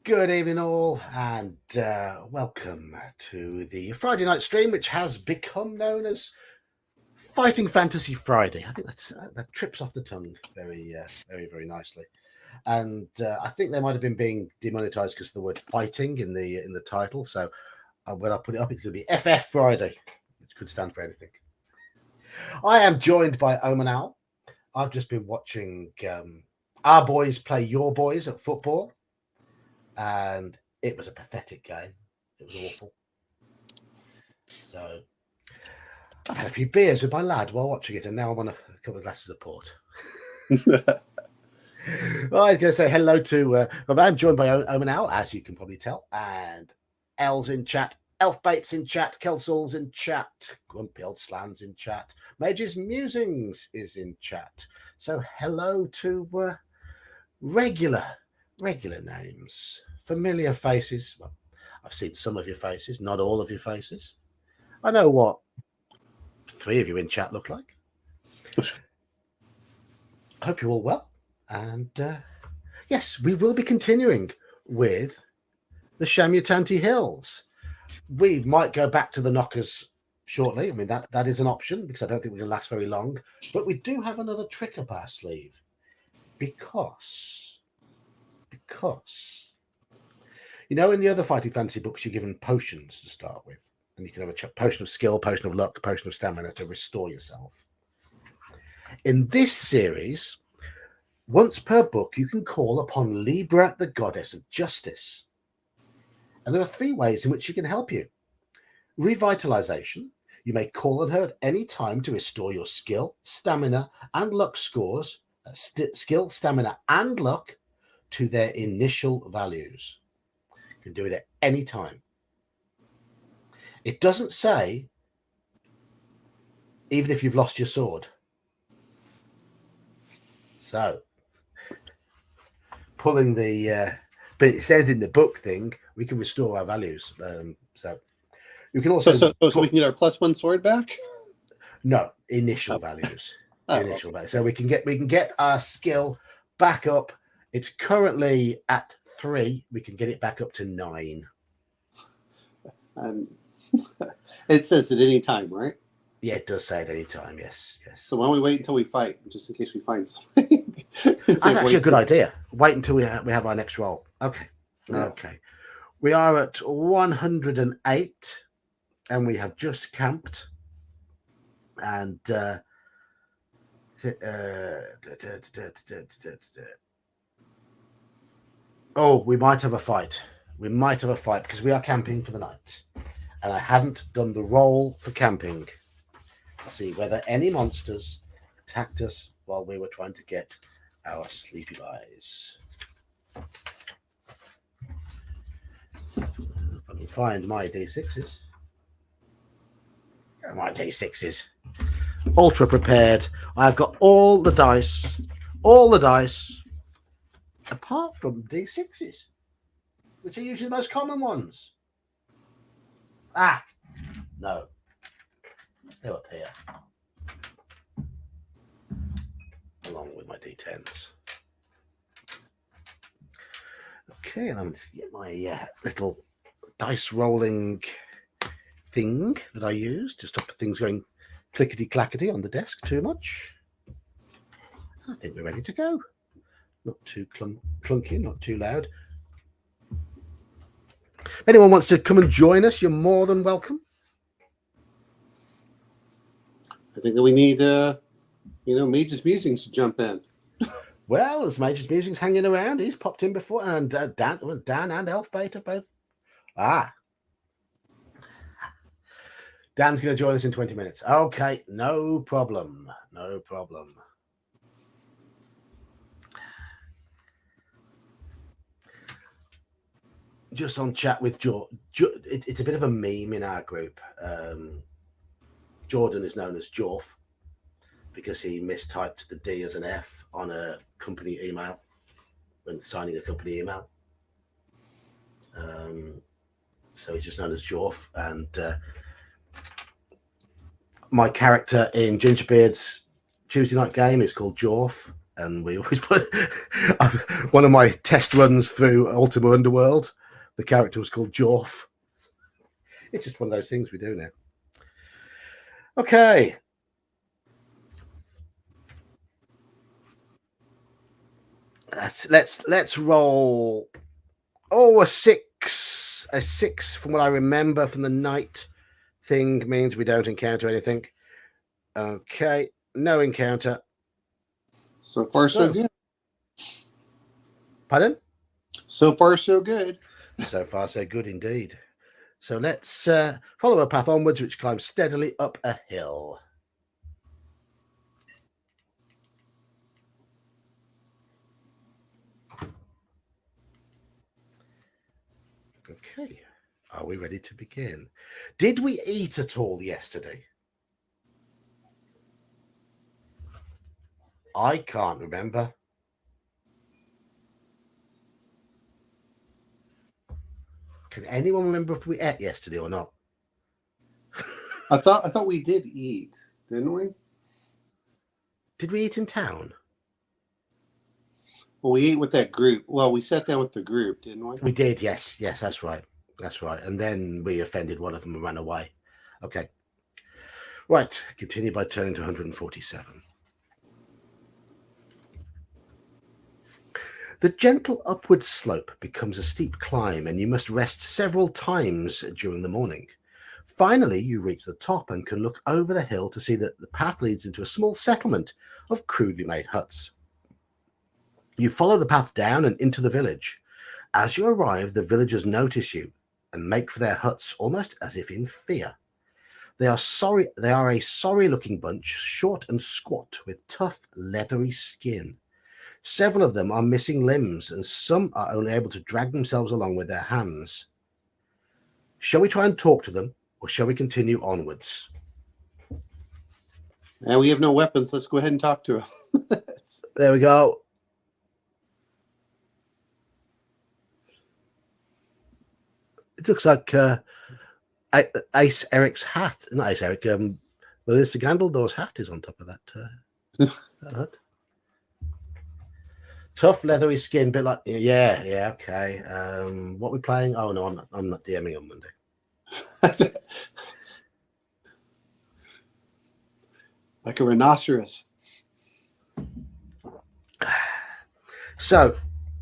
Good evening, all, and welcome to the Friday night stream, which has become known as Fighting Fantasy Friday. I think that trips off the tongue very nicely. And I think they might have been being demonetized because of the word "fighting" in the title. So when I put it up, it's going to be FF Friday, which could stand for anything. I am joined by Oman Al. I've just been watching our boys play your boys at football. And it was a pathetic game. It was awful. So I've had a few beers with my lad while watching it, and now I'm on a couple of glasses of port. Well, I was going to say hello to. I'm joined by Oman Al, as you can probably tell, and El's in chat, Elfbait's in chat, Kelsol's in chat, Grumpy Old Slan's in chat, Mage's Musings is in chat. So hello to regular names. Familiar faces. Well, I've seen some of your faces, not all of your faces. I know what 3 of you in chat look like. I hope you're all well. And yes, we will be continuing with the Shamutanti Hills. We might go back to the knockers shortly. I mean, that is an option because I don't think we're going to last very long. But we do have another trick up our sleeve because you know, in the other Fighting Fantasy books, you're given potions to start with. And you can have a potion of skill, potion of luck, potion of stamina to restore yourself. In this series, once per book, you can call upon Libra, the goddess of justice. And there are 3 ways in which she can help you. Revitalization. You may call on her at any time to restore your skill, stamina, and luck scores, skill, stamina, and luck to their initial values. You can do it at any time. It doesn't say even if you've lost your sword. So pulling the but it said in the book thing, we can restore our values. So you can also so we can get our +1 sword back. No, initial values. Initial values. So we can get our skill back up. It's currently at 3. We can get it back up to 9. It says at any time, right? Yeah, it does say at any time. Yes. So why don't we wait until we fight, just in case we find something? That's actually a good idea. Wait until we have our next roll. Okay. Yeah. Okay. We are at 108, and we have just camped. And oh, we might have a fight. We might have a fight because we are camping for the night. And I hadn't done the roll for camping to see whether any monsters attacked us while we were trying to get our sleepy lies. If I can find my D6s. My D6s. Ultra prepared. I've got all the dice, apart from D6s, which are usually the most common ones. Ah, no. They're up here. Along with my D10s. Okay, and I'm going to get my little dice rolling thing that I use to stop things going clickety-clackety on the desk too much. I think we're ready to go. Not too clunky, not too loud. If anyone wants to come and join us, you're more than welcome. I think that we need, Mage's Musings to jump in. Well, there's Mage's Musings hanging around. He's popped in before, and Dan and Elfbait are both. Dan's going to join us in 20 minutes. Okay, no problem. Just on chat with Jordan. It's a bit of a meme in our group. Jordan is known as Jorf because he mistyped the D as an F on a company email when signing a company email. So he's just known as Jorf. And my character in Gingerbeard's Tuesday night game is called Jorf, and we always put one of my test runs through Ultima Underworld. The character was called Jorf. It's just one of those things we do now. Okay. Let's roll. Oh, a 6. A 6 from what I remember from the night thing means we don't encounter anything. Okay, no encounter. So far, so good. Pardon? So far, so good. So far, so good indeed. So let's follow a path onwards, which climbs steadily up a hill. Okay, are we ready to begin? Did we eat at all yesterday? I can't remember. Can anyone remember if we ate yesterday or not? I thought we did eat, didn't we? Did we eat in town? Well, we ate with that group. Well, we sat down with the group, didn't we? We did, yes, that's right. That's right. And then we offended one of them and ran away. Okay. Right, continue by turning to 147. The gentle upward slope becomes a steep climb, and you must rest several times during the morning. Finally, you reach the top and can look over the hill to see that the path leads into a small settlement of crudely made huts. You follow the path down and into the village. As you arrive, the villagers notice you and make for their huts almost as if in fear. They are a sorry-looking bunch, short and squat, with tough, leathery skin. Several of them are missing limbs, and some are only able to drag themselves along with their hands. Shall we try and talk to them, or shall we continue onwards? And we have no weapons. Let's go ahead and talk to them. There we go. It looks like Ace Eric's hat. Not Ace Eric. Melissa Gandaldor's hat is on top of that hut. Tough, leathery skin, bit like yeah, okay. What are we playing? Oh no, I'm not DMing on Monday. Like a rhinoceros. So,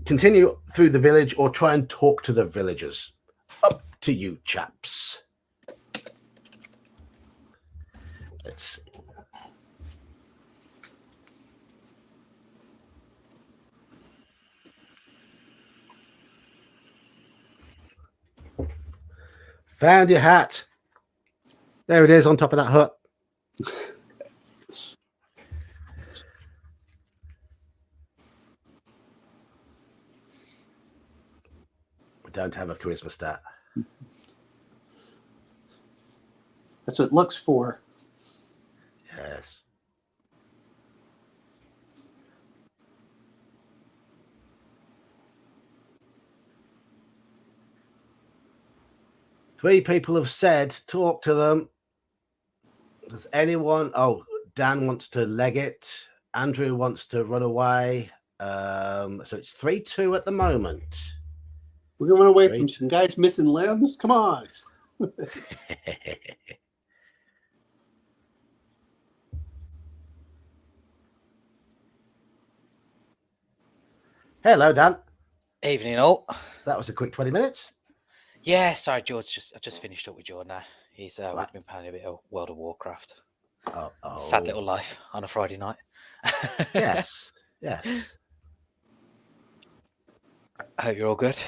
continue through the village or try and talk to the villagers. Up to you, chaps. Let's see. Found your hat. There it is on top of that hut. We don't have a charisma stat. That's what it looks for. Yes. Three people have said, talk to them. Does anyone? Oh, Dan wants to leg it. Andrew wants to run away. So it's 3-2 at the moment. We're going to run away from some guys missing limbs? Come on. Hello, Dan. Evening, all. That was a quick 20 minutes. Yeah, sorry, George. I just finished up with George now. He's Right. we've been playing a bit of World of Warcraft. Oh. Sad little life on a Friday night. Yes. I hope you're all good.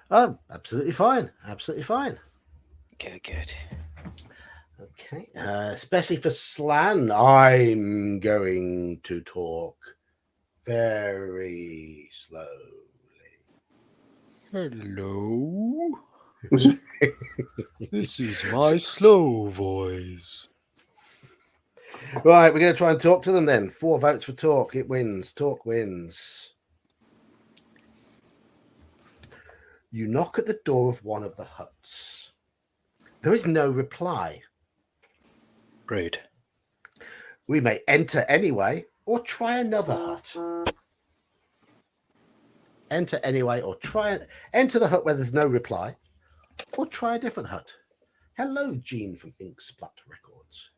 Oh, absolutely fine. Good. Okay. Especially for Slan, I'm going to talk very slowly. Hello. This is my slow voice. Right, we're going to try and talk to them then. 4 votes for talk. It wins. Talk wins. You knock at the door of one of the huts. There is no reply. Rude. We may enter anyway or try another hut. Enter anyway or enter the hut where there's no reply or try a different hut. Hello, Gene from Ink Splat Records.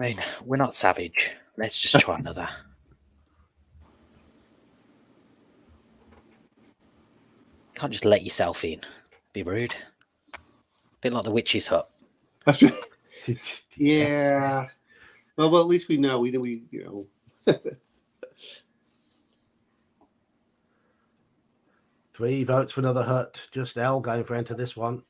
I mean, we're not savage. Let's just try another. Can't just let yourself in. Be rude. Bit like the witch's hut. That's right. Yeah. Well, at least we know. We you know. 3 votes for another hut. Just L going for enter this one.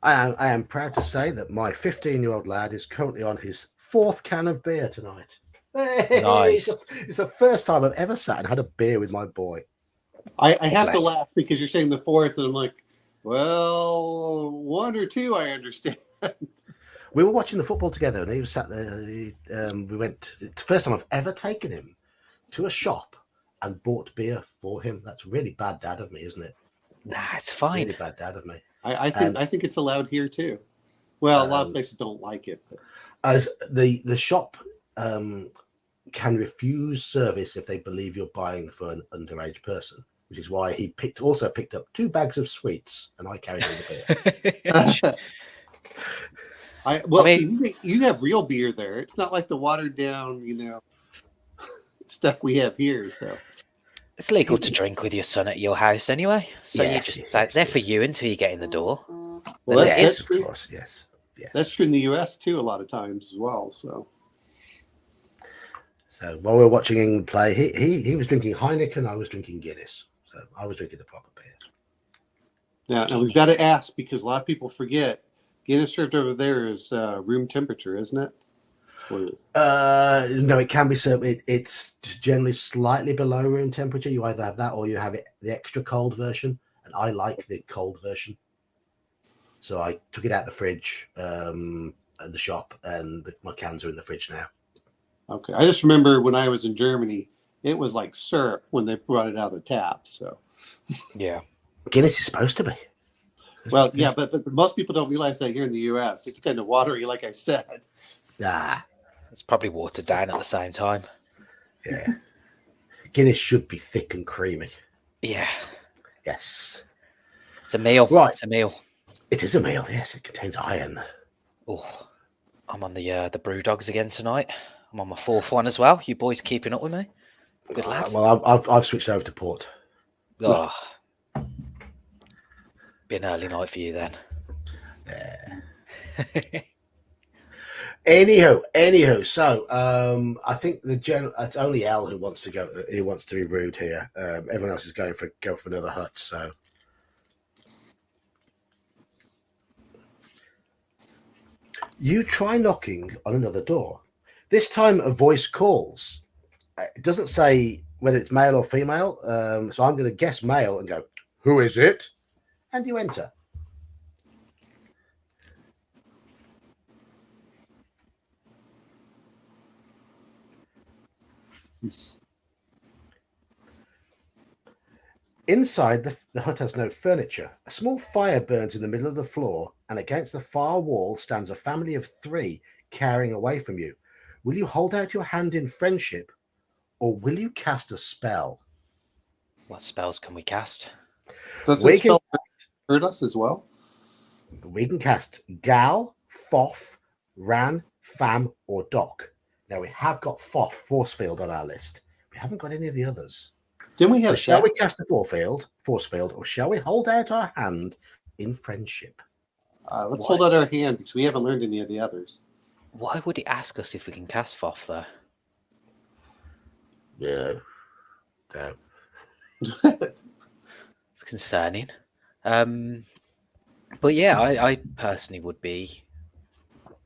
I am proud to say that my 15-year-old lad is currently on his 4th can of beer tonight. Hey, Nice. It's the first time I've ever sat and had a beer with my boy. I have to Bless. laugh because you're saying the 4th, and I'm like, well, 1 or 2, I understand. We were watching the football together, and he was sat there. We went. It's the first time I've ever taken him to a shop and bought beer for him. That's really bad dad of me, isn't it? Nah, it's fine. Really bad dad of me. I think it's allowed here too. Well, a lot of places don't like it. But. As the shop can refuse service if they believe you're buying for an underage person, which is why he also picked up 2 bags of sweets, and I carried on the beer. See, you have real beer there. It's not like the watered down, stuff we have here. So It's legal to drink with your son at your house anyway. So Yes, you just yes, it's there yes, for yes. you until you get in the door. Well, Then that's Of true. course, yes. That's true in the U.S. too, a lot of times as well. So while we were watching England play, he was drinking Heineken, I was drinking Guinness. So I was drinking the proper beer. now we've got to ask because a lot of people forget Guinness served over there is room temperature, isn't it? No, it can be served. It's generally slightly below room temperature. You either have that or you have the extra cold version, and I like the cold version. So I took it out the fridge at the shop, and my cans are in the fridge now. Okay, I just remember when I was in Germany, it was like syrup when they brought it out of the tap. So Yeah. Guinness is supposed to be. well, yeah, but most people don't realize that here in the U.S. it's kind of watery, like I said. Ah, It's probably watered down at the same time. yeah. Guinness should be thick and creamy. Yeah. Yes. It's a meal. Right. It's a meal. It is a meal, yes. It contains iron. Oh, I'm on the brew dogs again tonight. I'm on my 4th one as well. You boys keeping up with me? Good lad. Well, I've switched over to port. Oh. Be an early night for you then. Yeah. Anywho. So I think it's only L who wants to go. Who wants to be rude here. Everyone else is go for another hut. So you try knocking on another door. This time, a voice calls. It doesn't say whether it's male or female. So I'm going to guess male and go, "Who is it?" And you enter. Inside, the hut has no furniture. A small fire burns in the middle of the floor, and against the far wall stands a family of 3 carrying away from you. Will you hold out your hand in friendship, or will you cast a spell? What spells can we cast? Does We it spell hurt us as well? We can cast Gal, Foff, Ran, Fam, or Doc. Now, we have got Foff, Force Field, on our list. We haven't got any of the others. Didn't we So have shall we cast a force field, or shall we hold out our hand in friendship? Let's hold out our hand because we haven't learned any of the others. Why would it ask us if we can cast Foff, though? No. It's concerning. But yeah, I personally would be.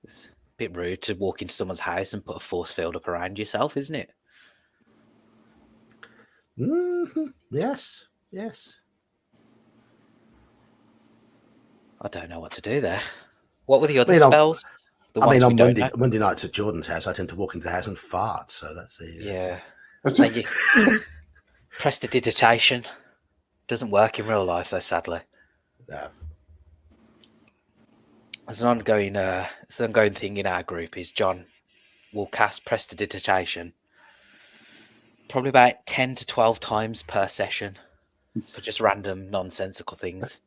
It's a bit rude to walk into someone's house and put a force field up around yourself, isn't it? Mm-hmm. Yes. I don't know what to do there. What were the other I mean, spells? The I ones mean, we on don't know? Monday nights at Jordan's house, I tend to walk into the house and fart. So that's the Yeah. Then you prestidigitation. Doesn't work in real life, though, sadly. No. There's an ongoing thing in our group is John will cast prestidigitation probably about 10 to 12 times per session for just random nonsensical things.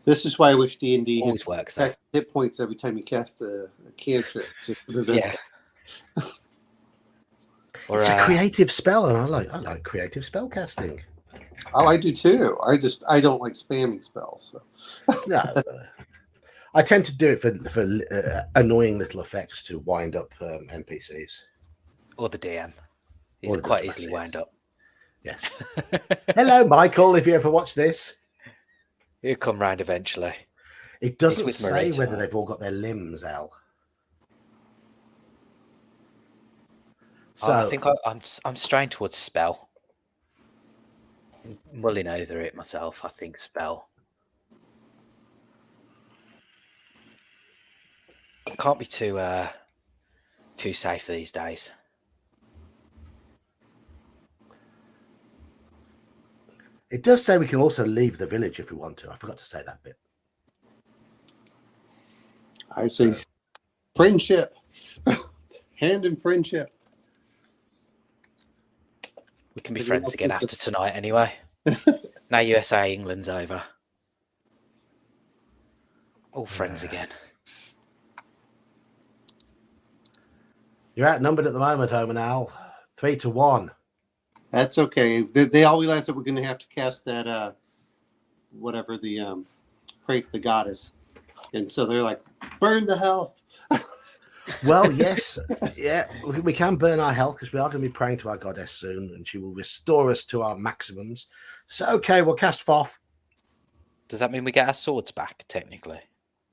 This is why I wish D&D Always works, though. hit points every time you cast a cantrip. Just to prevent Yeah. that. Or, It's a creative spell, and I like creative spell casting. Oh, I do too. I don't like spamming spells. So. No, I tend to do it for annoying little effects to wind up NPCs. or the DM. He's Or the quite DM, easily yes. wound up. Yes. Hello, Michael. If you ever watch this, He'll come round eventually. it doesn't with say Marita. whether they've all got their limbs, Al. So I think I'm straying towards spell. Mulling over it myself. I think spell. Can't be too safe these days. it does say we can also leave the village if we want to. I forgot to say that bit. I say friendship. Hand in friendship. We can be Everyone friends else again can after just- tonight anyway. Now USA England's over. All friends again. You're outnumbered at the moment, Omen Al. 3-1. That's okay. They all realize that we're going to have to cast that, whatever the pray to the goddess, and so they're like, burn the health. Well, yes, yeah, we can burn our health because we are going to be praying to our goddess soon, and she will restore us to our maximums. So, okay, we'll cast Foth. Does that mean we get our swords back, technically?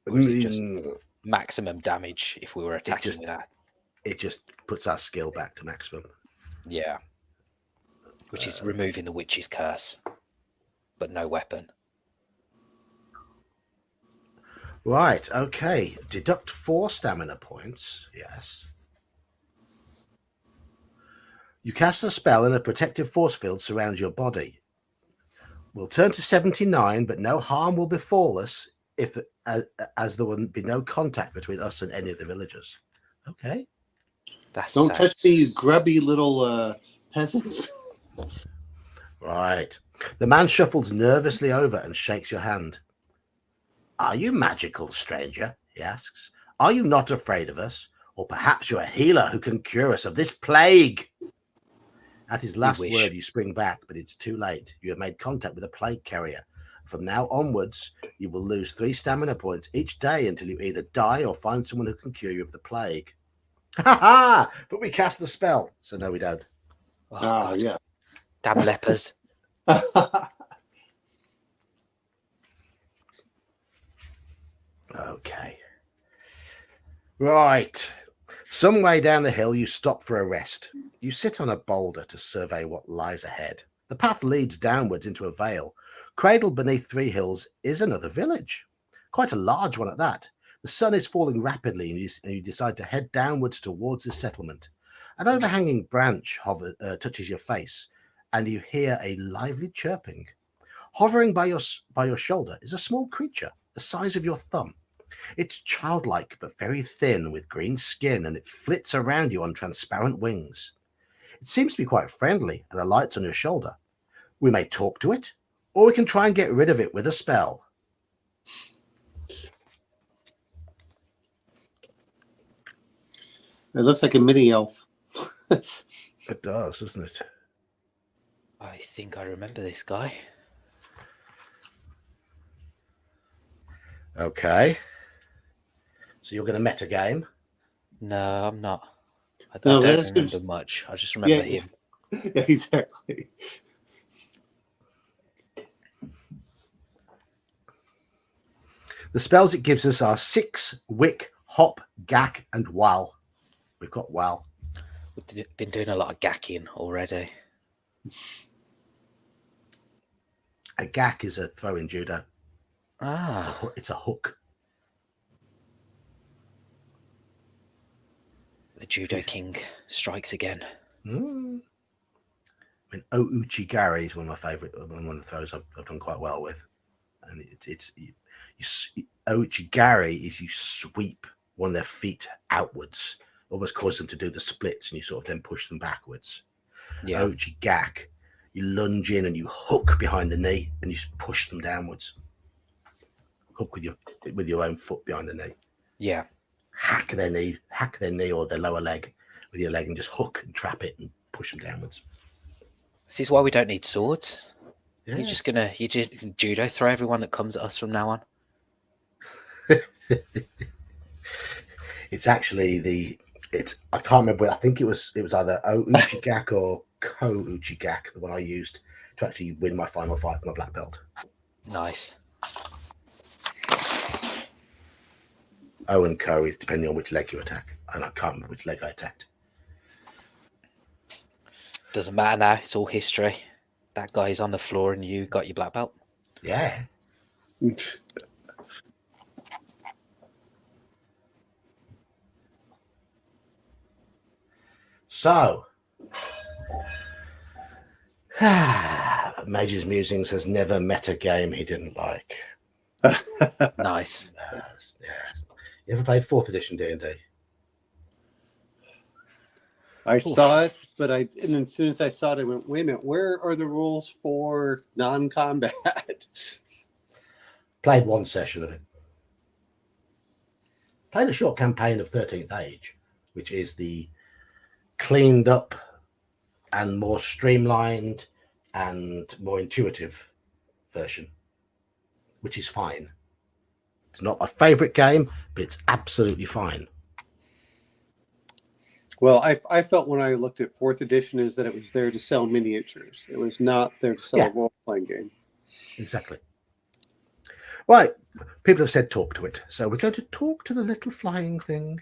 Or is it just maximum damage if we were attacking with that? It just puts our skill back to maximum. Yeah. Which is removing the witch's curse, but no weapon. Right, okay. Deduct 4 stamina points. Yes. You cast a spell and a protective force field surrounds your body. We'll turn to 79, but no harm will befall us as there will be no contact between us and any of the villagers. Okay. Don't touch me, you grubby little peasants. Right. The man shuffles nervously over and shakes your hand. Are you magical, stranger? He asks. Are you not afraid of us? Or perhaps you're a healer who can cure us of this plague? At his last word, you spring back, but it's too late. You have made contact with a plague carrier. From now onwards, you will lose 3 stamina points each day until you either die or find someone who can cure you of the plague. Ha ha! But we cast the spell, so no, we don't. Oh, God. Yeah. Damn lepers. Okay. Right. Some way down the hill, you stop for a rest. You sit on a boulder to survey what lies ahead. The path leads downwards into a vale. Cradled beneath 3 hills is another village. Quite a large one at that. The sun is falling rapidly, and you decide to head downwards towards the settlement. An overhanging branch touches your face, and you hear a lively chirping. Hovering by your shoulder is a small creature, the size of your thumb. It's childlike but very thin with green skin, and it flits around you on transparent wings. It seems to be quite friendly and alights on your shoulder. We may talk to it, or we can try and get rid of it with a spell. It looks like a mini elf. It does, doesn't it? I think I remember this guy. Okay. So you're going to meta game. No, I'm not. I No, don't that's remember just- much. I just remember him. Yeah, exactly. The spells it gives us are 6, Wick, Hop, Gack, and Wal. We've got Wal. We've been doing a lot of gacking already. A Gack is a throw in judo. Ah, It's a hook. the Judo King strikes again. Mm. I mean, Ouchi Gary is one of my favourite, one of the throws I've done quite well with. And Ouchi Gary is you sweep one of their feet outwards, almost cause them to do the splits, and you sort of then push them backwards. Yeah. Ouchi Gak, you lunge in and you hook behind the knee and you push them downwards. Hook with your own foot behind the knee. Yeah. Hack their knee or their lower leg with your leg and just hook and trap it and push them downwards. This is why we don't need swords. Yeah. You just judo throw everyone that comes at us from now on. It's actually I can't remember. I think it was either Uchigak or Ko Uchigak, the one I used to actually win my final fight with my black belt. Nice. O and Ko is depending on which leg you attack, and I can't remember which leg I attacked. Doesn't matter now. It's all history. That guy is on the floor and you got your black belt. Yeah. So, Major's Musings has never met a game he didn't like. Nice. Yes. You ever played 4th edition D&D? I saw it, and as soon as I saw it, I went, wait a minute, where are the rules for non-combat? Played one session of it. Played a short campaign of 13th Age, which is the cleaned up and more streamlined and more intuitive version, which is fine. It's not my favorite game, but it's absolutely fine. Well, I felt when I looked at 4th edition is that it was there to sell miniatures. It was not there to sell a role-playing game. Exactly. Right. People have said talk to it. So we're going to talk to the little flying thing.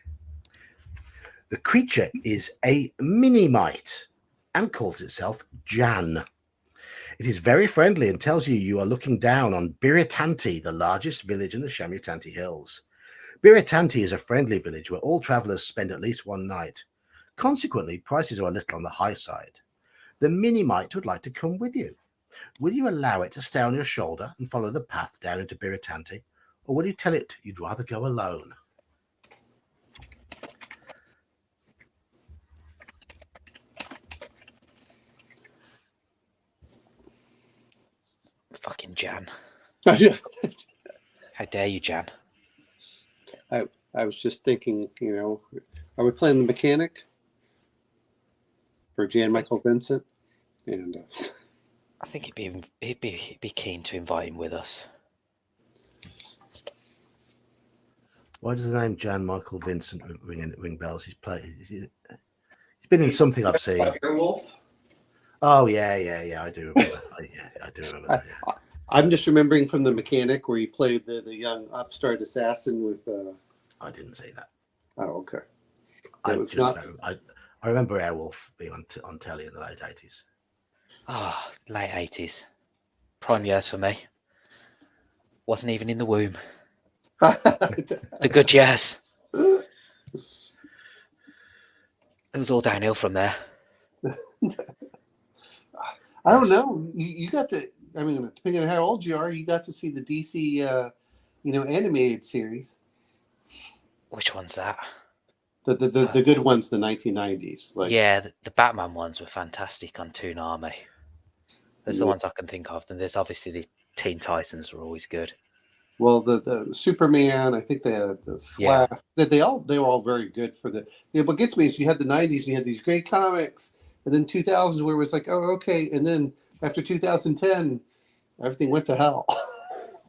The creature is a mini-mite and calls itself Jan. It is very friendly and tells you are looking down on Biritanti, the largest village in the Shamutanti Hills. Biritanti is a friendly village where all travellers spend at least one night. Consequently, prices are a little on the high side. The mini-mite would like to come with you. Will you allow it to stay on your shoulder and follow the path down into Biritanti, or will you tell it you'd rather go alone? Fucking Jan. I How dare you, Jan? was just thinking, are we playing the mechanic for Jan Michael Vincent? And I think he'd be keen to invite him with us. Why does the name Jan Michael Vincent ring bells? He's been in something I've seen. Werewolf? Oh yeah, I do remember. I do remember that. Yeah. I'm just remembering from the mechanic where he played the young upstart assassin with. I didn't see that. Oh, okay. I remember Airwolf being on telly in the late 80s. Ah, late 80s. Prime years for me. Wasn't even in the womb. The good years. It was all downhill from there. I don't know. You got to. I mean, depending on how old you are, you got to see the DC, animated series. Which one's that? The good ones, the 1990s. Yeah, the Batman ones were fantastic on Toonami. Those are the ones I can think of. And there's obviously the Teen Titans were always good. Well, the Superman, I think the Flash, they were all very good for the. What gets me is you had the 90s and you had these great comics, and then 2000s where it was like, oh, okay, and then after 2010, everything went to hell.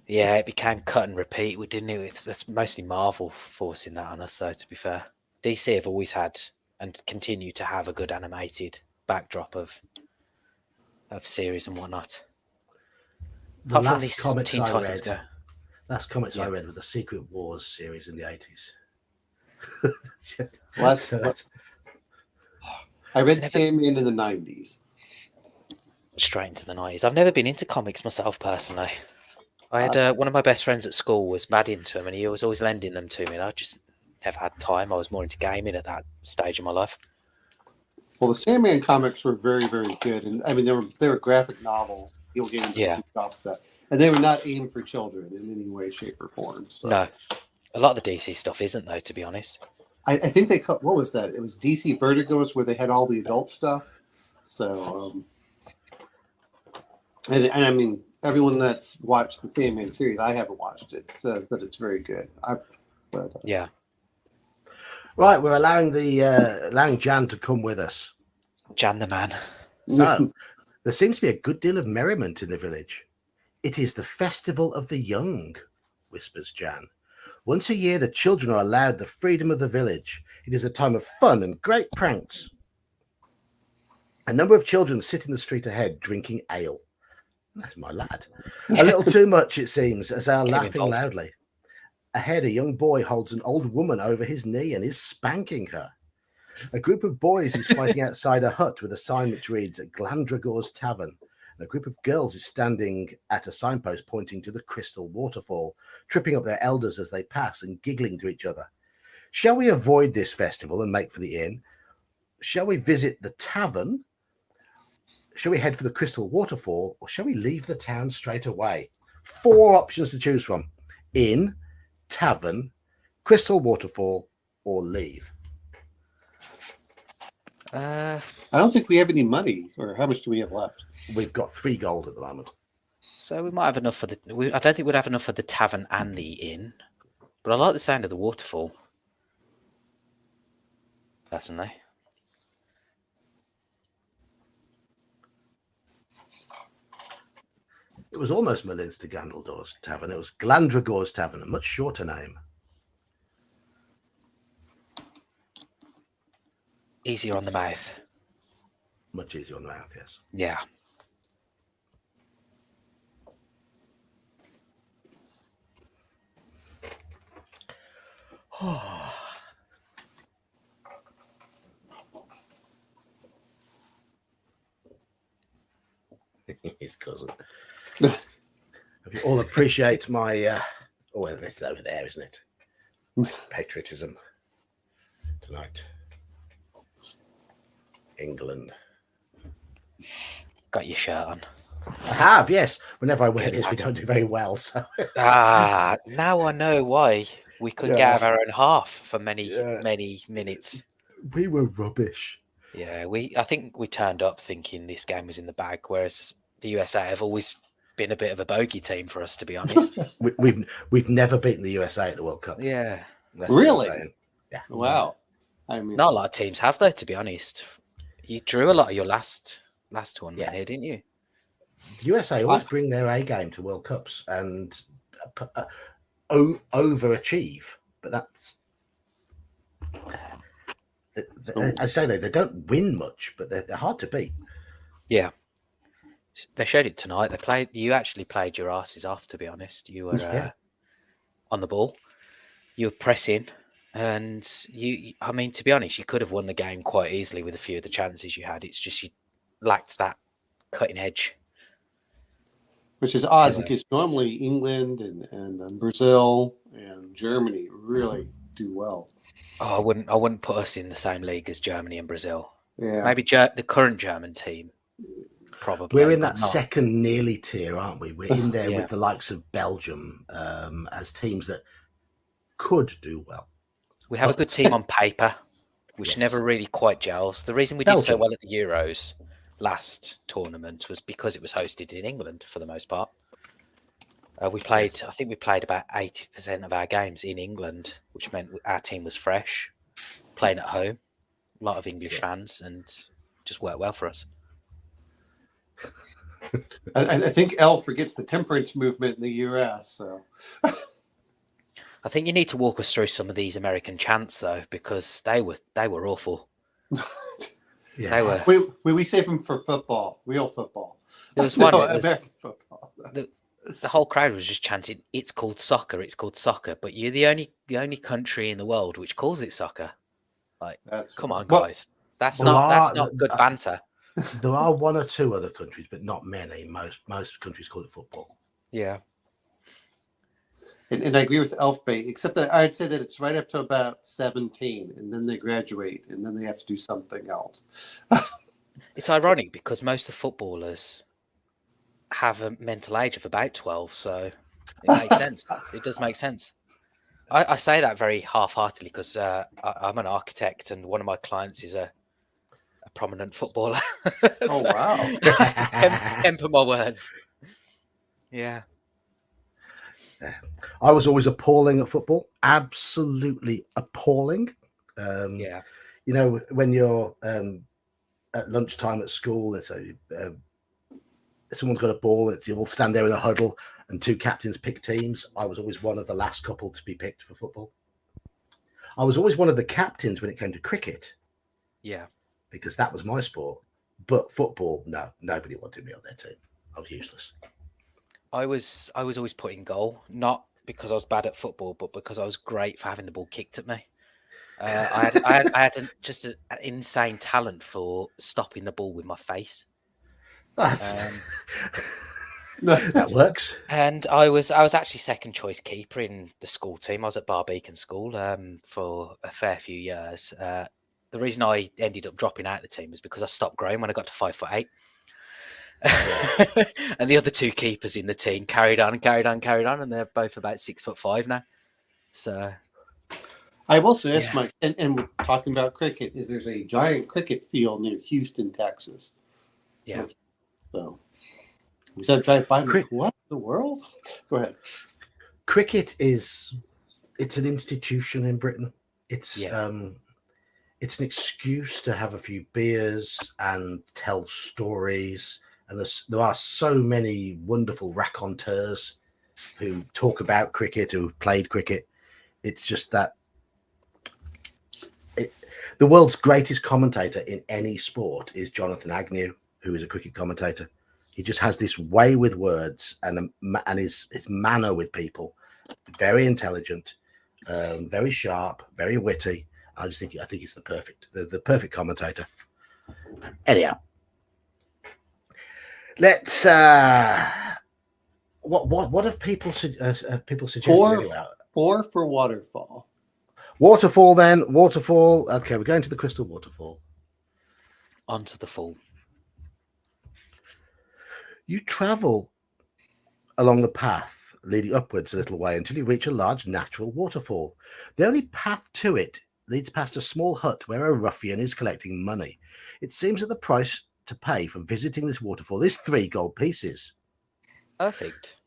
Yeah, it became cut and repeat. We didn't. It's mostly Marvel forcing that on us, though. To be fair, DC have always had and continue to have a good animated backdrop of series and whatnot. The Apart from last these comics Teen I Titans read, go. last comics I read were the Secret Wars series in the 80s. I read Sandman in the 90s. Straight into the 90s. I've never been into comics myself personally. I had one of my best friends at school was mad into them, and he was always lending them to me. And I just never had time. I was more into gaming at that stage of my life. Well, the Sandman comics were very, very good, and I mean they were graphic novels. Neil Gaiman did a good job with that, and they were not aimed for children in any way, shape, or form. So. No, a lot of the DC stuff isn't, though. To be honest, I think they cut. What was that? It was DC Vertigo's where they had all the adult stuff. So, and I mean, everyone that's watched the Sandman series, I haven't watched it, says that it's very good. yeah. Right, we're allowing Jan to come with us. Jan the man. So there seems to be a good deal of merriment in the village. It is the festival of the young, whispers Jan. Once a year, the children are allowed the freedom of the village. It is a time of fun and great pranks. A number of children sit in the street ahead, drinking ale. That's my lad. A little too much, it seems, as they are laughing loudly. Ahead, a young boy holds an old woman over his knee and is spanking her. A group of boys is fighting outside a hut with a sign which reads Glandragor's Tavern. And a group of girls is standing at a signpost pointing to the crystal waterfall, tripping up their elders as they pass and giggling to each other. Shall we avoid this festival and make for the inn? Shall we visit the tavern? Shall we head for the crystal waterfall? Or shall we leave the town straight away? 4 options to choose from. Inn, tavern, crystal waterfall, or leave. I don't think we have any money, or how much do we have left? We've got 3 gold at the moment. So we might have enough for the. I don't think we'd have enough for the tavern and the inn, but I like the sound of the waterfall. Personally, It was almost Melinster Gandaldor's Tavern. It was Glandragor's Tavern, a much shorter name. easier on the mouth. Much easier on the mouth, yes. Yeah. His cousin. You all appreciate my oh, it's over there, isn't it? Patriotism tonight. England. Got your shirt on. I have, yes. Whenever I wear Good this, we lad. don't do very well. So Now I know why we couldn't get out of our own half for many minutes. We were rubbish. Yeah, I think we turned up thinking this game was in the bag, whereas the USA have always been a bit of a bogey team for us, to be honest. We've never beaten the USA at the World Cup. Yeah. That's what I'm Really? saying. Yeah. Wow. I mean, Not a lot of teams have, though, to be honest. You drew a lot of your last tournament Yeah. here, didn't you? The USA always bring their A game to World Cups and overachieve, but that's. I say they don't win much, but they're hard to beat. Yeah. They showed it tonight. You actually played your asses off, to be honest. You were on the ball. You were pressing. And I mean, to be honest, you could have won the game quite easily with a few of the chances you had. It's just you lacked that cutting edge. which is odd because normally England and Brazil and Germany really do well. Oh, I wouldn't put us in the same league as Germany and Brazil. Yeah, Maybe the current German team. Probably. We're in but that not. second nearly tier, aren't we? We're in there Yeah. with the likes of Belgium as teams that could do well. We have a good team on paper, which Yes. never really quite gels. The reason we did so Belgium. well at the Euros last tournament was because it was hosted in England for the most part. I think we played about 80% of our games in England, which meant our team was fresh, playing at home, a lot of English fans, and just worked well for us. I think Elle forgets the temperance movement in the U.S. So I think you need to walk us through some of these American chants, though, because they were awful. Yeah. They were. we save them for football, real football. There was one. No, it was, American football. the whole crowd was just chanting, "It's called soccer! It's called soccer!" But you're the only country in the world which calls it soccer. Like, come on, guys. That's not good banter. There are one or two other countries, but not many. Most countries call it football. Yeah. And I agree with Elfbait, except that I'd say that it's right up to about 17, and then they graduate, and then they have to do something else. It's ironic because most of the footballers have a mental age of about 12, so it makes sense. It does make sense. I say that very half-heartedly because I'm an architect and one of my clients is a prominent footballer. Oh, So wow. I have to temper my words. Yeah. I was always appalling at football, absolutely appalling. Yeah. You know, when you're at lunchtime at school, and so someone's got a ball, you all stand there in a huddle, and two captains pick teams. I was always one of the last couple to be picked for football. I was always one of the captains when it came to cricket. Yeah. Because that was my sport. But football, no, nobody wanted me on their team. I was useless. I was always put in goal, not because I was bad at football, but because I was great for having the ball kicked at me. I had just an insane talent for stopping the ball with my face. That works. And I was actually second choice keeper in the school team. I was at Barbeacon School for a fair few years. The reason I ended up dropping out of the team was because I stopped growing when I got to 5'8". And the other two keepers in the team carried on, and they're both about 6'5" now. So I will say this, Mike, and we're talking about cricket, is there's a giant cricket field near Houston, Texas. yeah. So we said drive by, like, what in the world? Go ahead. Cricket it's an institution in Britain. It's an excuse to have a few beers and tell stories. And there are so many wonderful raconteurs who talk about cricket, who have played cricket. It's just that the world's greatest commentator in any sport is Jonathan Agnew, who is a cricket commentator. He just has this way with words and his manner with people, very intelligent, very sharp, very witty. I think he's the perfect commentator. Anyhow, let's what have people suggested? Four for waterfall. Waterfall, then. Waterfall. Okay, we're going to the Crystal Waterfall. Onto the fall. You travel along the path leading upwards a little way until you reach a large natural waterfall. The only path to it leads past a small hut where a ruffian is collecting money. It seems that the price to pay for visiting this waterfall is 3 gold pieces. Perfect.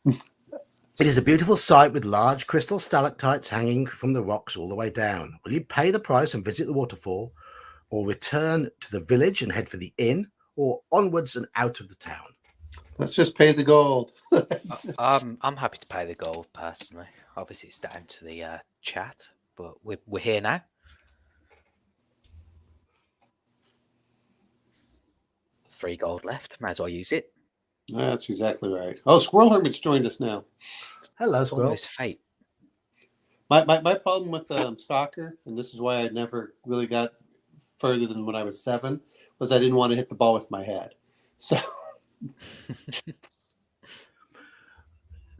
It is a beautiful sight with large crystal stalactites hanging from the rocks all the way down. Will you pay the price and visit the waterfall, or return to the village and head for the inn, or onwards and out of the town? Let's just pay the gold. I'm happy to pay the gold personally. Obviously, it's down to the chat, but we're here now. $3 gold left. Might as well use it. That's exactly right. Oh, Squirrel Hermit's joined us now. Hello, Squirrel. Almost fate. My problem with soccer, and this is why I never really got further than when I was 7, was I didn't want to hit the ball with my head. So,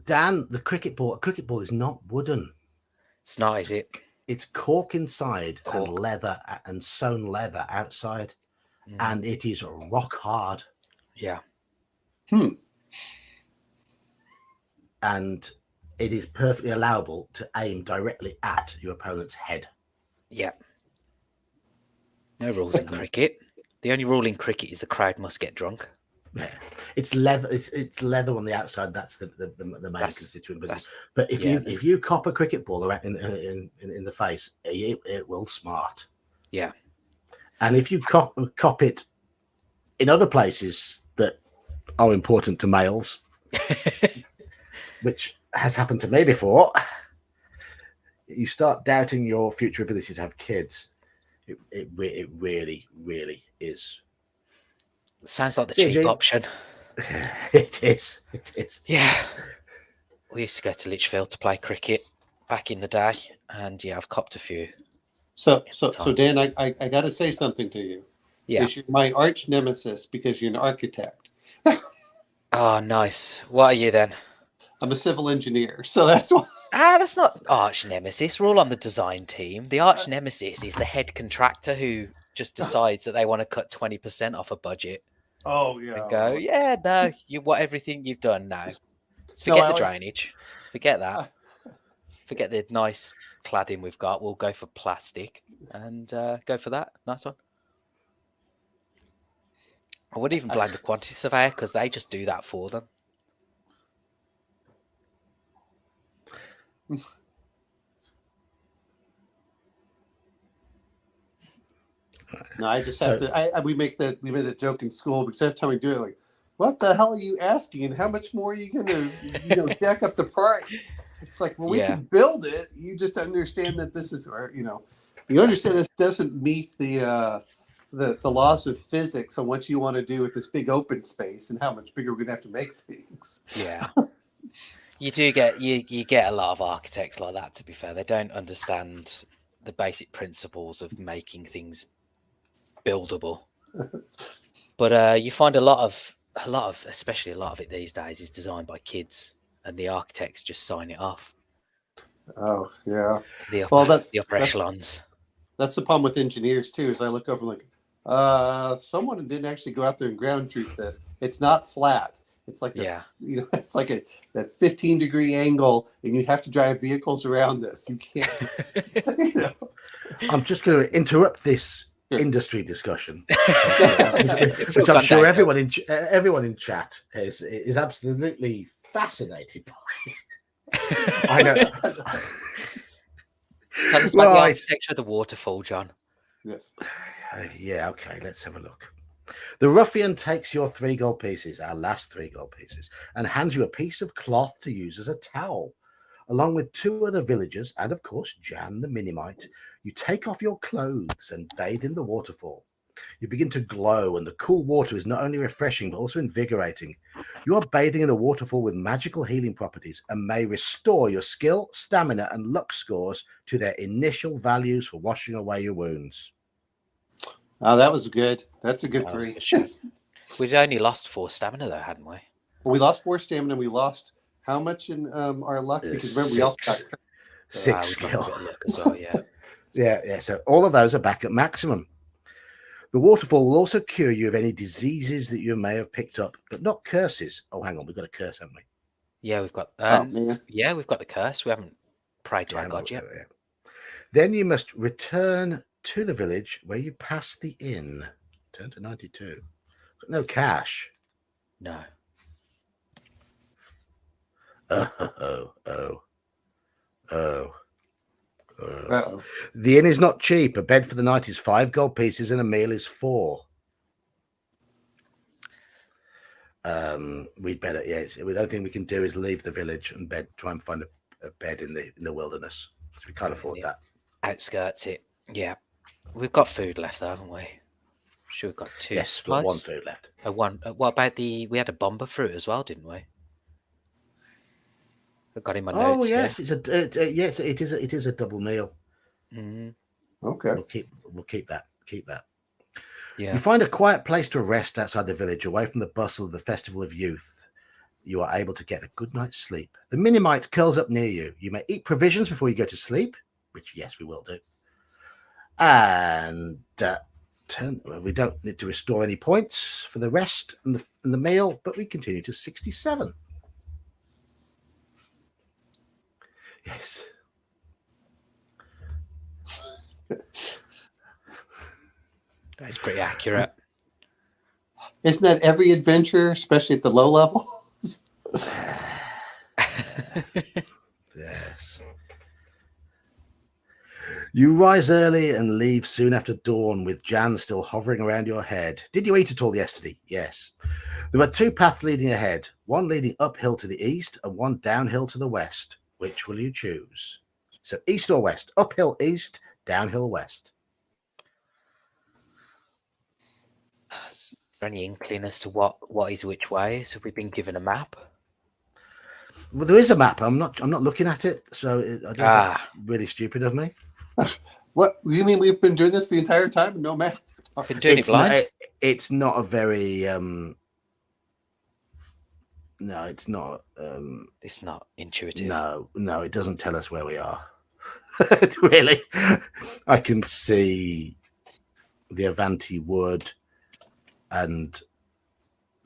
Dan, a cricket ball is not wooden. It's not, is it? It's cork inside Cork. and leather and sewn leather outside, and it is rock hard. Yeah. And it is perfectly allowable to aim directly at your opponent's head. Yeah. No rules in cricket. The only rule in cricket is the crowd must get drunk. Yeah, it's leather. It's leather on the outside. That's the main constituent. But if you cop a cricket ball around in the face, it will smart. Yeah. And if you cop it in other places that are important to males, which has happened to me before, you start doubting your future ability to have kids. It really, really is. Sounds like the cheap option. It is. Yeah. We used to go to Lichfield to play cricket back in the day, and yeah, I've copped a few. So Dan, I got to say something to you. Yeah. You're my arch nemesis because you're an architect. Oh, nice. What are you then? I'm a civil engineer, so that's why. That's not arch nemesis. We're all on the design team. The arch nemesis is the head contractor who just decides that they want to cut 20% off a budget Oh yeah. and go, yeah, no, you want everything you've done now. Let's No, forget I the always- drainage. Forget that. Forget the nice cladding we've got. We'll go for plastic and go for that. Nice one. I wouldn't even blame the quantity surveyor because they just do that for them. No, I just have to. We made a joke in school because every time we do it, like, what the hell are you asking? And how much more are you going to, jack up the price? It's like, well, we can build it. You just understand that this is, you understand this doesn't meet the laws of physics on what you want to do with this big open space and how much bigger we're going to have to make things. Yeah. You do get you get a lot of architects like that, to be fair. They don't understand the basic principles of making things buildable. But you find a lot of especially a lot of it these days is designed by kids and the architects just sign it off. Oh yeah. The upper echelons. That's the problem with engineers too, is I look over like, someone didn't actually go out there and ground truth this. It's not flat. It's like it's like a 15-degree angle, and you have to drive vehicles around this. You can't. I'm just going to interrupt this industry discussion, which I'm sure everyone in chat is absolutely fascinated by. I know. Tell us about the architecture of the waterfall, John. Yes. Yeah. Okay. Let's have a look. The ruffian takes your 3 gold pieces, our last 3 gold pieces, and hands you a piece of cloth to use as a towel. Along with 2 other villagers and, of course, Jan the Minimite, you take off your clothes and bathe in the waterfall. You begin to glow, and the cool water is not only refreshing but also invigorating. You are bathing in a waterfall with magical healing properties and may restore your skill, stamina, and luck scores to their initial values for washing away your wounds. Oh, that was good. That's a good 3. We'd only lost 4 stamina though, hadn't we? Well, we lost 4 stamina. We lost how much in our luck? Because remember, we all got 6 skill. Luck as well, yeah. Yeah. So all of those are back at maximum. The waterfall will also cure you of any diseases that you may have picked up, but not curses. Oh, hang on, we've got a curse, haven't we? Yeah, we've got. We've got the curse. We haven't prayed to our god yet. Yeah. Then you must return to the village where you passed the inn. Turn to 92. Got no cash. No. Oh. Uh-oh. The inn is not cheap. A bed for the night is 5 gold pieces and a meal is 4. We'd better, the only thing we can do is leave the village and try and find a bed in the wilderness. We can't afford that. Outskirts it. Yeah. We've got food left though, haven't we? Sure, we've got 2. Yes, we've got 1 food left. What about we had a bomber fruit as well, didn't we? I've got in my notes. Oh yes, yes, it is a double meal. Mm-hmm. Okay. We'll keep that. Yeah. You find a quiet place to rest outside the village, away from the bustle of the Festival of Youth. You are able to get a good night's sleep. The Minimite curls up near you. You may eat provisions before you go to sleep, which yes, we will do. And we don't need to restore any points for the rest and the meal, but we continue to 67. Yes. That's pretty accurate. Isn't that every adventure, especially at the low levels? Yes. You rise early and leave soon after dawn, with Jan still hovering around your head. Did you eat at all yesterday? Yes. There are 2 paths leading ahead, one leading uphill to the east and one downhill to the west. Which will you choose? So east or west? Uphill east, downhill west. Is there any inkling as to what is which way? Have we been given a map? Well, there is a map. I'm not looking at it, so I don't know if that's really stupid of me. What you mean? We've been doing this the entire time? No map. Been doing it blind. It's not a very No, it's not. It's not intuitive. No, it doesn't tell us where we are. Really, I can see the Avanti Wood and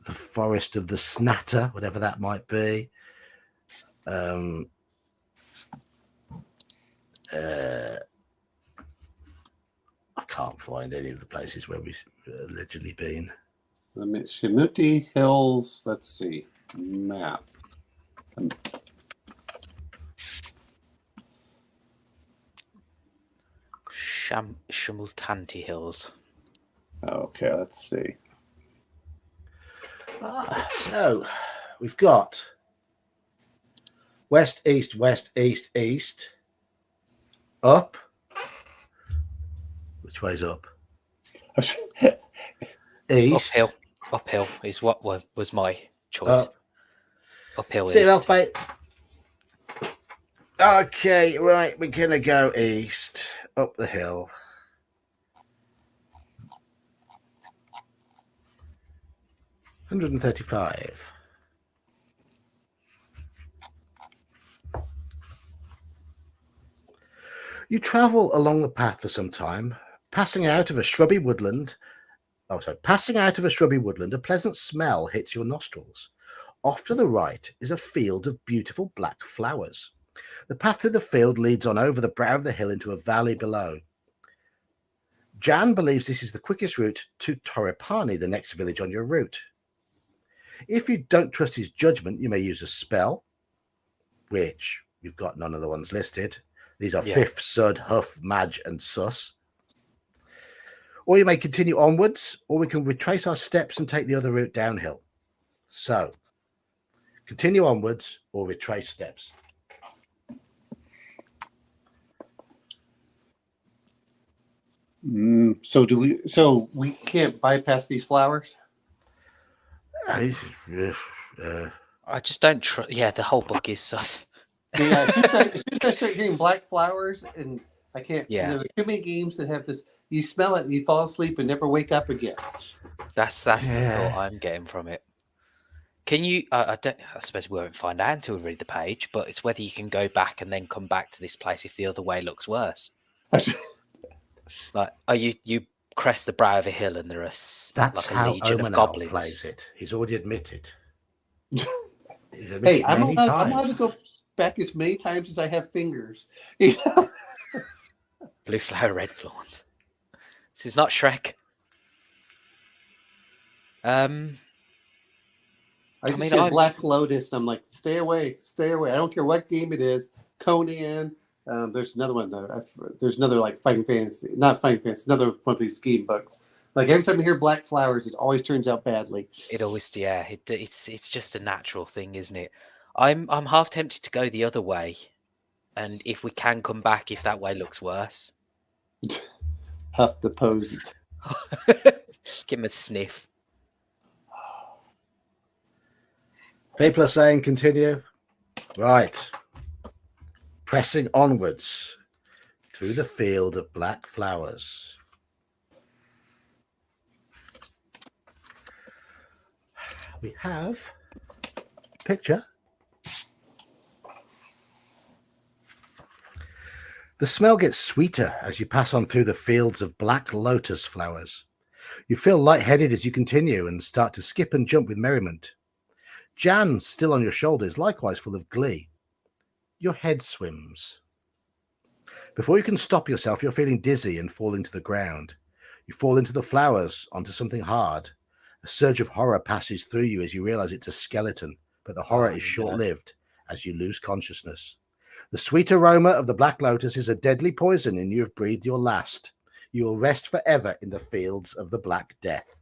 the Forest of the Snatter, whatever that might be. I can't find any of the places where we've allegedly been. Shamutanti Hills. Let's see. Map. Shamutanti Hills. Okay, let's see. So we've got west, east, east, up. Which way's up? East. Uphill is what was my choice. Up. Uphill See you, east. mate. Okay, right. We're gonna go east, up the hill. $135. You travel along the path for some time, passing out of a shrubby woodland. Passing out of a shrubby woodland, a pleasant smell hits your nostrils. Off to the right is a field of beautiful black flowers. The path through the field leads on over the brow of the hill into a valley below. Jan believes this is the quickest route to Torrepani, the next village on your route. If you don't trust his judgment, you may use a spell, which you've got none of the ones listed. These are Fifth, Sud, Huff, Madge, and Sus. Or you may continue onwards, or we can retrace our steps and take the other route downhill. So, continue onwards or retrace steps. So we can't bypass these flowers? I just don't trust. Yeah, the whole book is sus. Yeah, as soon as I start getting black flowers, and I can't. Yeah. There are too many games that have this. You smell it and you fall asleep and never wake up again. That's the thought I'm getting from it. Can you? I suppose we won't find out until we read the page. But it's whether you can go back and then come back to this place if the other way looks worse. Like, you crest the brow of a hill and there are That's like a how legion of Omanel goblins. plays it. He's already admitted. Hey, I'm allowed to go back as many times as I have fingers. You know? Blue flower, red thorns. This is not Shrek. I just hear Black Lotus. I'm like, stay away, stay away. I don't care what game it is. Conan. There's another one. There's another like Fighting Fantasy, not Fighting Fantasy. Another one of these scheme books. Like every time I hear Black Flowers, it always turns out badly. It always, yeah. It's just a natural thing, isn't it? I'm half tempted to go the other way, and if we can come back, if that way looks worse, Huff the pose. give him a sniff. People are saying continue. Right. Pressing onwards through the field of black flowers. We have a picture. The smell gets sweeter as you pass on through the fields of black lotus flowers. You feel lightheaded as you continue and start to skip and jump with merriment. Jan, still on your shoulders, likewise full of glee. Your head swims. Before you can stop yourself, you're feeling dizzy and falling to the ground. You fall into the flowers, onto something hard. A surge of horror passes through you as you realize it's a skeleton, but the horror is short-lived as you lose consciousness. The sweet aroma of the black lotus is a deadly poison, and you have breathed your last. You will rest forever in the fields of the Black Death.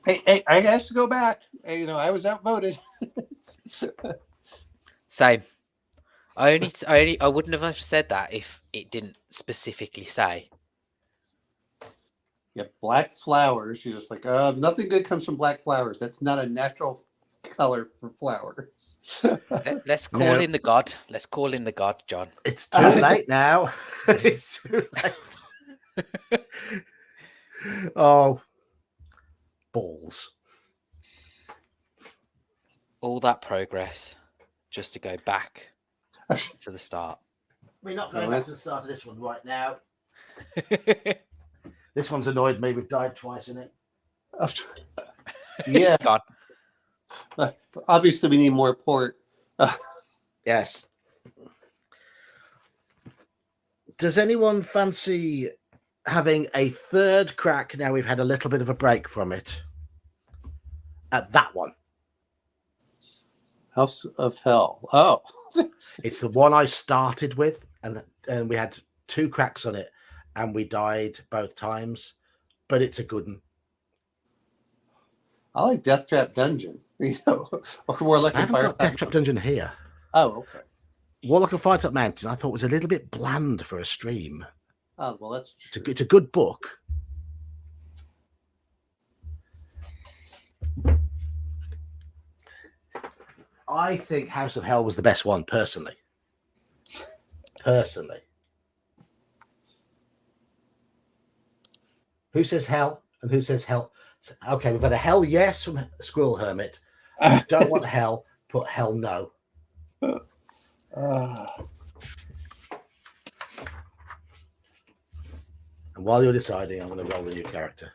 Hey, I have to go back. Hey, I was outvoted. Same. I wouldn't have said that if it didn't specifically say. Yeah, black flowers. You're just like, nothing good comes from black flowers. That's not a natural color for flowers. Let's call in the god. Let's call in the god, John. It's too late now. It's too late. Oh, balls. All that progress just to go back to the start. We're not No, going back to that's- the start of this one right now. This one's annoyed me. We've died twice in it. Yeah, It's gone. obviously we need more port. Yes. Does anyone fancy having a third crack now we've had a little bit of a break from it at that one? House of Hell. Oh, It's the one I started with, and we had 2 cracks on it, and we died both times, but it's a good one. I like Death Trap Dungeon. You know, or more like I haven't got Death Trap Dungeon here. Oh, okay. Warlock of Firetop Mountain I thought was a little bit bland for a stream. Oh, well, that's true. It's a good book. I think House of Hell was the best one, personally. Who says hell and who says hell? Okay, we've got a hell yes from Squirrel Hermit. Don't want hell, put hell no. And while you're deciding, I'm going to roll a new character.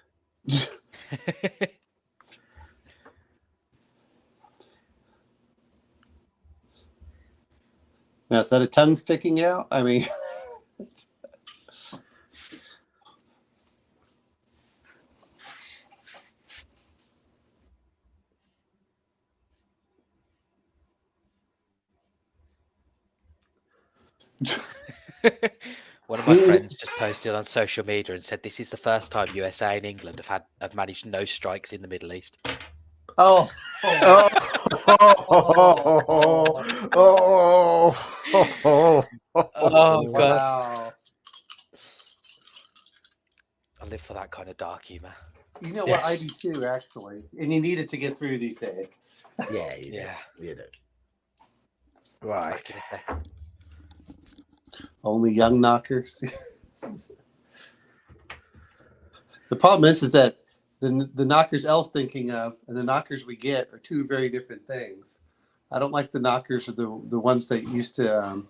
Now, is that a tongue sticking out? I mean, One of my friends just posted on social media and said this is the first time USA and England have managed no strikes in the Middle East. oh, Oh god, wow. I live for that kind of dark humor. You know Yes. what? I do too, actually. And you need it to get through these days. Yeah, you do. Yeah. You do. Right. Only young knockers. The problem is that the knockers Elle's thinking of and the knockers we get are 2 very different things. I don't like the knockers or the ones that used to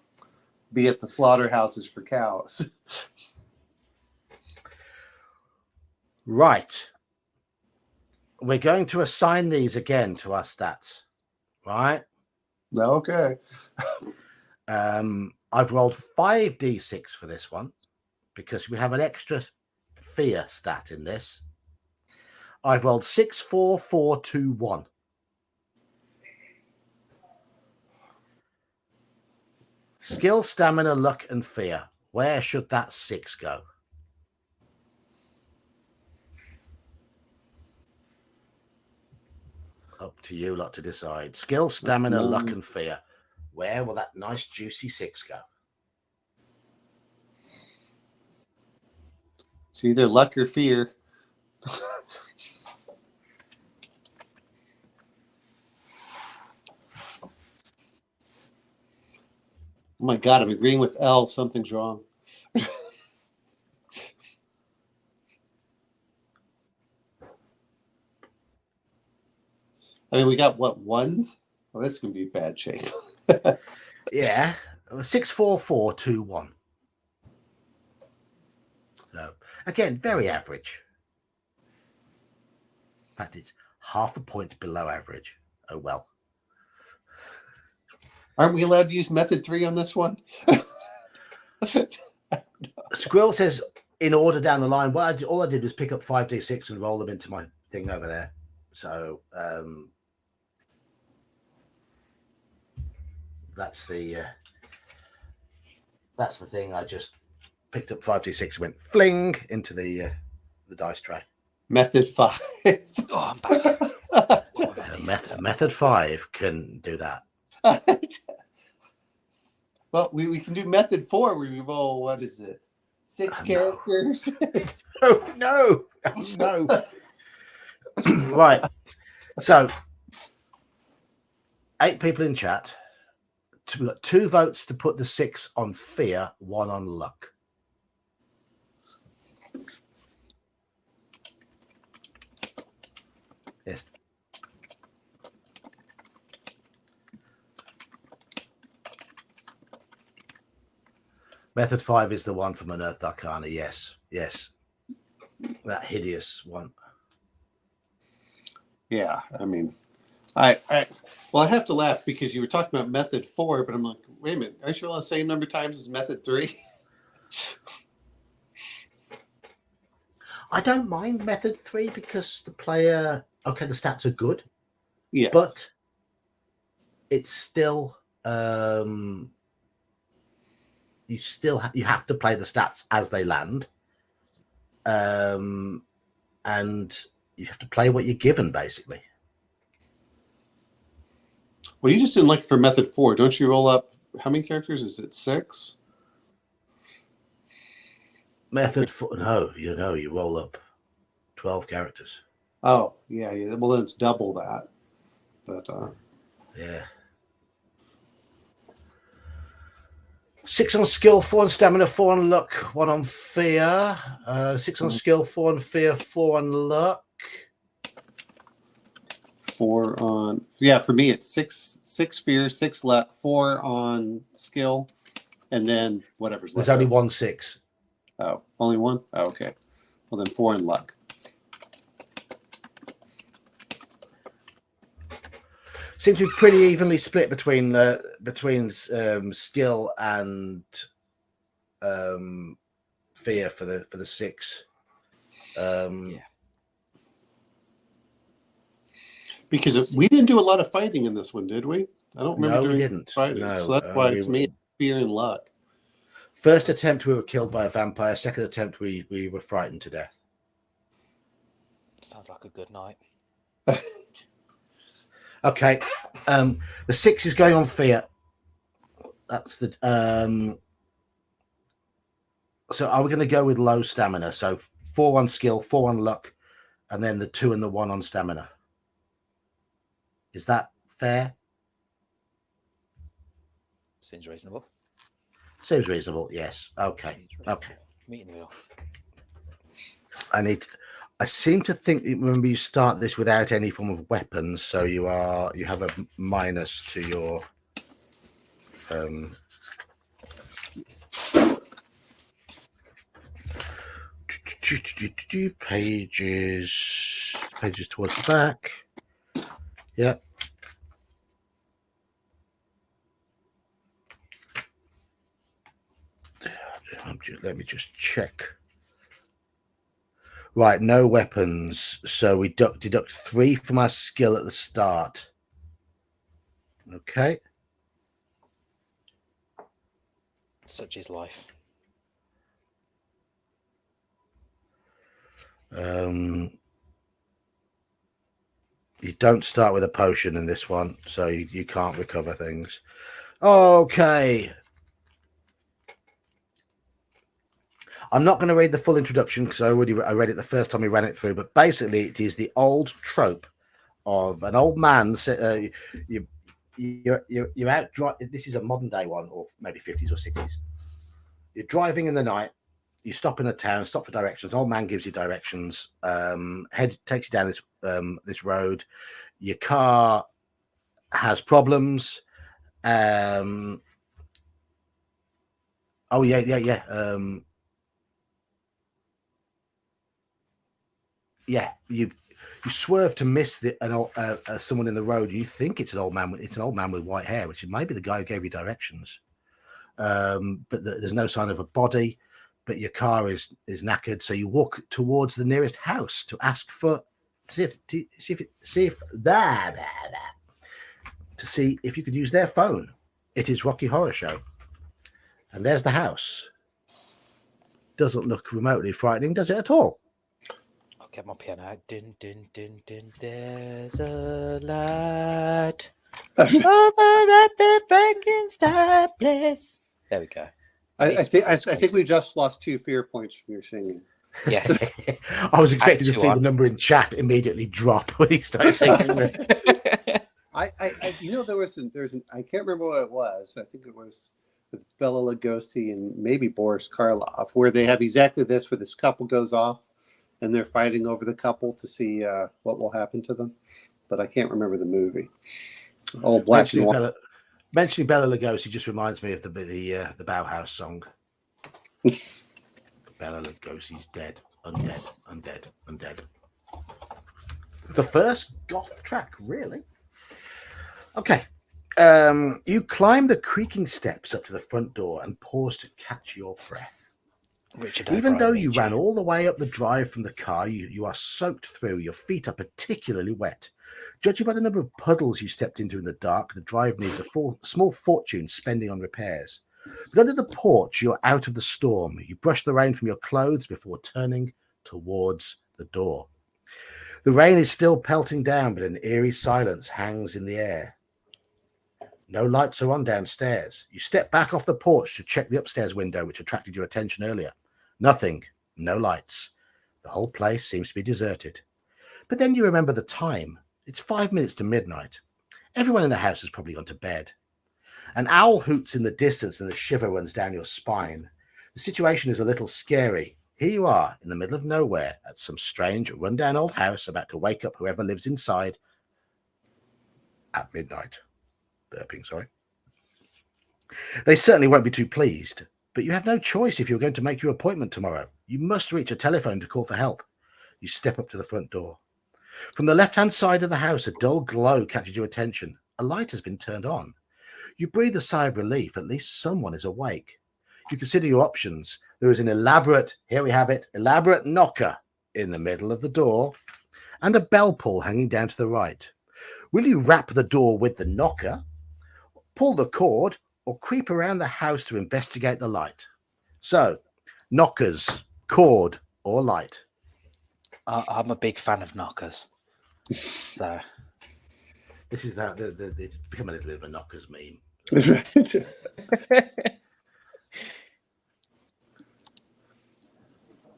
be at the slaughterhouses for cows. Right. We're going to assign these again to our stats. Right. Okay. I've rolled 5d6 for this one because we have an extra fear stat in this. I've rolled 6, 4, 4, 2, 1. Skill, stamina, luck, and fear. Where should that 6 go? Up to you lot to decide. Skill, stamina, luck, and fear. Where will that nice juicy 6 go? It's either luck or fear. Oh my God, I'm agreeing with Elle. Something's wrong. I mean, we got what, ones? Well, this can be bad shape. Yeah. 6, 4, 4, 2, 1. So, again, very average. In fact, it's half a point below average. Oh, well. Aren't we allowed to use method 3 on this one? Squirrel says in order down the line. Well, all I did was pick up 5d6 and roll them into my thing over there. So that's the thing. I just picked up 5d6 and went fling into the dice tray. Method 5. Oh, I'm back. What have these Method 5 can do that. Well, we can do method 4 where we roll, what is it? 6 characters? Oh, no. No. Right. So, 8 people in chat. We've got 2 votes to put the 6 on fear, 1 on luck. Yes. Method 5 is the one from Unearthed Arcana. Yes. Yes. That hideous one. Yeah, I mean, I have to laugh because you were talking about method 4, but I'm like, wait a minute, are you sure all the same number of times as method 3? I don't mind method 3 because the player, okay, the stats are good, Yeah, but it's still you have to play the stats as they land, and you have to play what you're given basically. well, you just didn't like it for method 4. Don't you roll up? How many characters is it? 6? Method 4, no, you roll up 12 characters. Oh, yeah. Well, then it's double that. But Yeah. 6 on skill, 4 on stamina, 4 on luck, 1 on fear. 6 on skill, 4 on fear, 4 on luck. 4 on, for me it's 6 fear, 6 luck, 4 on skill, and then whatever's left. There's only 1 6. Oh, only 1? Oh, okay. Well, then 4 in luck. Seems to be pretty evenly split between skill and fear for the 6. Because we didn't do a lot of fighting in this one, did we? I don't remember No, we doing didn't. fighting. No, so that's why to me, fear and luck. First attempt, we were killed by a vampire. Second attempt, we were frightened to death. Sounds like a good night. Okay, the 6 is going on fear. That's the so are we going to go with low stamina? So 4 on skill, 4 on luck, and then the 2 and the 1 on stamina. Is that fair? Seems reasonable. Seems reasonable. Yes. Okay. Okay. Meet in the middle. I seem to think when you start this without any form of weapons, so you have a minus to your pages towards the back. Yeah. Let me just check. Right, no weapons. So we deduct 3 from our skill at the start. Okay. Such is life. You don't start with a potion in this one, so you can't recover things. Okay. I'm not going to read the full introduction because I read it the first time we ran it through, but basically it is the old trope of an old man. You're out. This is a modern day one, or maybe 50s or 60s. You're driving in the night. You stop in a town, stop for directions. Old man gives you directions. Takes you down this road. Your car has problems. Oh yeah. You swerve to miss someone in the road. You think it's an old man. It's an old man with white hair, which may be the guy who gave you directions. But there's no sign of a body. But your car is knackered, so you walk towards the nearest house to ask for to see if you could use their phone. It is Rocky Horror Show, and there's the house. Doesn't look remotely frightening, does it at all? I'll get my piano out. Dun, dun, dun, dun. There's a light over at the Frankenstein place. There we go. I think we just lost 2 fear points from your singing. Yes. I was expecting to see the number in chat immediately drop when he started singing. There was an I can't remember what it was. I think it was with Bela Lugosi and maybe Boris Karloff, where they have exactly this, where this couple goes off and they're fighting over the couple to see what will happen to them. But I can't remember the movie. Oh, black and white. Mentioning Bela Lugosi just reminds me of the Bauhaus song. Bela Lugosi's dead, undead. The first goth track, really? Okay. You climb the creaking steps up to the front door and pause to catch your breath. Richard Even O'Brien though you needs ran all the way up the drive from the car, you are soaked through. Your feet are particularly wet. Judging by the number of puddles you stepped into in the dark, the drive needs a small fortune spending on repairs. But under the porch, you're out of the storm. You brush the rain from your clothes before turning towards the door. The rain is still pelting down, but an eerie silence hangs in the air. No lights are on downstairs. You step back off the porch to check the upstairs window, which attracted your attention earlier. Nothing. No lights. The whole place seems to be deserted. But then you remember the time. It's 5 minutes to midnight. Everyone in the house has probably gone to bed. An owl hoots in the distance and a shiver runs down your spine. The situation is a little scary. Here you are in the middle of nowhere at some strange, rundown old house about to wake up whoever lives inside at midnight. Burping, sorry. They certainly won't be too pleased, but you have no choice if you're going to make your appointment tomorrow. You must reach a telephone to call for help. You step up to the front door. From the left-hand side of the house, a dull glow catches your attention. A light has been turned on. You breathe a sigh of relief. At least someone is awake. You consider your options. There is an elaborate knocker in the middle of the door and a bell pull hanging down to the right. Will you rap the door with the knocker, pull the cord, or creep around the house to investigate the light? So, knockers, cord, or light? I'm a big fan of knockers. So this is it's become a little bit of a knockers meme.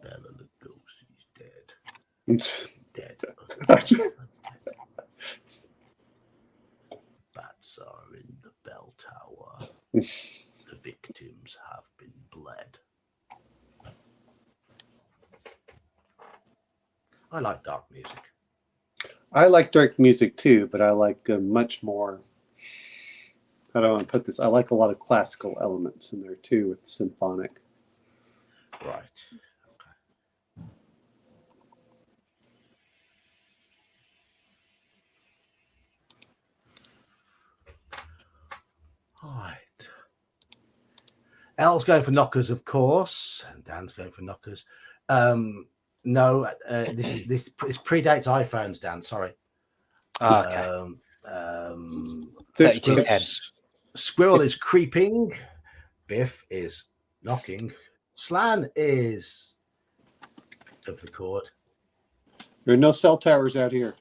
Bela Lugosi's dead. Dead. Bats are in the bell tower. The victims have been bled. I like dark music. I like dark music too, but I like much more. How do I want to put this? I like a lot of classical elements in there too, with symphonic. Right. Right. Elle's going for knockers, of course, and Dan's going for knockers. No, this predates iPhones, Dan. Sorry. okay. 3210. Squirrel is creeping. Biff is knocking. Slan is up the cord. There are no cell towers out here.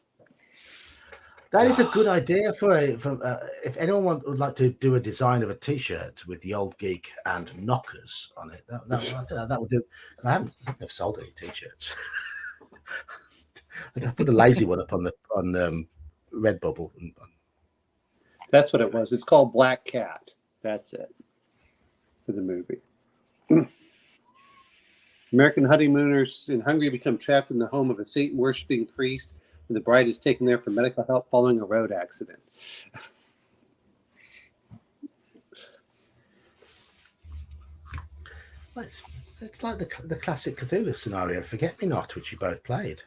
That is a good idea for if anyone would like to do a design of a T-shirt with the old geek and knockers on it. That would do. I haven't they've sold any T-shirts. I put a lazy one up on Redbubble. That's what it was. It's called Black Cat. That's it for the movie. American honeymooners in Hungary become trapped in the home of a Satan-worshipping priest, and the bride is taken there for medical help following a road accident. Well, it's like the classic Cthulhu scenario, Forget-Me-Not, which you both played.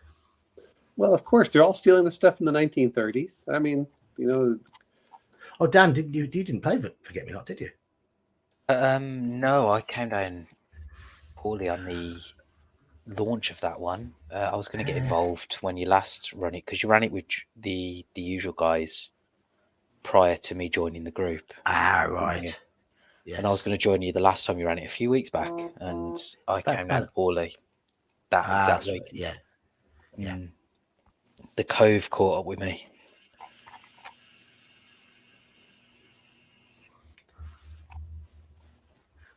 Well, of course, they're all stealing the stuff from the 1930s. I mean, you know. Oh, Dan, you didn't play Forget-Me-Not, did you? No, I came down poorly on the launch of that one. I was going to get involved when you last run it, because you ran it with the usual guys prior to me joining the group. Ah, right. Yes. And I was going to join you the last time you ran it a few weeks back, and I came down poorly that week. Yeah. Yeah. The Cove caught up with me.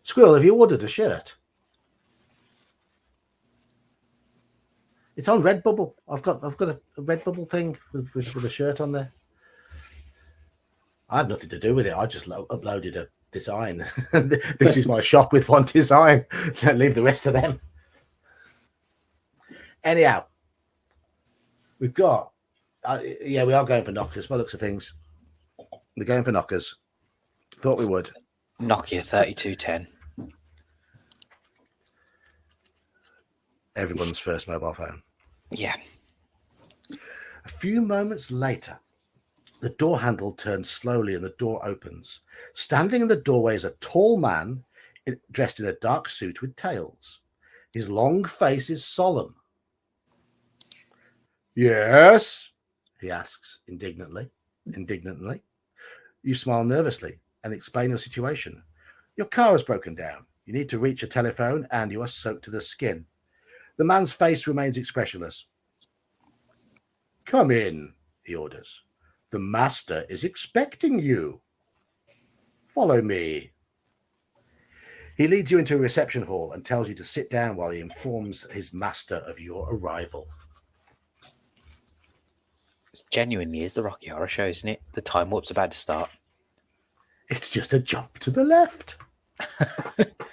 Squirrel, have you ordered a shirt? It's on Redbubble. I've got a Redbubble thing with a shirt on there. I had nothing to do with it. I just uploaded a design. This is my shop with one design. Don't leave the rest of them. Anyhow, we've got, we are going for knockers. By the looks of things, we're going for knockers. Thought we would. Nokia 3210. Everyone's first mobile phone. Yeah. A few moments later, the door handle turns slowly and the door opens. Standing in the doorway is a tall man dressed in a dark suit with tails. His long face is solemn. Yes, he asks indignantly. You smile nervously and explain your situation. Your car has broken down. You need to reach a telephone and you are soaked to the skin. The man's face remains expressionless. Come in, he orders. The master is expecting you. Follow me. He leads you into a reception hall and tells you to sit down while he informs his master of your arrival. It genuinely is the Rocky Horror Show, isn't it? The time warp's about to start. It's just a jump to the left.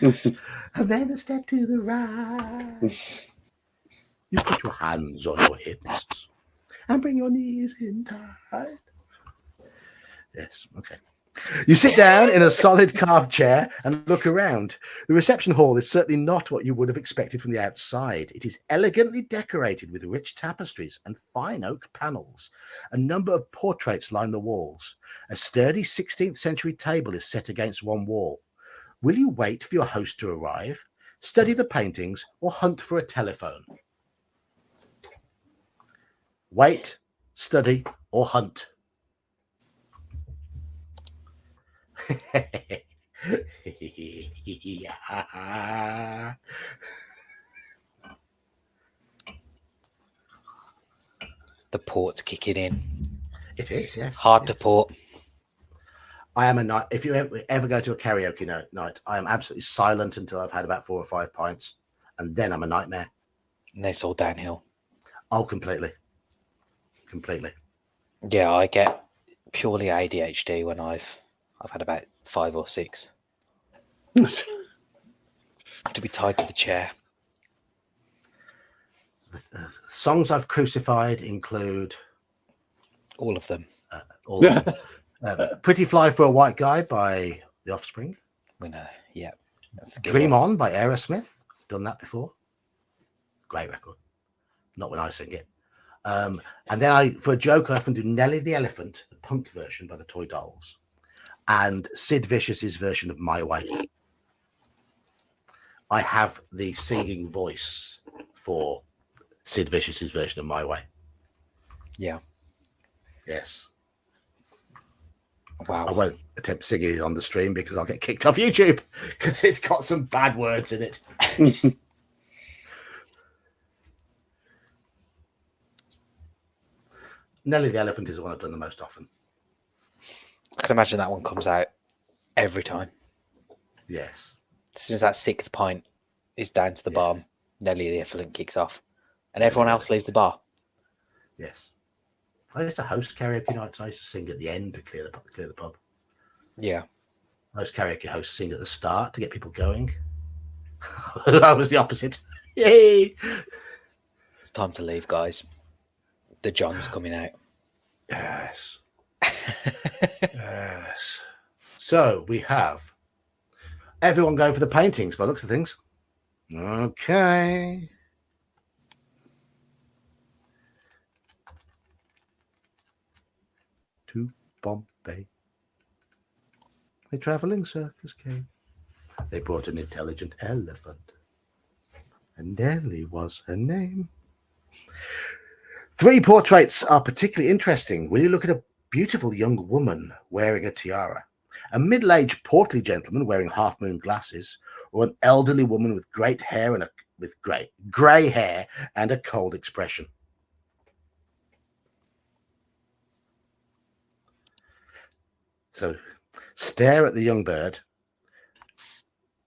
And then a step to the right. You put your hands on your hips and bring your knees in tight. Yes, okay. You sit down in a solid carved chair and look around. The reception hall is certainly not what you would have expected from the outside. It is elegantly decorated with rich tapestries and fine oak panels. A number of portraits line the walls. A sturdy 16th century table is set against one wall. Will you wait for your host to arrive, study the paintings, or hunt for a telephone? Wait, study, or hunt. The port's kicking in. It is, yes. Hard to port. I am a night. If you ever go to a karaoke night, I am absolutely silent until I've had about 4 or 5 pints, and then I'm a nightmare. And it's all downhill. Oh, completely. Yeah, I get purely ADHD when I've had about 5 or 6. I have to be tied to the chair. The songs I've crucified include All of them. all of them. Pretty Fly for a White Guy by The Offspring. Winner. Yeah. That's a good Dream one. On by Aerosmith. Done that before. Great record. Not when I sing it. And then for a joke, I often do Nelly the Elephant, the punk version by the Toy Dolls, and Sid Vicious's version of My Way. I have the singing voice for Sid Vicious's version of My Way. Yeah. Yes. Wow. I won't attempt singing it on the stream because I'll get kicked off YouTube because it's got some bad words in it. Nelly the Elephant is the one I've done the most often. I can imagine that one comes out every time. Yes. As soon as that 6th pint is down to the bar, Nelly the Elephant kicks off. And everyone else leaves the bar. Yes. I used to host karaoke nights. I used to sing at the end to clear the pub. Yeah. Most karaoke hosts sing at the start to get people going. I was the opposite. Yay! It's time to leave, guys. The John's coming out. Yes. Yes. So we have everyone going for the paintings by the looks of things. Okay. To Bombay. A traveling circus came. They brought an intelligent elephant. And Nelly was her name. 3 portraits are particularly interesting. Will you look at a beautiful young woman wearing a tiara, a middle-aged portly gentleman wearing half-moon glasses, or an elderly woman with great hair and grey hair and a cold expression? So stare at the young bird,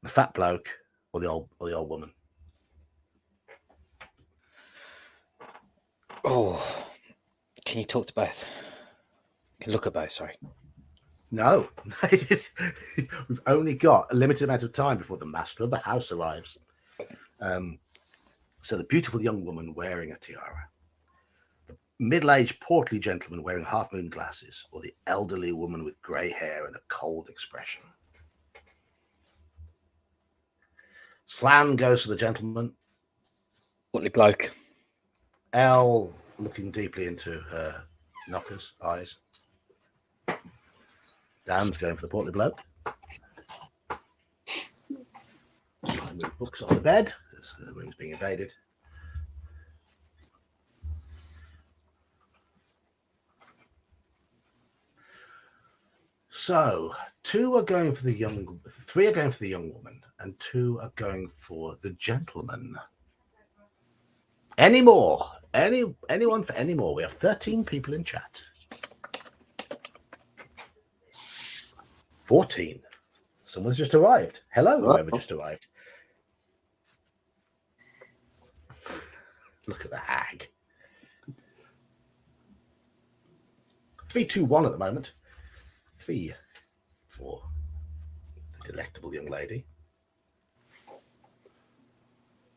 the fat bloke, or the old woman. Oh, can you talk to both? Can look at both, sorry. No, we've only got a limited amount of time before the master of the house arrives. So the beautiful young woman wearing a tiara, the middle-aged portly gentleman wearing half-moon glasses, or the elderly woman with grey hair and a cold expression. Slan goes for the gentleman. Portly bloke. Elle looking deeply into her knocker's eyes. Dan's going for the portly bloke. I move books on the bed because the room's being invaded. So, three are going for the young woman, and 2 are going for the gentleman. Any more? Anyone for any more? We have 13 people in chat. 14. Someone's just arrived. Hello, whoever just arrived. Look at the hag. 3, 2, 1 at the moment. 3 for the delectable young lady.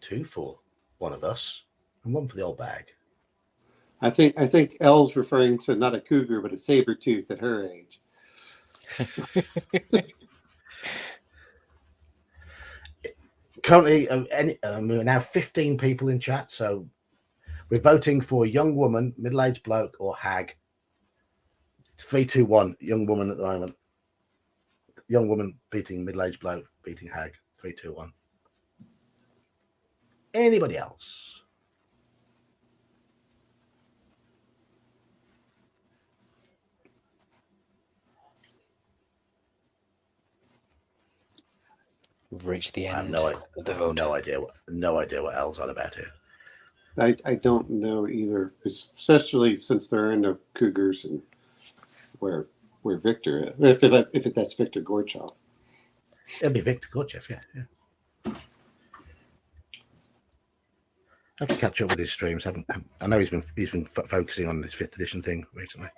2 for one of us, and 1 for the old bag. I think Elle's referring to not a cougar, but a saber tooth at her age. Currently, we're now 15 people in chat, so we're voting for young woman, middle-aged bloke, or hag. It's 3, 2, 1. Young woman at the moment. Young woman beating middle-aged bloke, beating hag. 3, 2, 1. Anybody else? We've reached the end I of the have vote. no idea what Elle's on about here. I don't know either, especially since they're into cougars and where Victor is. If that's Victor Gorchov. It'll be Victor Gorchev, yeah. I have to catch up with his streams. I know he's been focusing on this 5th edition thing recently.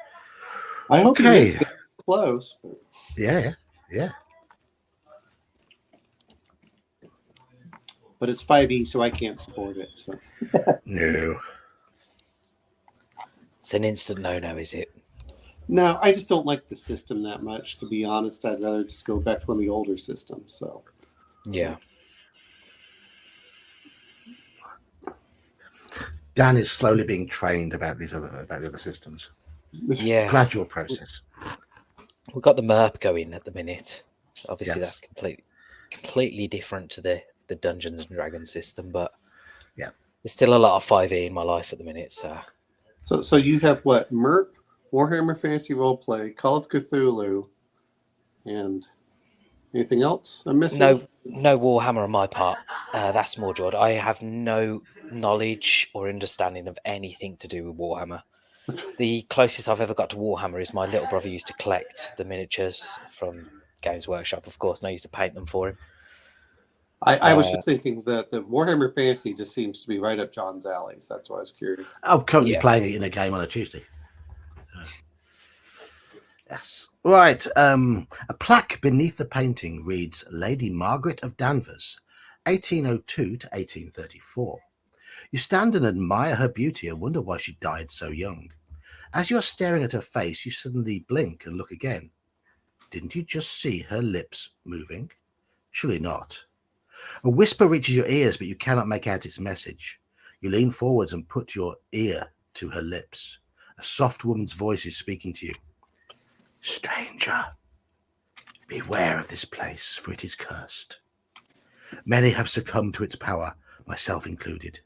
I hope he Okay. makes it close. But... Yeah. But it's 5e, so I can't support it. So No. It's an instant no-no, is it? no, I just don't like the system that much. To be honest, I'd rather just go back to one of the older systems. So Yeah. Dan is slowly being trained about the other systems. Yeah. Gradual process. We've got the MERP going at the minute. Obviously, Yes. that's completely different to the Dungeons and Dragons system, but yeah, there's still a lot of 5e in my life at the minute. So you have what? MERP, Warhammer Fantasy Roleplay, Call of Cthulhu, and anything else I'm missing? No Warhammer on my part. That's more Jord. I have no knowledge or understanding of anything to do with Warhammer. The closest I've ever got to Warhammer is my little brother used to collect the miniatures from Games Workshop, of course, and I used to paint them for him. I was just thinking that the Warhammer Fantasy just seems to be right up John's alley. So that's why I was curious. I'm currently playing it in a game on a Tuesday. Yes. Right. A plaque beneath the painting reads Lady Margaret of Danvers, 1802 to 1834. You stand and admire her beauty and wonder why she died so young. As you are staring at her face, you suddenly blink and look again. Didn't you just see her lips moving? Surely not. A whisper reaches your ears, but you cannot make out its message. You lean forwards and put your ear to her lips. A soft woman's voice is speaking to you. Stranger, beware of this place, for it is cursed. Many have succumbed to its power, myself included.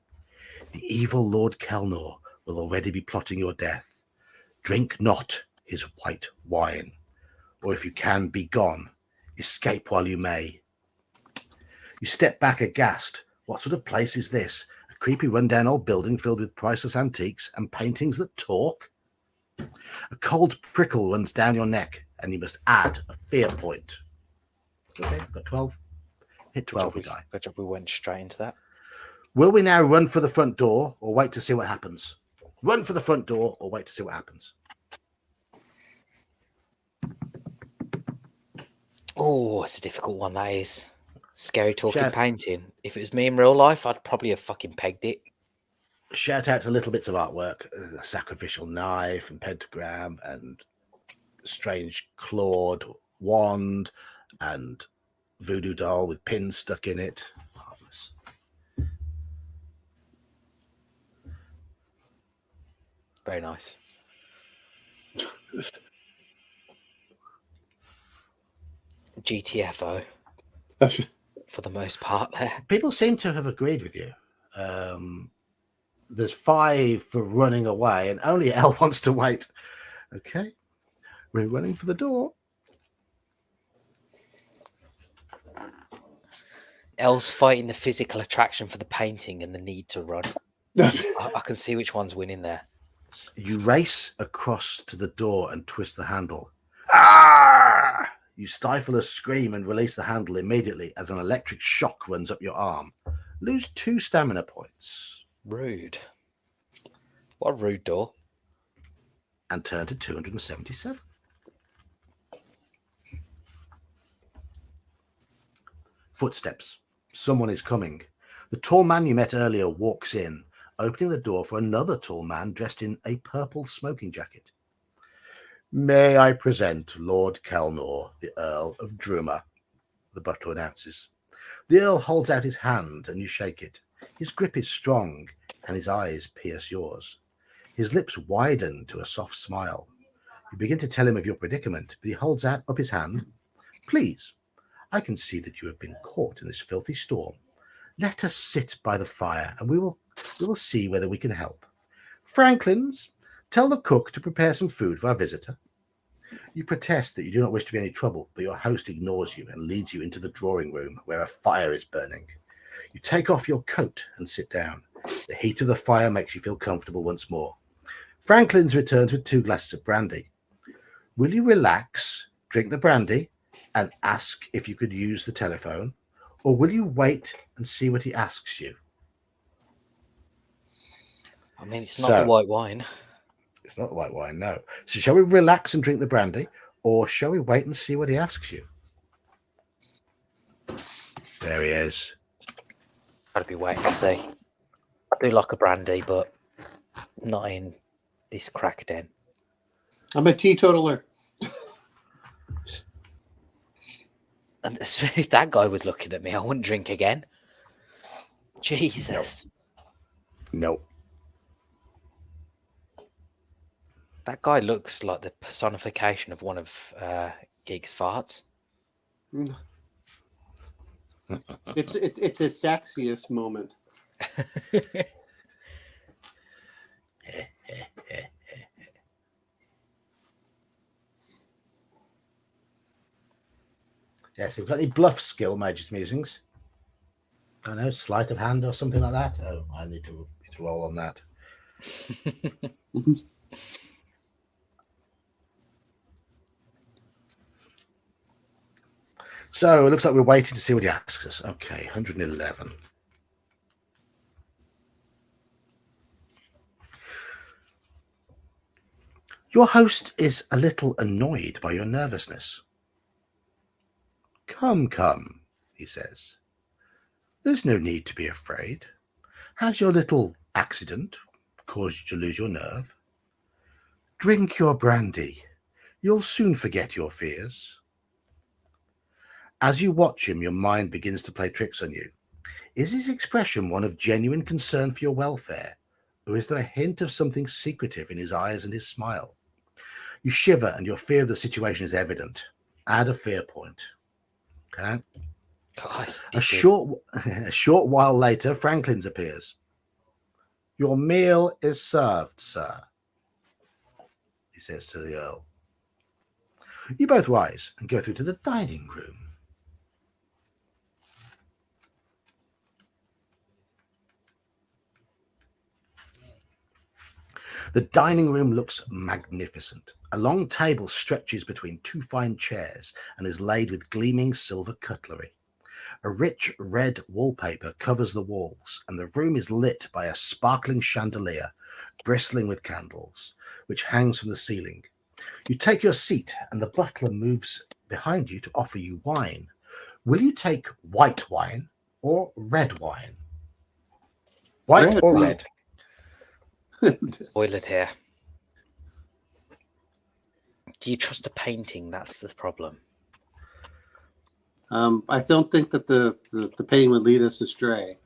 The evil Lord Kelnor will already be plotting your death. Drink not his white wine, or if you can, be gone. Escape while you may. You step back aghast. What sort of place is this? A creepy rundown old building filled with priceless antiques and paintings that talk? A cold prickle runs down your neck, and you must add a fear point. Okay, got 12. Hit 12, we die. Good job we went straight into that. Will we now run for the front door or wait to see what happens? Run for the front door or wait to see what happens? Oh, it's a difficult one, that is. Scary talking Shout- painting. If it was me in real life, I'd probably have fucking pegged it. Shout out to little bits of artwork, a sacrificial knife and pentagram and strange clawed wand and voodoo doll with pins stuck in it. Marvelous. Very nice. GTFO for the most part there. People seem to have agreed with you. There's 5 for running away, and only Elle wants to wait. Okay, we're running for the door. Elle's fighting the physical attraction for the painting and the need to run. I can see which one's winning there. You race across to the door and twist the handle. Ah! You stifle a scream and release the handle immediately as an electric shock runs up your arm. Lose 2 stamina points. Rude. What a rude door. And turn to 277. Footsteps. Someone is coming. The tall man you met earlier walks in, opening the door for another tall man dressed in a purple smoking jacket. May I present Lord Kelnor, the Earl of Druma, the butler announces. The Earl holds out his hand and you shake it. His grip is strong and his eyes pierce yours. His lips widen to a soft smile. You begin to tell him of your predicament, but he holds out up his hand. Please, I can see that you have been caught in this filthy storm. Let us sit by the fire and we will see whether we can help. Franklins, tell the cook to prepare some food for our visitor. You protest that you do not wish to be any trouble, but your host ignores you and leads you into the drawing room where a fire is burning. You take off your coat and sit down. The heat of the fire makes you feel comfortable once more. Franklin's returns with 2 glasses of brandy. Will you relax, drink the brandy, and ask if you could use the telephone, or will you wait and see what he asks you? I mean, it's not the white wine. It's not the white wine, no. So shall we relax and drink the brandy, or shall we wait and see what he asks you? There he is. Gotta be waiting to see. I do like a brandy, but not in this crack den. I'm a teetotaler. And if that guy was looking at me, I wouldn't drink again. Jesus. No. That guy looks like the personification of one of Geek's farts. It's his sexiest moment. Yes, have you got any bluff skill, Mage's Musings? I know, sleight of hand or something like that. Oh, I need to roll on that. So it looks like we're waiting to see what he asks us. Okay, 111. Your host is a little annoyed by your nervousness. Come, he says. There's no need to be afraid. Has your little accident caused you to lose your nerve? Drink your brandy. You'll soon forget your fears. As you watch him, your mind begins to play tricks on you. Is his expression one of genuine concern for your welfare, or is there a hint of something secretive in his eyes and his smile? You shiver and your fear of the situation is evident. Add a fear point. Okay. A short while later, Franklin's appears. Your meal is served, sir, he says to the Earl. You both rise and go through to the dining room. The dining room looks magnificent. A long table stretches between 2 fine chairs and is laid with gleaming silver cutlery. A rich red wallpaper covers the walls, and the room is lit by a sparkling chandelier, bristling with candles, which hangs from the ceiling. You take your seat, and the butler moves behind you to offer you wine. Will you take white wine or red wine? White Red. or red? Boil it here. Do you trust a painting? That's the problem. I don't think that the pain would lead us astray.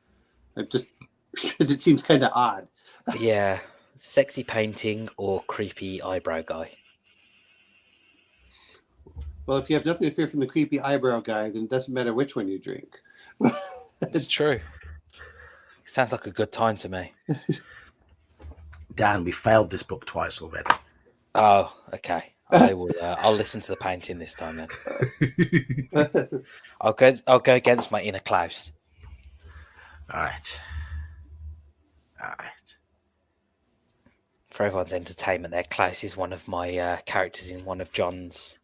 I just because it seems kind of odd. Yeah, sexy painting or creepy eyebrow guy. Well, if you have nothing to fear from the creepy eyebrow guy, then it doesn't matter which one you drink. It's true. Sounds like a good time to me. Dan, we failed this book twice already. Oh, okay. I will. I'll listen to the painting this time then. I'll go against my inner Klaus. All right. For everyone's entertainment, there, Klaus is one of my characters in one of John's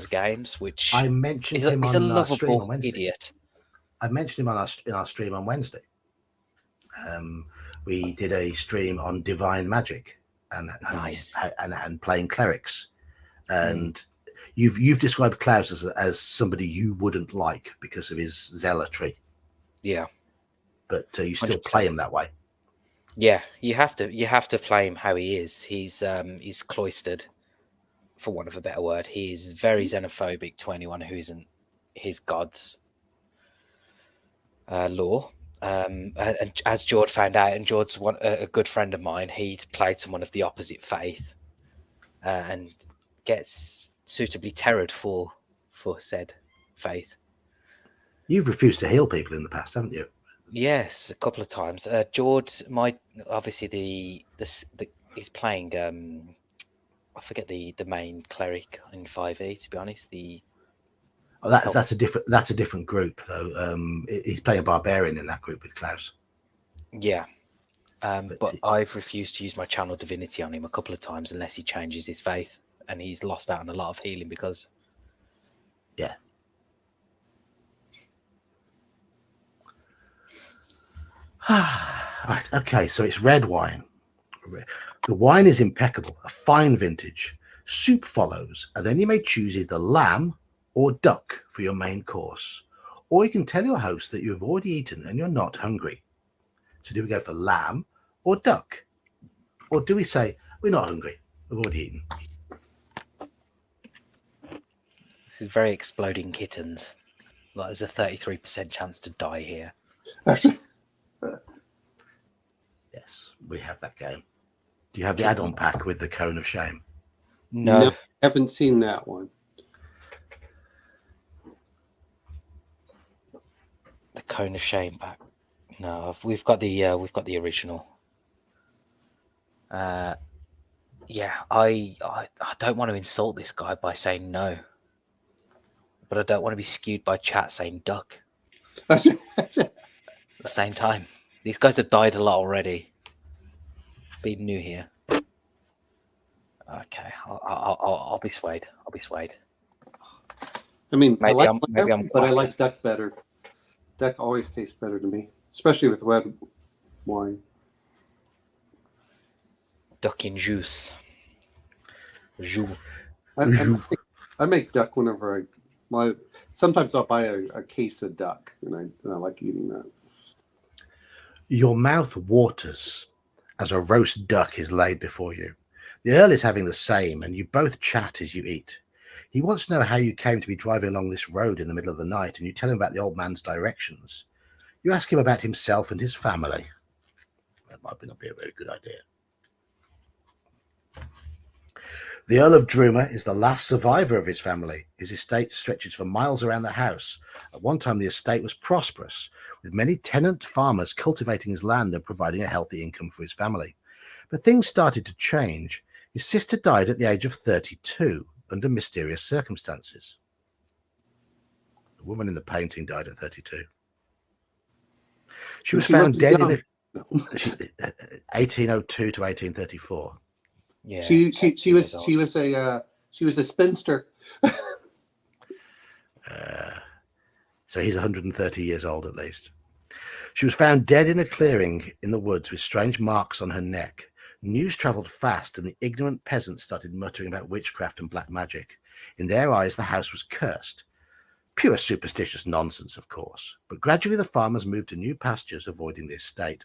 games, which I mentioned he's him a on our stream on lovable Wednesday. idiot. I mentioned him in our stream on Wednesday. We did a stream on divine magic and Nice. and playing clerics, and you've described Klaus as somebody you wouldn't like because of his zealotry. Yeah, But you still 100%. play him that way. Yeah, you have to play him how he is. He's cloistered, for want of a better word. He is very xenophobic to anyone who isn't his god's law. And as Jord found out, and Jord's a good friend of mine, he played someone of the opposite faith, and gets suitably terrored for said faith. You've refused to heal people in the past, haven't you? Yes, a couple of times. Jord, obviously he's playing. I forget the main cleric in 5e. To be honest, That's a different group though. He's playing a barbarian in that group with Klaus. Yeah. But I've refused to use my channel divinity on him a couple of times unless he changes his faith, and he's lost out on a lot of healing because. Yeah. Right. Okay. So it's red wine. The wine is impeccable, a fine vintage. Soup follows, and then you may choose either lamb or duck for your main course. Or you can tell your host that you have already eaten and you're not hungry. So do we go for lamb or duck? Or do we say, we're not hungry, we've already eaten? This is very exploding kittens. Like there's a 33% chance to die here. Yes, we have that game. Do you have the add-on pack with the cone of shame? No. Haven't seen that one. The cone of shame pack. No, we've got the original. Yeah, I don't want to insult this guy by saying no, but I don't want to be skewed by chat saying duck at the same time. These guys have died a lot already. Being new here. Okay, I'll be swayed. I'll be swayed. I mean, Maybe I'm I like biased. duck better. Duck always tastes better to me, especially with red wine. Duck in juice. Jus. I make duck whenever sometimes I'll buy a case of duck, and I like eating that. Your mouth waters as a roast duck is laid before you. The Earl is having the same, and you both chat as you eat. He wants to know how you came to be driving along this road in the middle of the night, and you tell him about the old man's directions. You ask him about himself and his family. That might not be a very good idea. The Earl of Druma is the last survivor of his family. His estate stretches for miles around the house. At one time, the estate was prosperous, with many tenant farmers cultivating his land and providing a healthy income for his family. But things started to change. His sister died at the age of 32 under mysterious circumstances. The woman in the painting died at 32. She was found dead in 1802 to 1834. Yeah. She was a spinster. So he's 130 years old at least. She was found dead in a clearing in the woods with strange marks on her neck. News travelled fast, and the ignorant peasants started muttering about witchcraft and black magic. In their eyes, the house was cursed. Pure superstitious nonsense, of course, but gradually the farmers moved to new pastures, avoiding this state.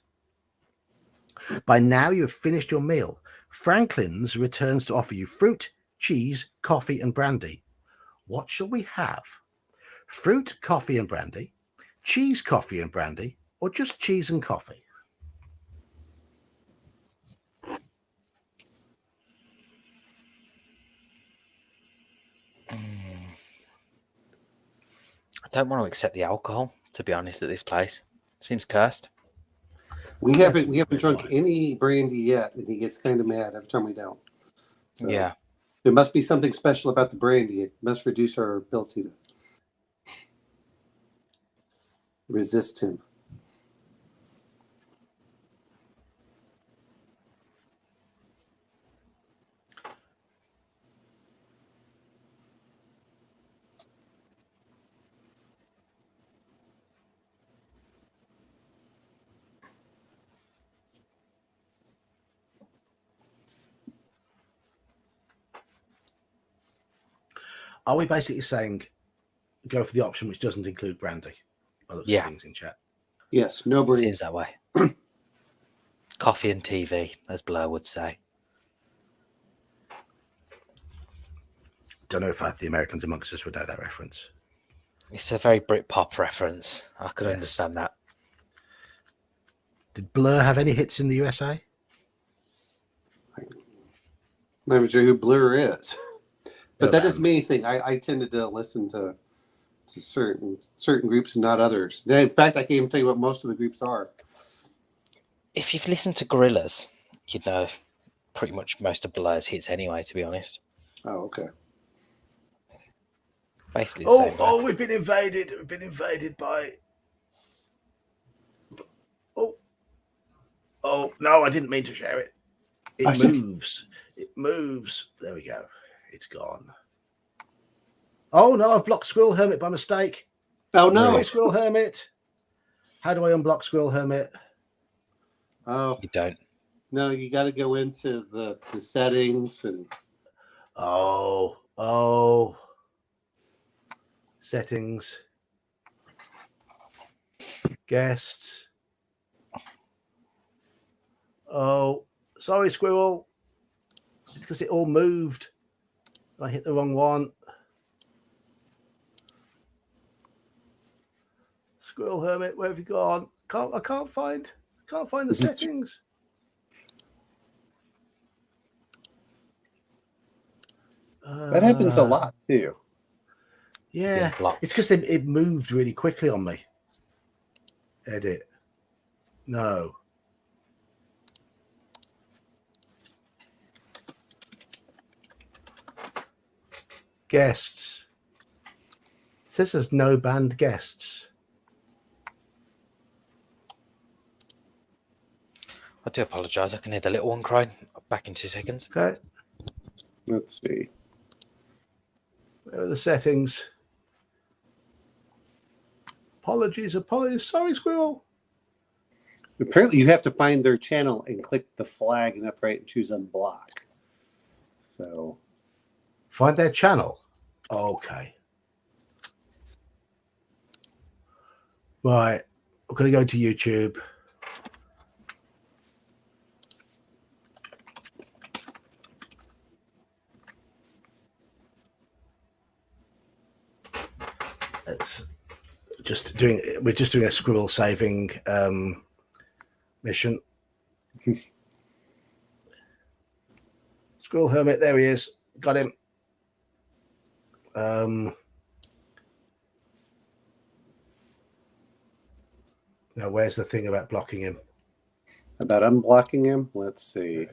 By now you have finished your meal. Franklin's returns to offer you fruit, cheese, coffee, and brandy. What shall we have? Fruit, coffee, and brandy, cheese, coffee, and brandy, or just cheese and coffee? I don't want to accept the alcohol, to be honest, at this place. Seems cursed. We haven't drunk any brandy yet, and he gets kind of mad every time we don't. So Yeah. there must be something special about the brandy. It must reduce our ability to resist him. Are we basically saying go for the option which doesn't include brandy? By the looks of things in chat. Yes, no brandy. Seems that way. Coffee and TV, as Blur would say. Don't know if the Americans amongst us would know that reference. It's a very Britpop reference. I could understand that. Did Blur have any hits in the USA? I'm not even sure who Blur is. But No that band. doesn't mean anything. I tended to listen to certain groups and not others. In fact, I can't even tell you what most of the groups are. If you've listened to Gorillaz, you'd know pretty much most of Blur's hits anyway, to be honest. Oh, okay. Basically the same. Oh, we've been invaded. We've been invaded by... Oh, no, I didn't mean to share it. It moves. It moves. There we go. It's gone. Oh, no, I've blocked Squirrel Hermit by mistake. Oh, no. Sorry, Squirrel Hermit. How do I unblock Squirrel Hermit? Oh, You don't. no, you got to go into the settings and... Oh. Settings. Guests. Oh, sorry, Squirrel. It's because it all moved. I hit the wrong one. Squirrel Hermit, where have you gone? I can't find the settings. That happens a lot, too. Yeah, blocked. it's because it moved really quickly on me. Edit. No. Guests. It says there's no banned guests. I do apologise. I can hear the little one crying. Back in 2 seconds. Okay. Let's see. Where are the settings? Apologies. Sorry, Squirrel. Apparently, you have to find their channel and click the flag and upright and choose unblock. So... Find their channel. Okay. Right. I'm going to go to YouTube. We're just doing a squirrel saving mission. Squirrel Hermit, there he is. Got him. Now, where's the thing about blocking him? About unblocking him? Let's see.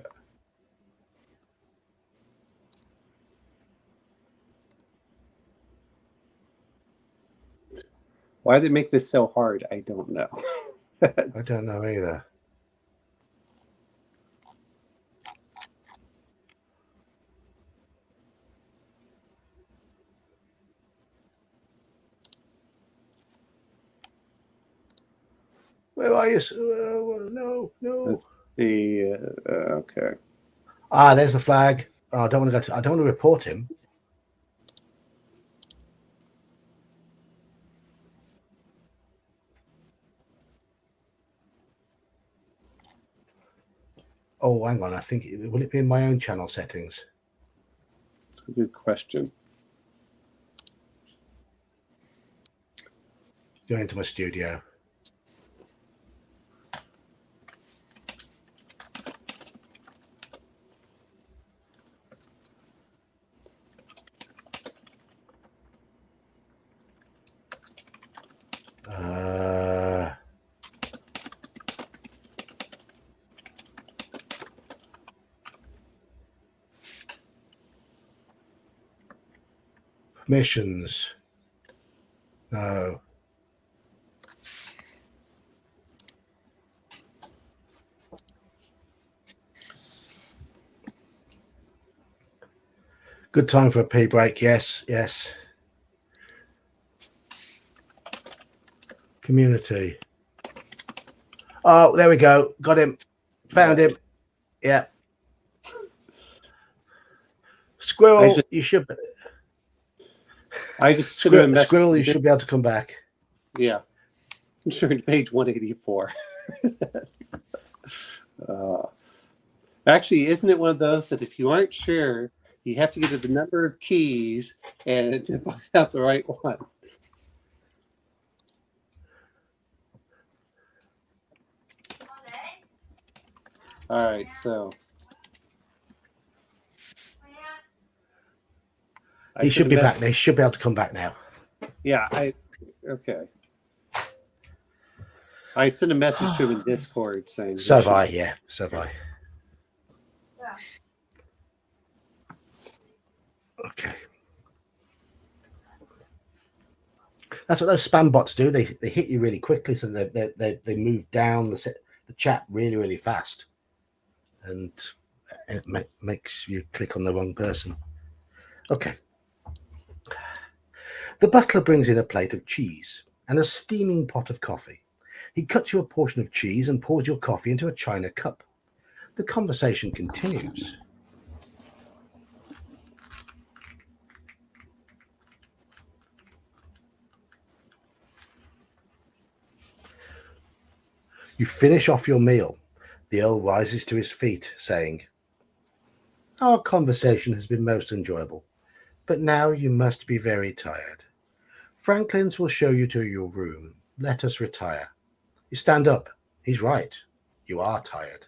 Why did they make this so hard? I don't know. I don't know either. Where are you? No. Let's see. Okay. There's the flag. Oh, I don't want to report him. Oh, hang on. I think will it be in my own channel settings? Good question. Go into my studio. Permissions. No. Good time for a pee break. Yes, yes. Community. Oh, there we go. Got him. Found him. Yeah. Squirrel, you should. I just sent him a message. Squirrel, you should be able to come back. Yeah. I'm sure to page 184. Actually, isn't it one of those that if you aren't sure, you have to get the number of keys and to find out the right one? All right, so He should be back. They should be able to come back now. Yeah, okay. I sent a message to him in Discord saying. So have I, yeah. So have I. Okay. That's what those spam bots do. They hit you really quickly, so they move down the chat really, really fast, and it makes you click on the wrong person. Okay. The butler brings in a plate of cheese and a steaming pot of coffee. He cuts you a portion of cheese and pours your coffee into a china cup. The conversation continues. You finish off your meal. The Earl rises to his feet, saying, "Our conversation has been most enjoyable, but now you must be very tired. Franklin's will show you to your room. Let us retire." You stand up. He's right. You are tired.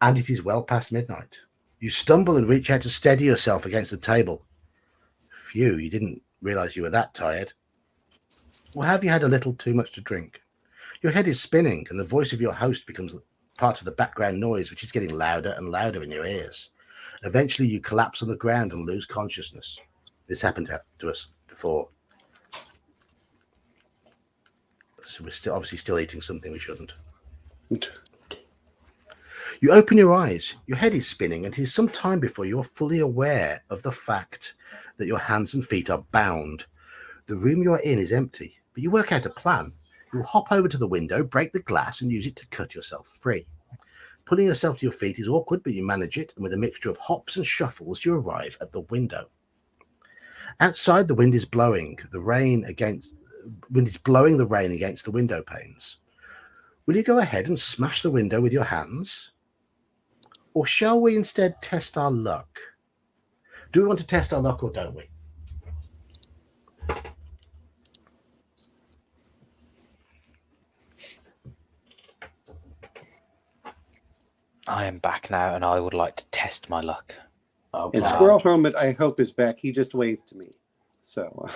And it is well past midnight. You stumble and reach out to steady yourself against the table. Phew, you didn't realize you were that tired. Or have you had a little too much to drink? Your head is spinning, and the voice of your host becomes part of the background noise, which is getting louder and louder in your ears. Eventually, you collapse on the ground and lose consciousness. This happened to us before. So we're obviously still eating something we shouldn't. You open your eyes. Your head is spinning, and it is some time before you are fully aware of the fact that your hands and feet are bound. The room you are in is empty, but you work out a plan. You'll hop over to the window, break the glass, and use it to cut yourself free. Pulling yourself to your feet is awkward, but you manage it, and with a mixture of hops and shuffles, you arrive at the window. Outside, the wind is blowing the rain against the window panes. Will you go ahead and smash the window with your hands? Or shall we instead test our luck? Do we want to test our luck or don't we? I am back now, and I would like to test my luck. Okay. And Squirrel Hermit, I hope, is back. He just waved to me. So.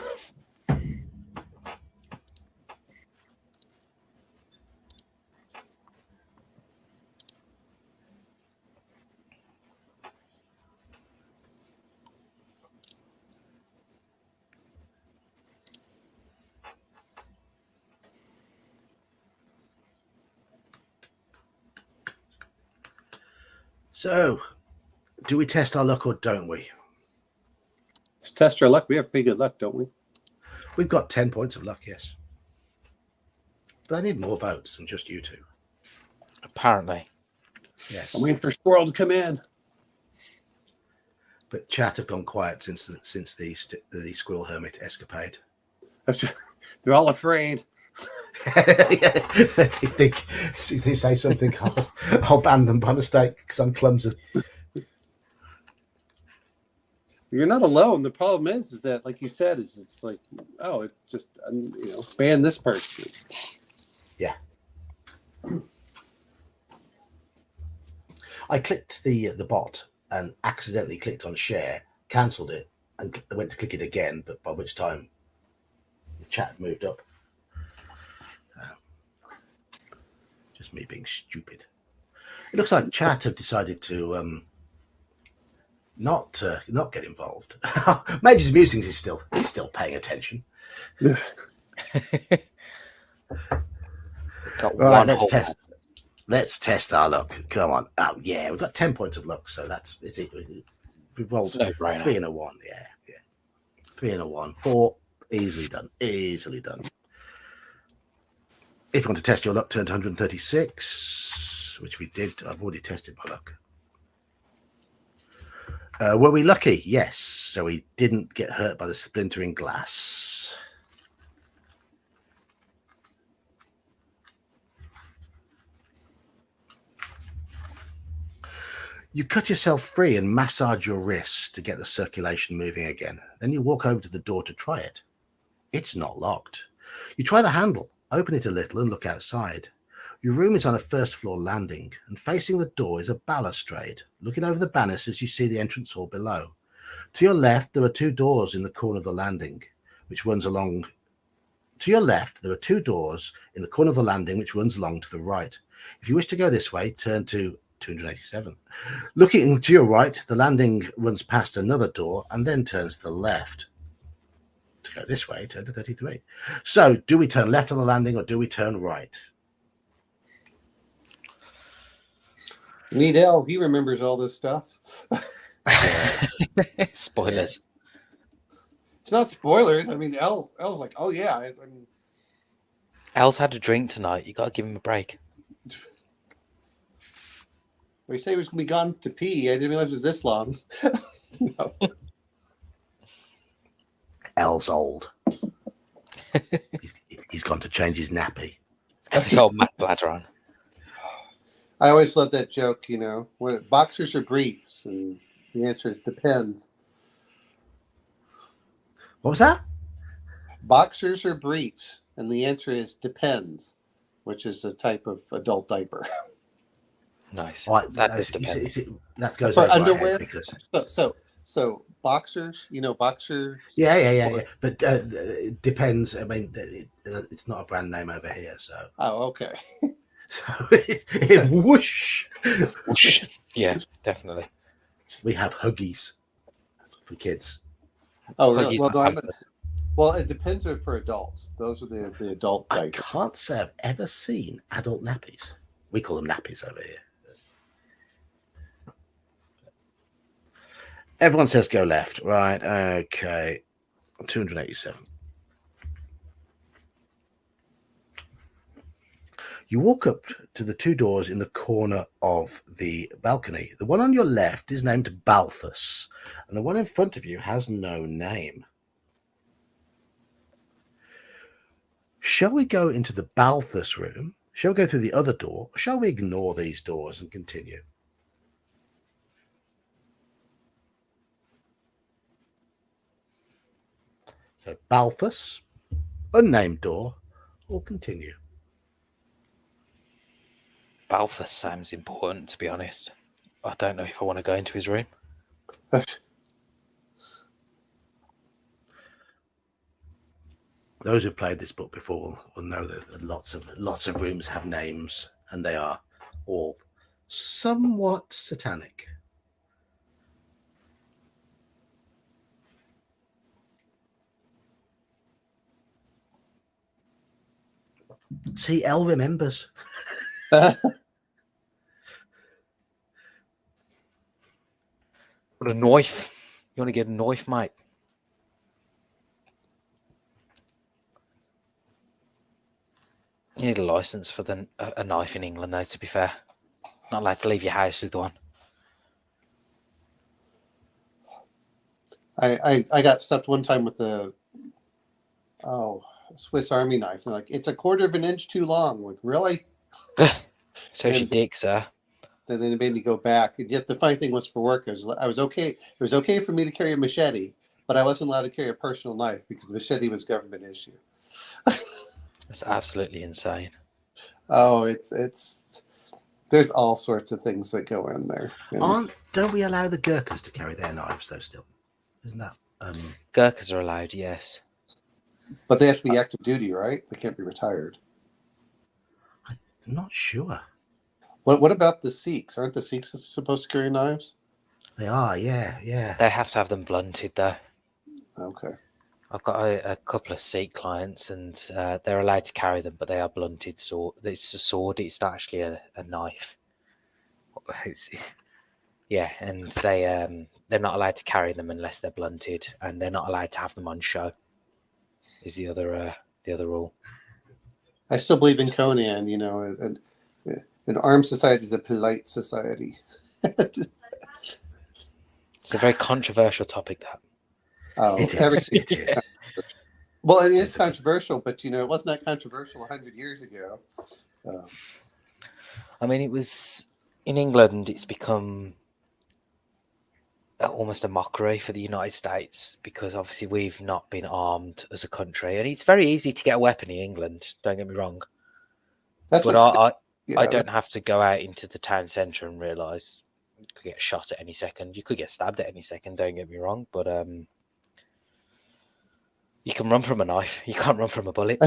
So, do we test our luck or don't we? Let's test our luck. We have pretty good luck, don't we? We've got 10 points of luck, yes. But I need more votes than just you two. Apparently. Yes. I'm waiting for Squirrel to come in. But chat have gone quiet since the Squirrel Hermit escapade. They're all afraid. They think as soon as they say something, I'll ban them by mistake because I'm clumsy. You're not alone. The problem is that, like you said, is it's like, oh, it just ban this person. Yeah. I clicked the bot and accidentally clicked on share, cancelled it, and went to click it again, but by which time the chat had moved up. Just me being stupid. It looks like chat have decided to not get involved. Major's Musings is still paying attention. Got Right, one let's whole test. Let's test our luck. Come on. Oh yeah, we've got 10 points of luck, so that's it's it. We've rolled It's no brainer. 3 and a 1. Yeah. 3 and a 1. 4, easily done. Easily done. If you want to test your luck, turn to 136, which we did. I've already tested my luck. Were we lucky? Yes. So we didn't get hurt by the splintering glass. You cut yourself free and massage your wrists to get the circulation moving again. Then you walk over to the door to try it. It's not locked. You try the handle, open it a little and look outside. Your room is on a first floor landing, and facing the door is a balustrade. Looking over the banisters, you see the entrance hall below. To your left, there are 2 doors in the corner of the landing, which runs along. To your left, there are 2 doors in the corner of the landing, which runs along to the right. If you wish to go this way, turn to 287. Looking to your right, the landing runs past another door and then turns to the left. To go this way, turn to 33. So, do we turn left on the landing or do we turn right? Need L. He remembers all this stuff. Spoilers. It's not spoilers. I mean, L's like, oh yeah. I mean, El's had a drink tonight. You got to give him a break. we say he was going to be gone to pee. I didn't realize it was this long. No. L's old. he's gone to change his nappy. He's got his old Mac bladder on. I always love that joke, what boxers or briefs, and the answer is depends. What was that? Boxers or briefs, and the answer is depends, which is a type of adult diaper. Nice. Oh, That does depend. That goes For over my head underwear? because So boxers, boxers. yeah. But it depends. I mean, it's not a brand name over here, so. Oh, okay. So it whoosh. Whoosh. Yeah, definitely. We have Huggies for kids. Oh, really? Huggies Well, and no, Pampers. well, it depends on for adults. Those are the adult I diapers. can't say I've ever seen adult nappies. We call them nappies over here. Everyone says go left. Right. Okay. 287. You walk up to the 2 doors in the corner of the balcony. The one on your left is named Balthus, and the one in front of you has no name. Shall we go into the Balthus room? Shall we go through the other door? Or shall we ignore these doors and continue? So Balthus, unnamed door, or continue. Balfour sounds important, to be honest. I don't know if I want to go into his room. Those who've played this book before will know that lots of rooms have names, and they are all somewhat satanic. See, Elle remembers. What a knife. You want to get a knife, mate? You need a license for a knife in England, though, to be fair. Not allowed to leave your house with one. I got stuffed one time with Swiss Army knife. They're like, it's a quarter of an inch too long. I'm like, really? So's your And dick, sir. then it made me go back. And yet the funny thing was for work, I was okay. It was okay for me to carry a machete, but I wasn't allowed to carry a personal knife because the machete was government issue. That's absolutely insane. Oh, it's there's all sorts of things that go in there. And Don't we allow the Gurkhas to carry their knives though? Still, isn't that? Gurkhas are allowed, yes. but they have to be active duty, right? They can't be retired. I'm not sure. What about the Sikhs? Aren't the Sikhs supposed to carry knives? They are, yeah. They have to have them blunted, though. Okay. I've got a couple of Sikh clients, and they're allowed to carry them, but they are blunted sword. It's a sword. It's not actually a knife. Yeah, and they're not allowed to carry them unless they're blunted, and they're not allowed to have them on show. Is the other rule? I still believe in Conan. You know, an armed society is a polite society. It's a very controversial topic, that. Oh, It is. It is. Well, it is controversial, but you know, it wasn't that controversial 100 years ago. I mean, it was in England. It's become almost a mockery for the United States because obviously we've not been armed as a country, and it's very easy to get a weapon in England. Don't get me wrong, That's but what I don't have to go out into the town centre and realise you could get shot at any second. You could get stabbed at any second. Don't get me wrong, but you can run from a knife. You can't run from a bullet.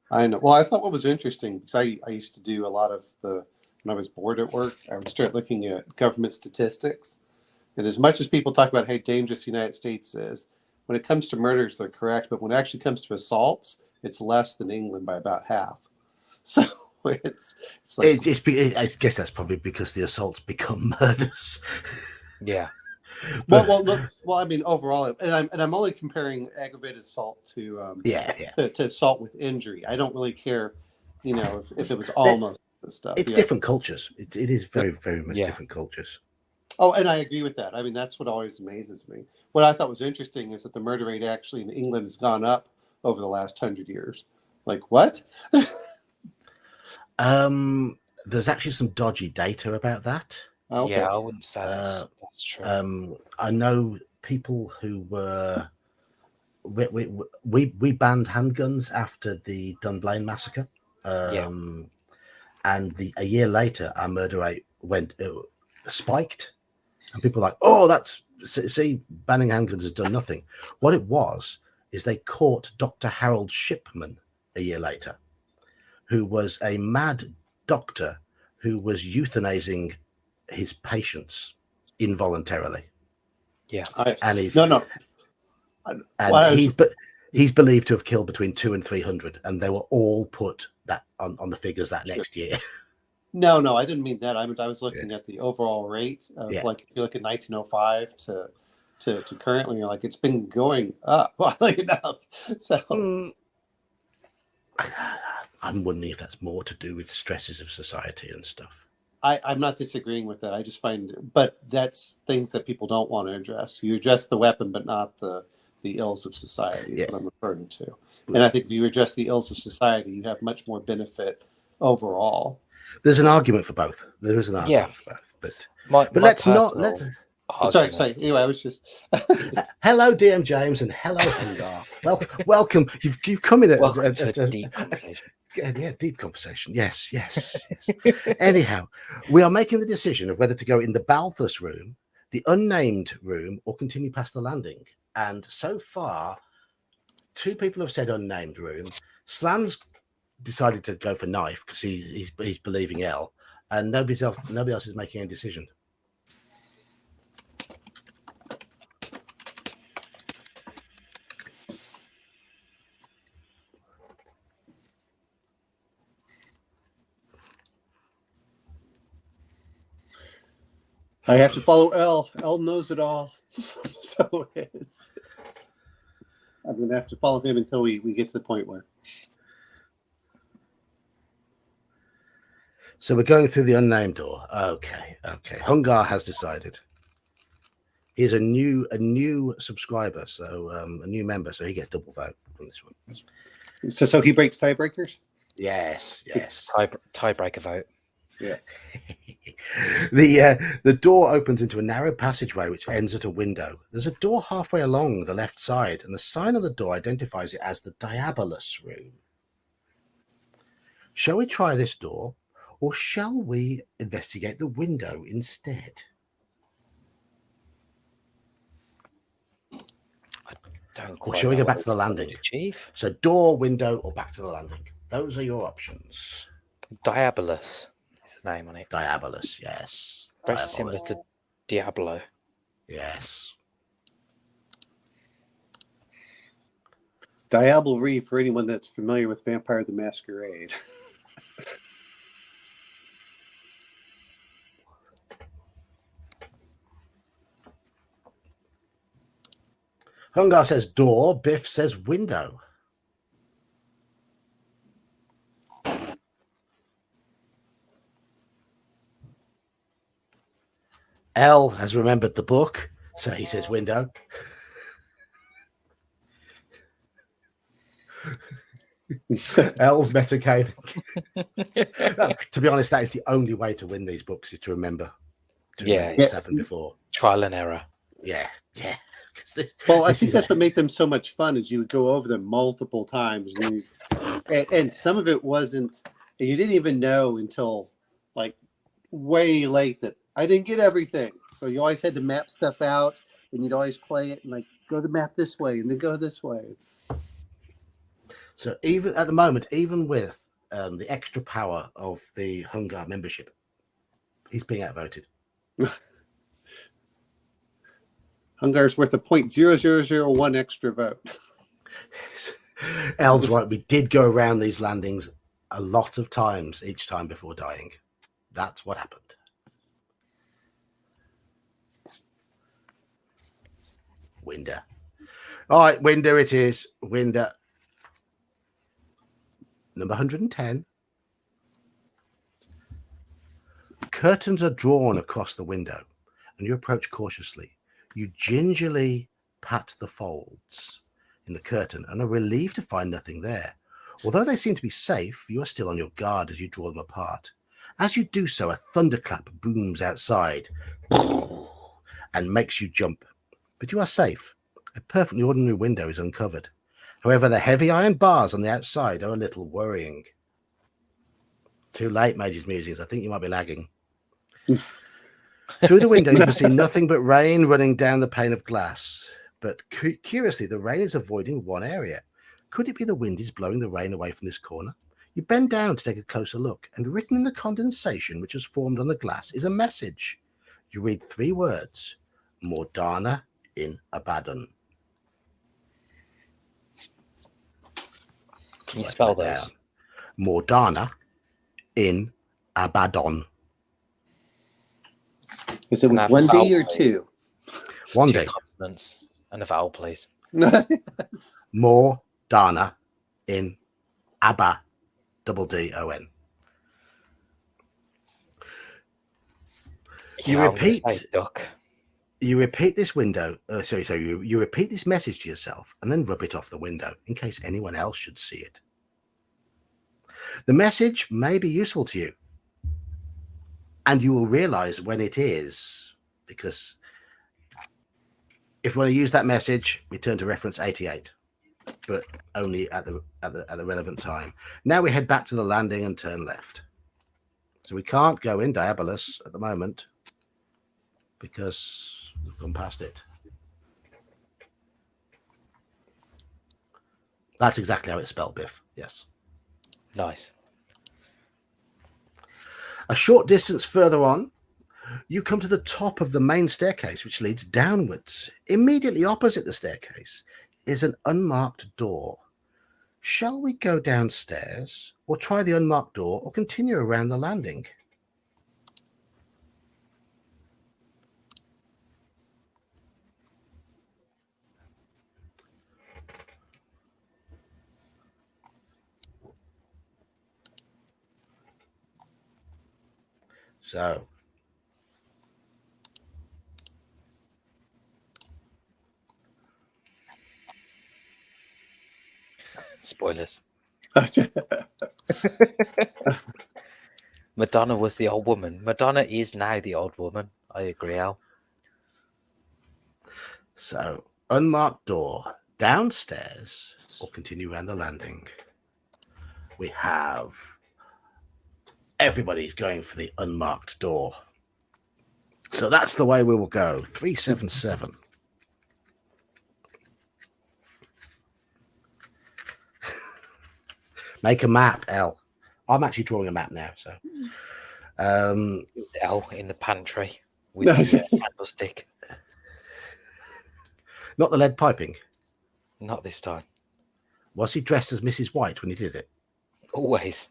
I know. Well, I thought what was interesting because I used to do a lot of when I was bored at work, I would start looking at government statistics. And as much as people talk about how dangerous the United States is, when it comes to murders, they're correct. But when it actually comes to assaults, it's less than England by about half. So it's like I guess that's probably because the assaults become murders. Yeah. well. I mean, overall, and I'm only comparing aggravated assault to to assault with injury. I don't really care, you know, if it was almost the stuff. It's different cultures. It is very, very much different cultures. Oh, and I agree with that. I mean, that's what always amazes me. What I thought was interesting is that the murder rate actually in England has gone up over the last 100 years. Like, what? There's actually some dodgy data about that. Okay. Yeah, I wouldn't say that's true. I know people who were we banned handguns after the Dunblane massacre. And a year later, our murder rate spiked. And people were like, oh, banning handguns has done nothing. What it was is they caught Dr. Harold Shipman a year later, who was a mad doctor who was euthanizing his patients involuntarily. Yeah. And he's he's believed to have killed between 200 and 300, and they were all put that on the figures that next year. No, I didn't mean that. I was looking at the overall rate of like if you look at 1905 to currently, you're like it's been going up, oddly enough. So I'm wondering if that's more to do with stresses of society and stuff. I'm not disagreeing with that. I just but that's things that people don't want to address. You address the weapon, but not the ills of society is what I'm referring to. And I think if you address the ills of society, you have much more benefit overall. There's an argument for both. There is an argument for both, but let's not. Sorry. Anyway, I was just. Hello, DM James, and hello, Hungar. Welcome. You've come in to a deep conversation. Yeah, deep conversation. Yes. Anyhow, we are making the decision of whether to go in the Balthus room, the unnamed room, or continue past the landing. And so far, 2 people have said unnamed room. Slan's decided to go for knife because he's believing L, and nobody else is making a decision. I have to follow L. L knows it all, so I'm going to have to follow him until we get to the point where. So we're going through the unnamed door. Okay. Hungar has decided. He's a new subscriber, so a new member, so he gets double vote on this one. So he breaks tiebreakers? Yes, yes. Tiebreaker vote. Yes. The door opens into a narrow passageway which ends at a window. There's a door halfway along the left side, and the sign on the door identifies it as the Diabolus room. Shall we try this door, or shall we investigate the window instead? Don't Or quite shall we know go back what to the it would landing? achieve. So door, window, or back to the landing. Those are your options. Diabolus is the name on it. Diabolus, yes. Very similar to Diablo. Yes. Diablerie for anyone that's familiar with Vampire the Masquerade. Hungar says door, Biff says window. L has remembered the book, so he says window. L's metagaming. To be honest, that is the only way to win these books, is to remember what's happened before. Trial and error. Yeah. Well, I think that's what made them so much fun, is you would go over them multiple times, and some of it wasn't, you didn't even know until like way late that I didn't get everything. So you always had to map stuff out, and you'd always play it and like go the map this way and then go this way. So even at the moment, even with the extra power of the Hungar membership, he's being outvoted. Hungar's worth a 0.0001 extra vote. L's right. We did go around these landings a lot of times each time before dying. That's what happened. Window. All right, window it is. Window. Number 110. Curtains are drawn across the window, and you approach cautiously. You gingerly pat the folds in the curtain and are relieved to find nothing there. Although they seem to be safe, you are still on your guard as you draw them apart. As you do so, a thunderclap booms outside and makes you jump. But you are safe. A perfectly ordinary window is uncovered. However, the heavy iron bars on the outside are a little worrying. Too late, Mage's Musings. I think you might be lagging. Through the window, you can see nothing but rain running down the pane of glass. But curiously, the rain is avoiding one area. Could it be the wind is blowing the rain away from this corner? You bend down to take a closer look, and written in the condensation which has formed on the glass is a message. You read 3 words: Mordana in Abaddon. Can you spell those? Mordana in Abaddon. Is it with one D or two? One Two D. consonants and a vowel, please. Mordana in Abaddon. You repeat. Duck. You repeat this window. You repeat this message to yourself and then rub it off the window in case anyone else should see it. The message may be useful to you, and you will realize when it is, because if we want to use that message, we turn to reference 88, but only at the relevant time. Now we head back to the landing and turn left. So we can't go in Diabolus at the moment because we've gone past it. That's exactly how it's spelled, Biff. Yes. Nice. A short distance further on, you come to the top of the main staircase, which leads downwards. Immediately opposite the staircase is an unmarked door. Shall we go downstairs, or try the unmarked door, or continue around the landing? So, Spoilers. Madonna was the old woman. Madonna is now the old woman. I agree, Al. So, unmarked door downstairs or continue around the landing. We have everybody's going for the unmarked door. So that's the way we will go. 377. Make a map, L. I'm actually drawing a map now. So, It's L in the pantry with the candlestick. not the lead piping. Not this time. Was he dressed as Mrs. White when he did it? Always.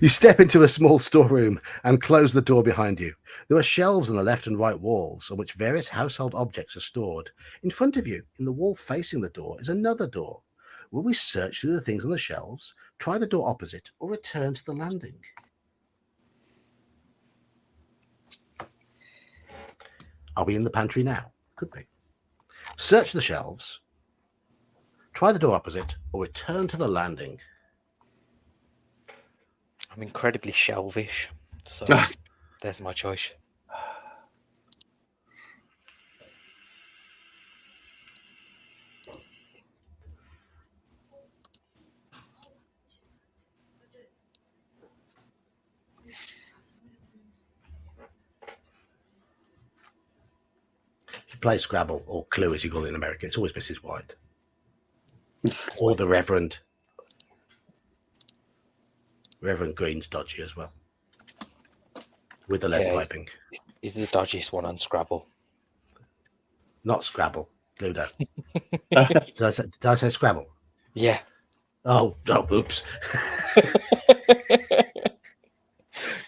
You step into a small storeroom and close the door behind you. There are shelves on the left and right walls on which various household objects are stored. In front of you, in the wall facing the door, is another door. Will we search through the things on the shelves, try the door opposite, or return to the landing? Are we in the pantry now? Could be. Search the shelves, try the door opposite, or return to the landing. I'm incredibly shelvish, so there's my choice. If you play Scrabble, or Clue as you call it in America, it's always Mrs. White. Or the Reverend. Reverend Green's dodgy as well. With the lead piping. He's the dodgiest one on Scrabble. Not Scrabble, Ludo. Did I say Scrabble? Yeah. Oh, oops.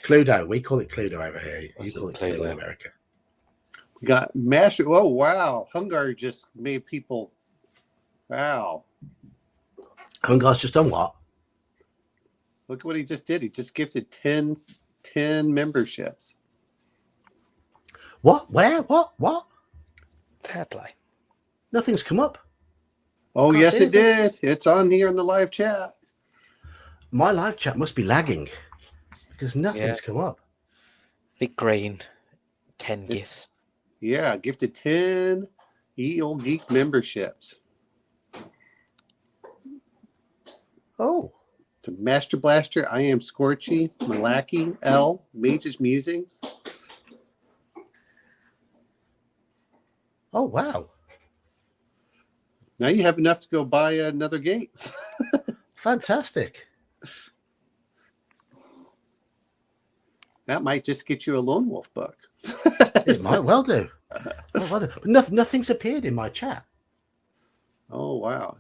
Cluedo. We call it Cluedo over here. You call it Clue in America. We got Master. Oh, wow. Hungar just made people. Wow. Hungar's just done what? Look at what he just did. He just gifted 10 memberships. What? Where? What? Fair play. Nothing's come up. Oh, yes, it did. It's on here in the live chat. My live chat must be lagging because nothing's come up. Big green, 10 gifts. Yeah, gifted 10 Old Geek memberships. Oh. To Master Blaster, I Am Scorchy, Malaki, L, Mage's Musings. Oh, wow. Now you have enough to go buy another gate. Fantastic. That might just get you a Lone Wolf book. It might well do. But nothing's appeared in my chat. Oh, wow.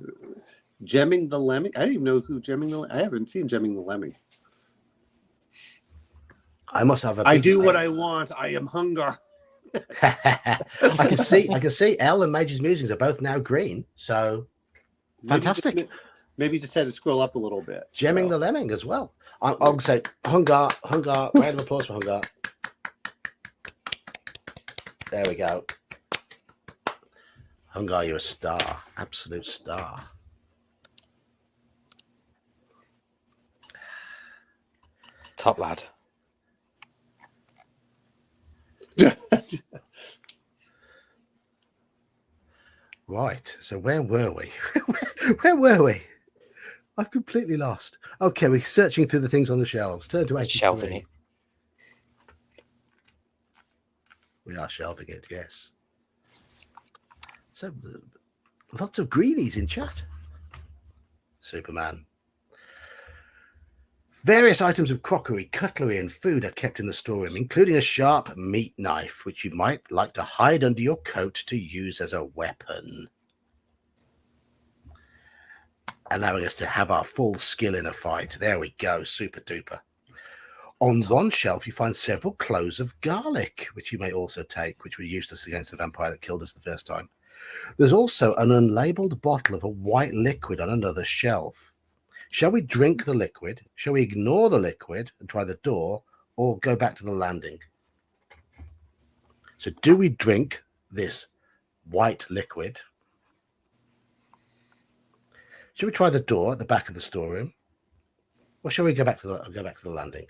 Gemming the Lemming. I didn't even know who Gemming the I haven't seen Gemming the Lemming. I must have a I do what I want. I am Hungar. I can see Elle and Major's Musings are both now green. So fantastic. Maybe just had to scroll up a little bit. Gemming the Lemming as well. I'm going to say Hungar, round of applause for Hungar. There we go. Hungar, you're a star. Absolute star. Top lad. Right. So where were we? Where were we? I've completely lost. Okay, we're searching through the things on the shelves. Turn to 83. Shelving it. We are shelving it, yes. So lots of greenies in chat. Superman. Various items of crockery, cutlery, and food are kept in the storeroom, including a sharp meat knife, which you might like to hide under your coat to use as a weapon. Allowing us to have our full skill in a fight. There we go, super duper. On one shelf, you find several cloves of garlic, which you may also take, which were useless against the vampire that killed us the first time. There's also an unlabeled bottle of a white liquid on another shelf. Shall we drink the liquid? Shall we ignore the liquid and try the door, or go back to the landing? So do we drink this white liquid? Should we try the door at the back of the storeroom, or shall we go back to the landing?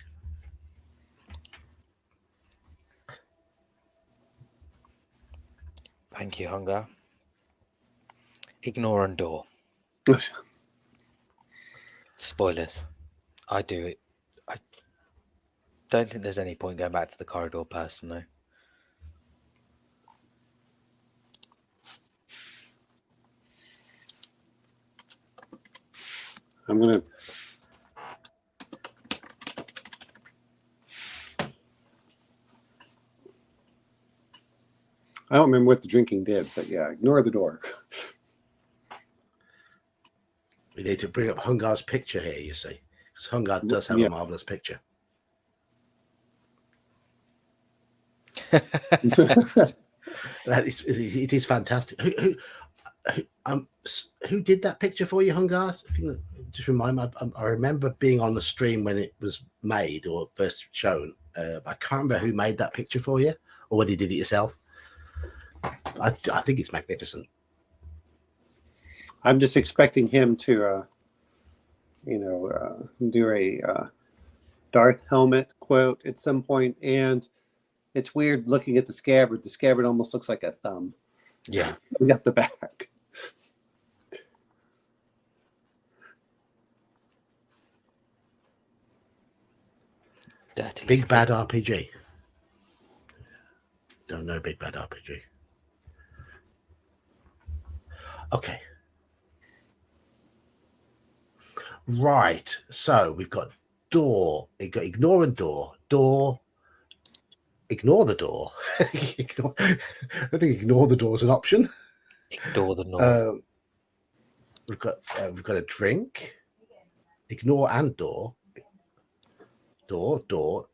Thank you, Hunger. Ignore and door. Spoilers. I do it. I don't think there's any point going back to the corridor personally. I'm gonna. I don't remember what the drinking did, but yeah, ignore the door. We need to bring up Hungar's picture here, you see. Because Hungar does have a marvellous picture. It is fantastic. Who did that picture for you, Hungar? If you just remind me, I remember being on the stream when it was made or first shown. I can't remember who made that picture for you or whether you did it yourself. I think it's magnificent. I'm just expecting him to, do a Darth helmet quote at some point, and it's weird looking at the scabbard. The scabbard almost looks like a thumb. Yeah. We got the back. Dirty. Big Bad RPG. Don't know Big Bad RPG. Okay. Right. So we've got door. We've got ignore and door. Door. Ignore the door. I think ignore the door is an option. Ignore the norm. We've got a drink. Ignore and door. Door.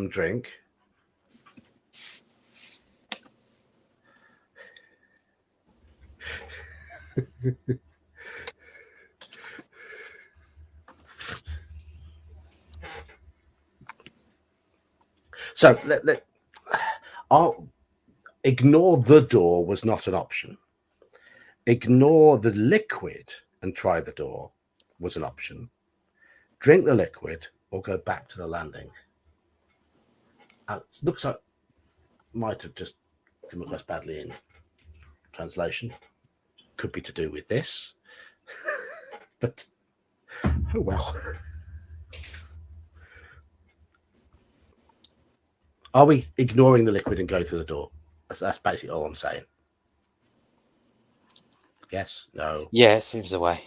Drink. So I'll ignore the door was not an option. Ignore the liquid and try the door was an option. Drink the liquid or go back to the landing. It looks like might have just come across badly in translation. Could be to do with this. But oh well. Are we ignoring the liquid and go through the door? That's basically all I'm saying. Yes? No? Yeah, it seems the way.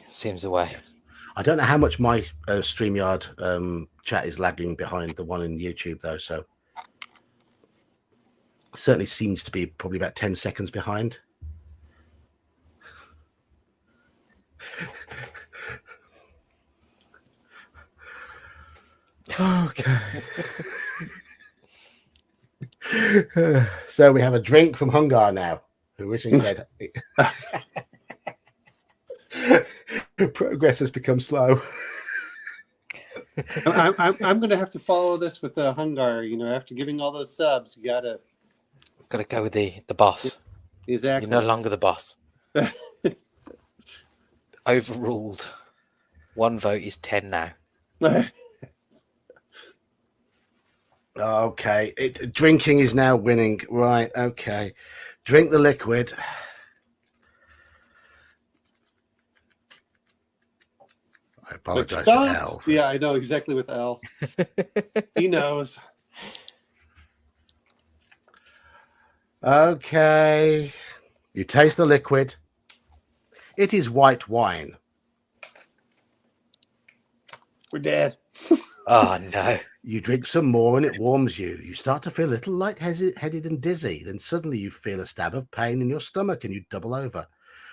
I don't know how much my StreamYard chat is lagging behind the one in YouTube, though, so certainly seems to be probably about 10 seconds behind. Okay. So we have a drink from Hungar now, who originally said progress has become slow. I'm going to have to follow this with Hungar. After giving all those subs, you gotta go with the boss. Exactly. You're no longer the boss. Overruled. 1 vote is 10 now. Okay, drinking is now winning. Right, okay. Drink the liquid. I apologize to Al. Yeah, I know exactly with Al. He knows. Okay. You taste the liquid. It is white wine. We're dead. Oh, no. You drink some more and it warms you. You start to feel a little light-headed and dizzy. Then suddenly you feel a stab of pain in your stomach and you double over.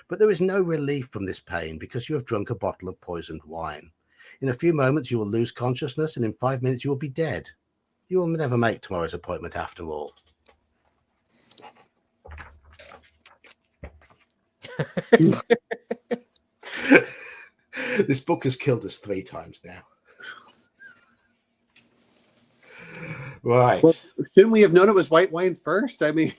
But there is no relief from this pain because you have drunk a bottle of poisoned wine. In a few moments you will lose consciousness and in 5 minutes you will be dead. You will never make tomorrow's appointment after all. This book has killed us 3 times now. Right. Well, shouldn't we have known it was white wine first? I mean,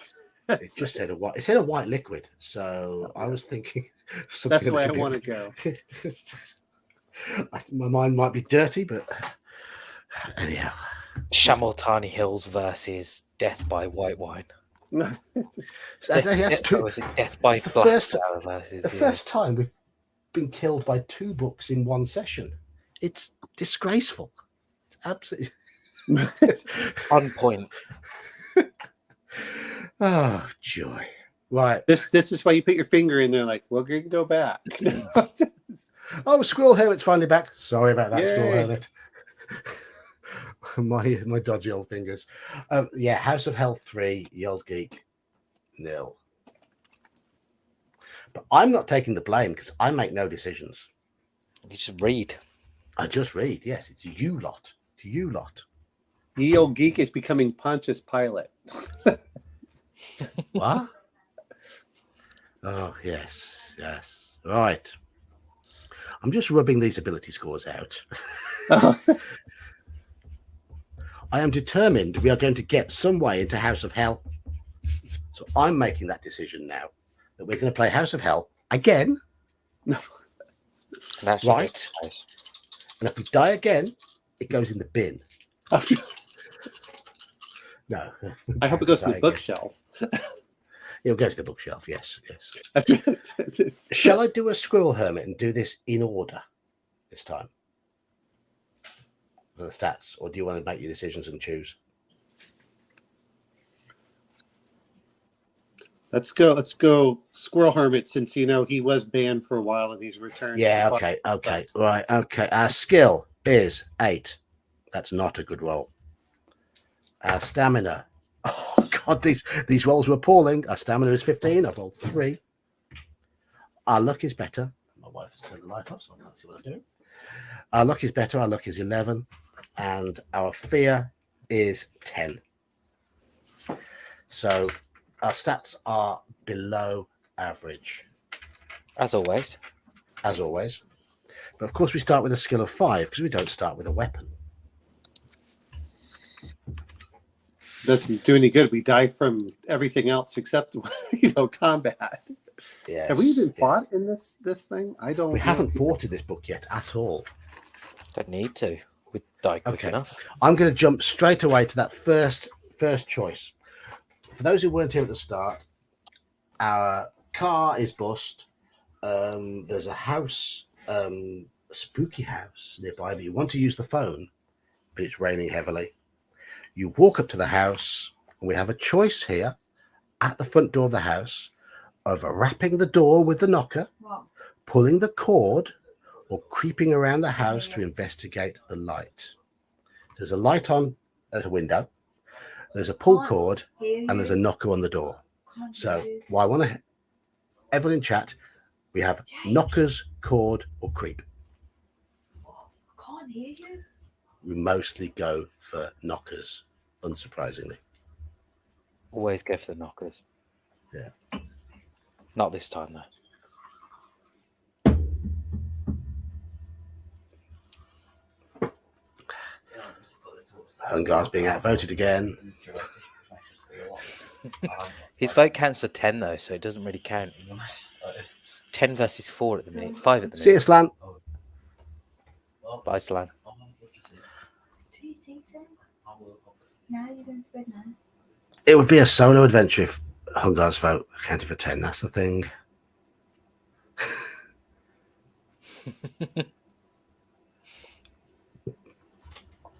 It just said a white. It said a white liquid. So I was thinking something. That's the a way I little want bit- to go. My mind might be dirty, but anyhow. Shamutanti Hills versus Death by White Wine. So that's two. Or was it Death by It's the Black first- Sour versus The first time we've been killed by 2 books in one session. It's disgraceful. It's absolutely on point. oh joy. Right. This is why you put your finger in there, like, we're going to go back. Oh, Squirrel Hermit's finally back. Sorry about that, Squirrel Yay. Hermit. my dodgy old fingers. Yeah, House of Hell 3, Ye Old Geek, 0. But I'm not taking the blame because I make no decisions. You just read. I just read. Yes, it's you lot. It's you lot. Ye Old Geek is becoming Pontius Pilate. What? Oh, yes. Yes. Right. I'm just rubbing these ability scores out. I am determined we are going to get some way into House of Hell. So I'm making that decision now that we're going to play House of Hell again. That's Right. And if we die again, it goes in the bin. No. I hope it goes to Die the again. bookshelf. It'll go to the bookshelf, yes. Yes. Shall I do a Squirrel Hermit and do this in order this time? For the stats, or do you want to make your decisions and choose? Let's go Squirrel Hermit, since he was banned for a while and he's returned. Yeah, okay. Right, okay. Our skill is 8. That's not a good roll. Our stamina. Oh god, these rolls were appalling. Our stamina is 15. I've rolled 3. Our luck is better. My wife has turned the light off, so I can't see what I'm doing. Our luck is better. Our luck is 11. And our fear is 10. So our stats are below average, As always. as always. But of course, we start with a skill of 5 because we don't start with a weapon. Doesn't do any good. We die from everything else except combat. Yes, Have we even yes. fought in this thing? I don't. We know. haven't fought in this book yet at all. Don't need to. We die quick Okay. enough. I'm going to jump straight away to that first choice. For those who weren't here at the start, our car is bust. There's a house, a spooky house nearby, but you want to use the phone, but it's raining heavily. You walk up to the house, and we have a choice here at the front door of the house of rapping the door with the knocker, pulling the cord, or creeping around the house to investigate the light. There's a light on at a window, there's a pull cord, and there's a knocker on the door. So, I want to, everyone in chat, we have knockers, cord, or creep. I can't hear you. We mostly go for knockers, unsurprisingly. Always go for the knockers. Yeah. Not this time, though. Hungar's being outvoted again. His vote counts for 10, though, so it doesn't really count. It's 10 versus 4 at the minute. 5 at the See you, minute. Slan. Bye, Slan. Do you see them? Now you're going to bed now. It would be a solo adventure if Hungar's vote counted for 10. That's the thing.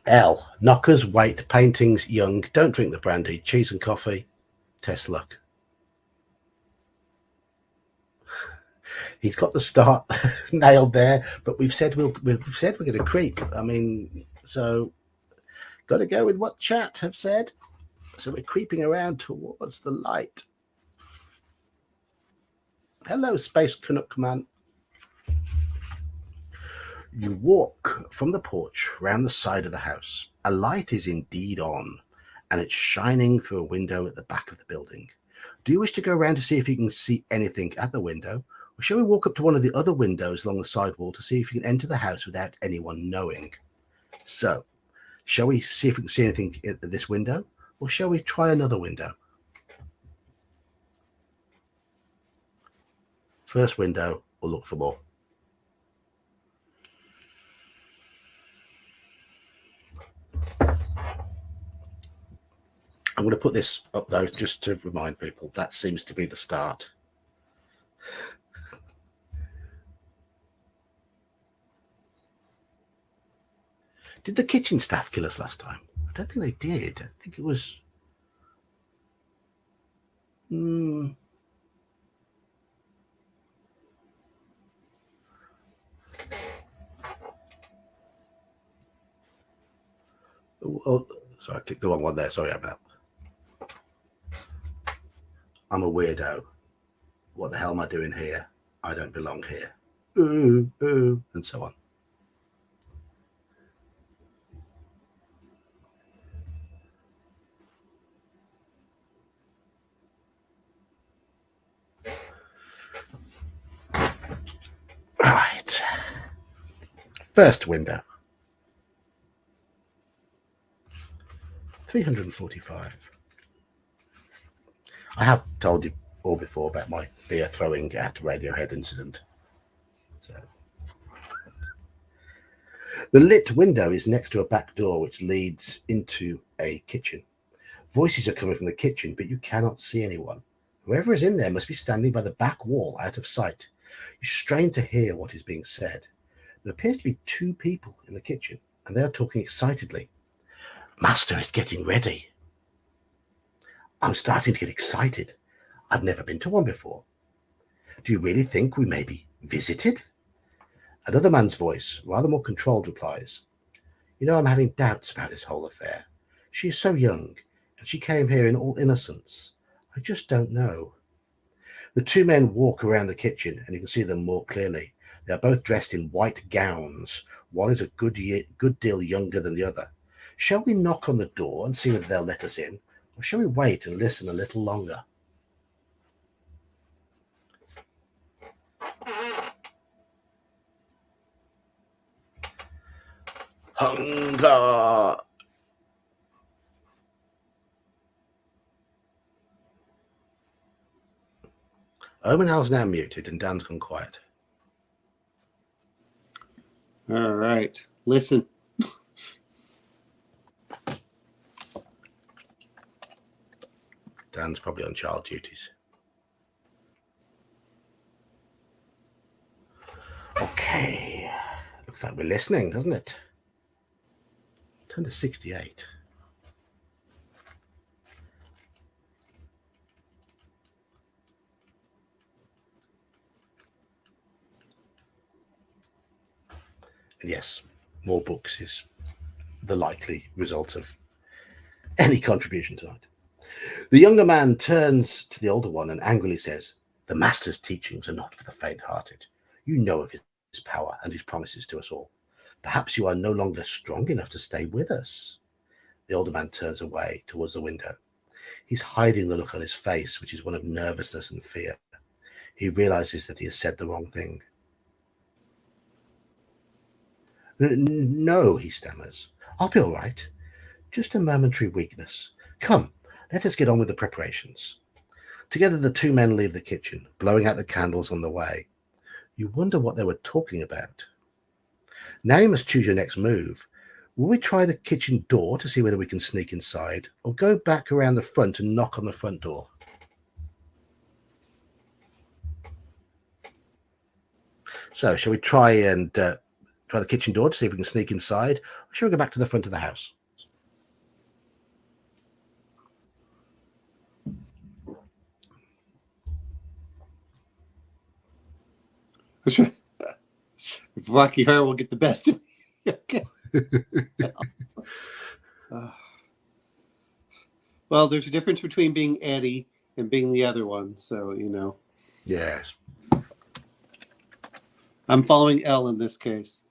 L. Knockers, weight, paintings, young. Don't drink the brandy. Cheese and coffee. Test luck. He's got the start nailed there, but we've said we're going to creep. I mean, so got to go with what chat have said. So we're creeping around towards the light. Hello, Space Canuck Man. You walk from the porch round the side of the house. A light is indeed on, and it's shining through a window at the back of the building. Do you wish to go around to see if you can see anything at the window, or shall we walk up to one of the other windows along the side wall to see if you can enter the house without anyone knowing? So, shall we see if we can see anything at this window, or shall we try another window? First window, or look for more. I'm going to put this up though, just to remind people that seems to be the start. Did the kitchen staff kill us last time? I don't think they did. I think it was. Oh, sorry, I clicked the wrong one there. Sorry about that. I'm a weirdo. What the hell am I doing here? I don't belong here. And so on. Right. First window. 345. I have told you all before about my beer throwing at Radiohead incident. So. The lit window is next to a back door which leads into a kitchen. Voices are coming from the kitchen, but you cannot see anyone. Whoever is in there must be standing by the back wall out of sight. You strain to hear what is being said. There appears to be two people in the kitchen, and they are talking excitedly. Master is getting ready. I'm starting to get excited. I've never been to one before. Do you really think we may be visited? Another man's voice, rather more controlled, replies, You know, I'm having doubts about this whole affair. She is so young, and she came here in all innocence. I just don't know. The two men walk around the kitchen, and you can see them more clearly. They are both dressed in white gowns. One is a good deal younger than the other. Shall we knock on the door and see whether they'll let us in, or shall we wait and listen a little longer? Hunger! Omenal's now muted and Dan's gone quiet. All right. Listen. Dan's probably on child duties. Okay. Looks like we're listening, doesn't it? Turn to 68. And yes, more books is the likely result of any contribution tonight. The younger man turns to the older one and angrily says, The master's teachings are not for the faint-hearted. You know of his power and his promises to us all. Perhaps you are no longer strong enough to stay with us. The older man turns away towards the window. He's hiding the look on his face, which is one of nervousness and fear. He realizes that he has said the wrong thing. No, he stammers. I'll be all right. Just a momentary weakness. Come, let us get on with the preparations. Together the two men leave the kitchen, blowing out the candles on the way. You wonder what they were talking about. Now you must choose your next move. Will we try the kitchen door to see whether we can sneak inside, or go back around the front and knock on the front door? So, shall we try the kitchen door to see if we can sneak inside, or shall we go back to the front of the house? If Rocky Horror will get the best of me. Okay. Well, there's a difference between being Eddie and being the other one, so you know. Yes. I'm following Elle in this case.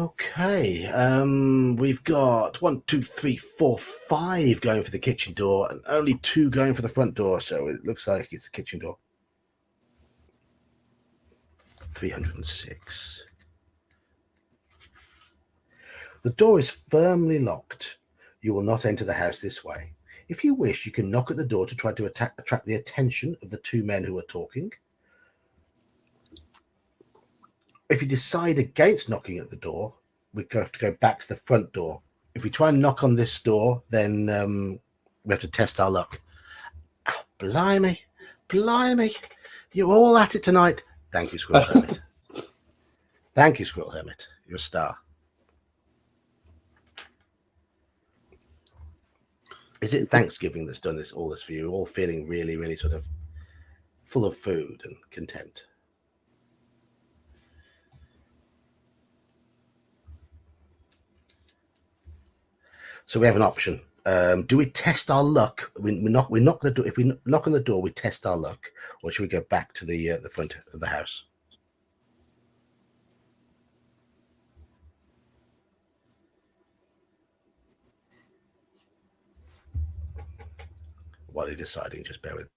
Okay, we've got 1, 2, 3, 4, 5 going for the kitchen door, and only 2 going for the front door. So it looks like it's the kitchen door. 306. The door is firmly locked. You will not enter the house this way. If you wish, you can knock at the door to try to attract the attention of the two men who are talking. If you decide against knocking at the door, we have to go back to the front door. If we try and knock on this door, then we have to test our luck. Oh, blimey. You're all at it tonight. Thank you, Squirrel Hermit. Thank you, Squirrel Hermit. You're a star. Is it Thanksgiving that's done all this for you? All feeling really, really sort of full of food and content? So we have an option. Do we test our luck? We knock the door. If we knock on the door, we test our luck, or should we go back to the front of the house? While you're deciding, just bear with.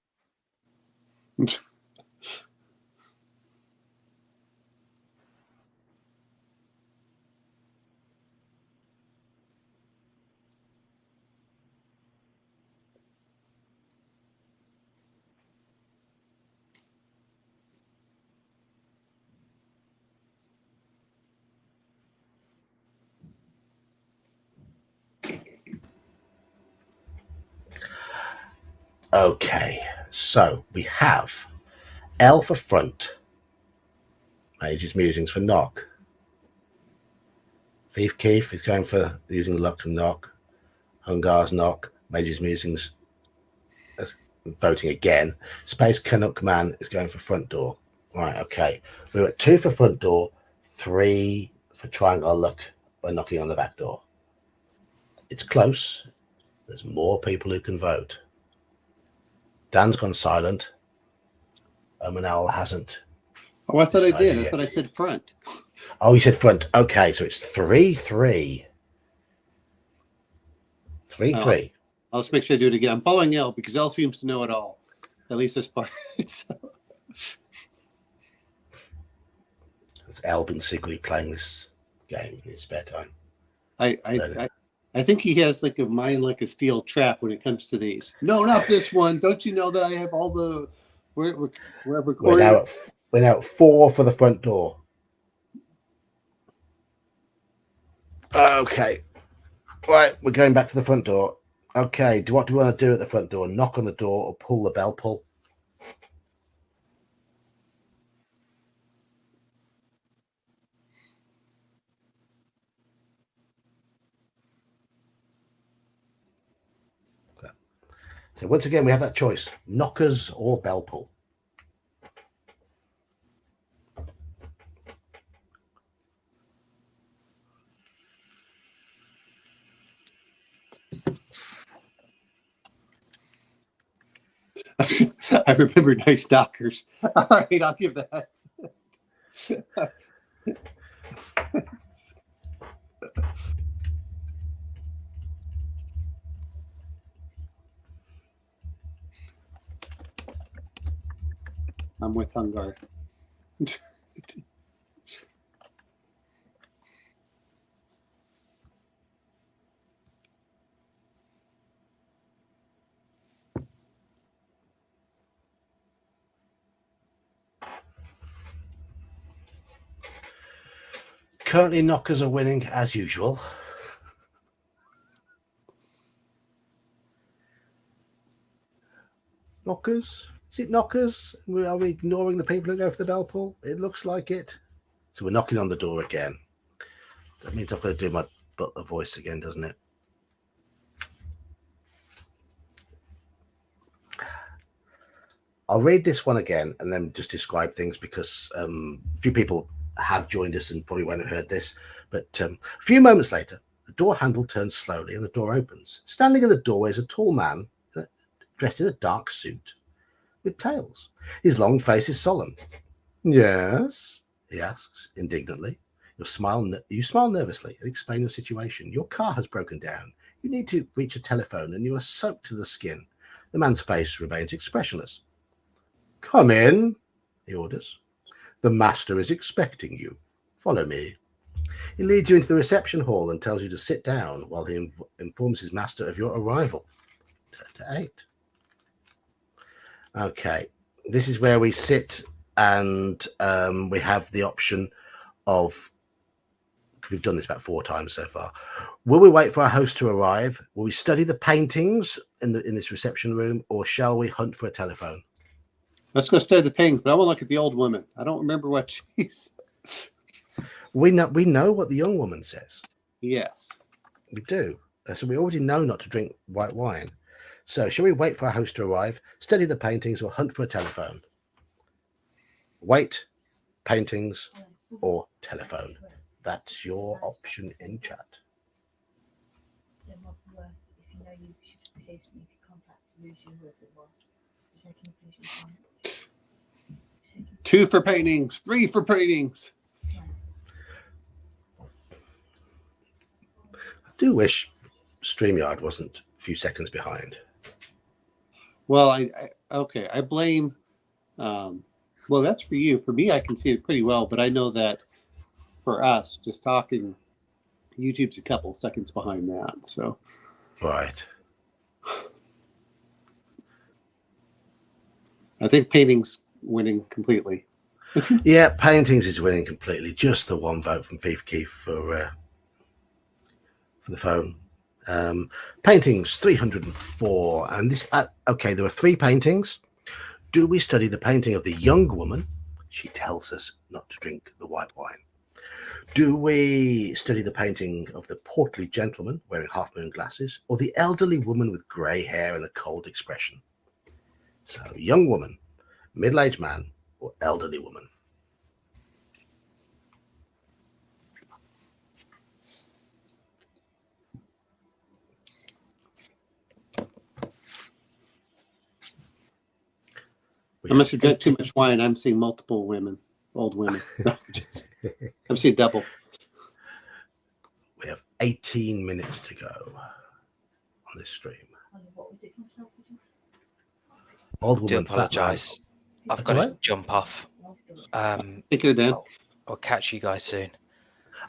Okay, so we have L for front, Mage's Musings for knock. Thief Keith is going for using luck to knock. Hungar's knock. Mage's Musings voting again. Space Canuck Man is going for front door. Right, okay. We're at 2 for front door, 3 for trying our luck by knocking on the back door. It's close. There's more people who can vote. Dan's gone silent. Manel hasn't. Oh, I thought I did. yet. I thought I said front. Oh, you said front. Okay, so it's 3-3. 3-3. I'll just make sure I do it again. I'm following L because L seems to know it all. At least this part. Has Al been secretly playing this game in his spare time? I think he has like a mind like a steel trap when it comes to these. No, not this one. Don't you know that I have all the we're recording? We're now at 4 for the front door. Okay. Right, we're going back to the front door. Okay, what do we want to do at the front door? Knock on the door or pull the bell pull? Okay. So once again, we have that choice: knockers or bell pull. I remember Nice Dockers. All right, I'll give that. I'm with Hungar. Currently, knockers are winning as usual. Knockers? Is it knockers? Are we ignoring the people who go for the bell pull? It looks like it. So we're knocking on the door again. That means I've got to do my butler voice again, doesn't it? I'll read this one again and then just describe things because a few people have joined us and probably won't have heard this. But a few moments later, the door handle turns slowly and the door opens. Standing in the doorway is a tall man dressed in a dark suit with tails. His long face is solemn. Yes, he asks indignantly. You smile nervously and explain your situation. Your car has broken down. You need to reach a telephone and you are soaked to the skin. The man's face remains expressionless. Come in, he orders. The master is expecting you. Follow me. He leads you into the reception hall and tells you to sit down while he informs his master of your arrival. Turn to 8. Okay, this is where we sit, and we have the option of, we've done this about 4 times so far. Will we wait for our host to arrive? Will we study the paintings in this reception room, or shall we hunt for a telephone? Let's go study the paintings, but I want to look at the old woman. I don't remember what she's. We know what the young woman says. Yes. We do. So we already know not to drink white wine. So shall we wait for our host to arrive, study the paintings, or hunt for a telephone? Wait, paintings, or telephone. That's your option in chat. So it might be worth, if you know you should receive something, if you contact Lucy, whoever it was, just say, can you please respond? 2 for paintings, 3 for paintings. I do wish StreamYard wasn't a few seconds behind. Well, I blame. Well, that's for you. For me, I can see it pretty well, but I know that for us, just talking, YouTube's a couple seconds behind that. So, Right. I think paintings winning completely. Yeah, paintings is winning completely. Just the 1 vote from Thief Keith for the phone. Paintings 304, and this. Okay, there were 3 paintings. Do we study the painting of the young woman? She tells us not to drink the white wine. Do we study the painting of the portly gentleman wearing half-moon glasses, or the elderly woman with grey hair and a cold expression? So, young woman, middle-aged man, or elderly woman? I must have drank too much wine. I'm seeing multiple women, old women. I'm seeing double. We have 18 minutes to go on this stream. What was it from Selfridges? Old Do woman, fat man. apologise. I've That's got all to right. jump off. Take care, Dan. I'll catch you guys soon.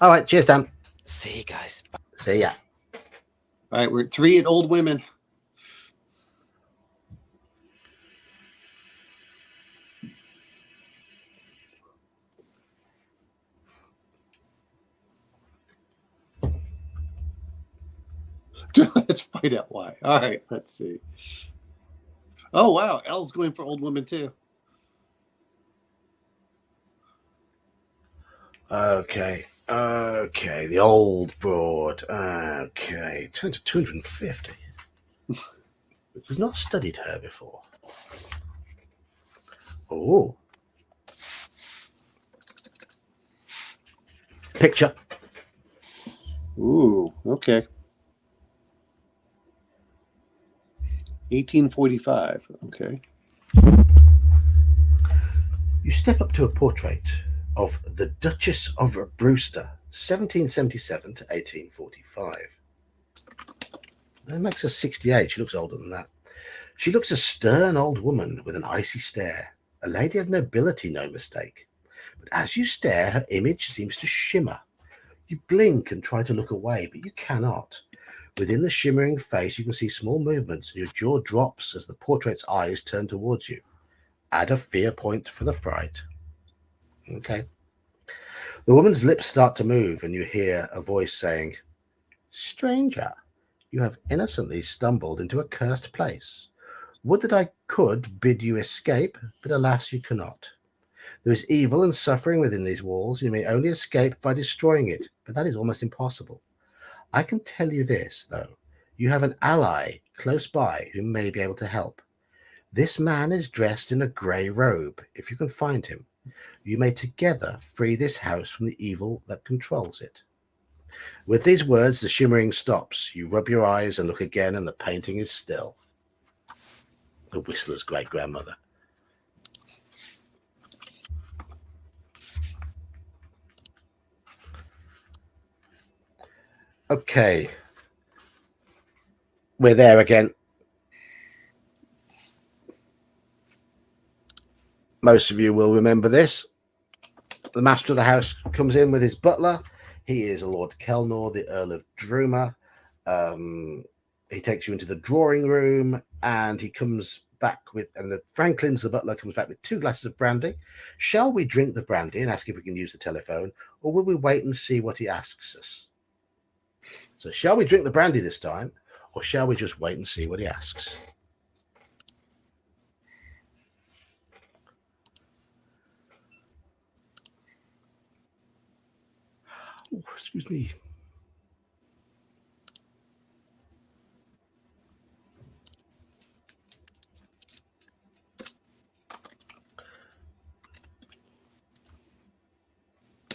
All right, cheers, Dan. See you guys. Bye. See ya. All right, we're at 3 at old women. Let's find out why. All right, let's see. Oh, wow. Elle's going for old woman, too. Okay. The old broad. Okay. Turn to 250. We've not studied her before. Oh. Picture. Ooh, okay. 1845. Okay. You step up to a portrait of the Duchess of Brewster, 1777 to 1845. That makes her 68. She looks older than that. She looks a stern old woman with an icy stare. A lady of nobility, no mistake. But as you stare, her image seems to shimmer. You blink and try to look away, but you cannot. Within the shimmering face, you can see small movements, and your jaw drops as the portrait's eyes turn towards you. Add a fear point for the fright. Okay. The woman's lips start to move, and you hear a voice saying, "Stranger, you have innocently stumbled into a cursed place. Would that I could bid you escape, but alas, you cannot. There is evil and suffering within these walls. You may only escape by destroying it, but that is almost impossible. I can tell you this, though. You have an ally close by who may be able to help. This man is dressed in a grey robe. If you can find him, you may together free this house from the evil that controls it." With these words, the shimmering stops. You rub your eyes and look again, and the painting is still. The Whistler's great-grandmother. Okay. We're there again. Most of you will remember this. The master of the house comes in with his butler. He is Lord Kelnor, the Earl of Druma. He takes you into the drawing room, and he comes back with, and the Franklin's, the butler, comes back with 2 glasses of brandy. Shall we drink the brandy and ask if we can use the telephone, or will we wait and see what he asks us? So shall we drink the brandy this time, or shall we just wait and see what he asks? Oh, excuse me.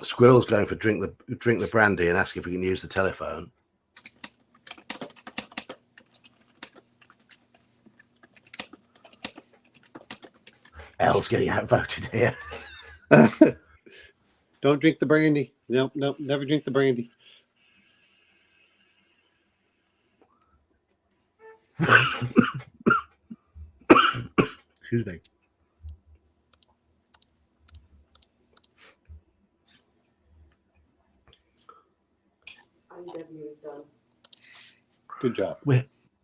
Squirrel's going for drink the brandy and ask if we can use the telephone. Elle's getting outvoted here. Don't drink the brandy. Nope, never drink the brandy. Excuse me. Good job.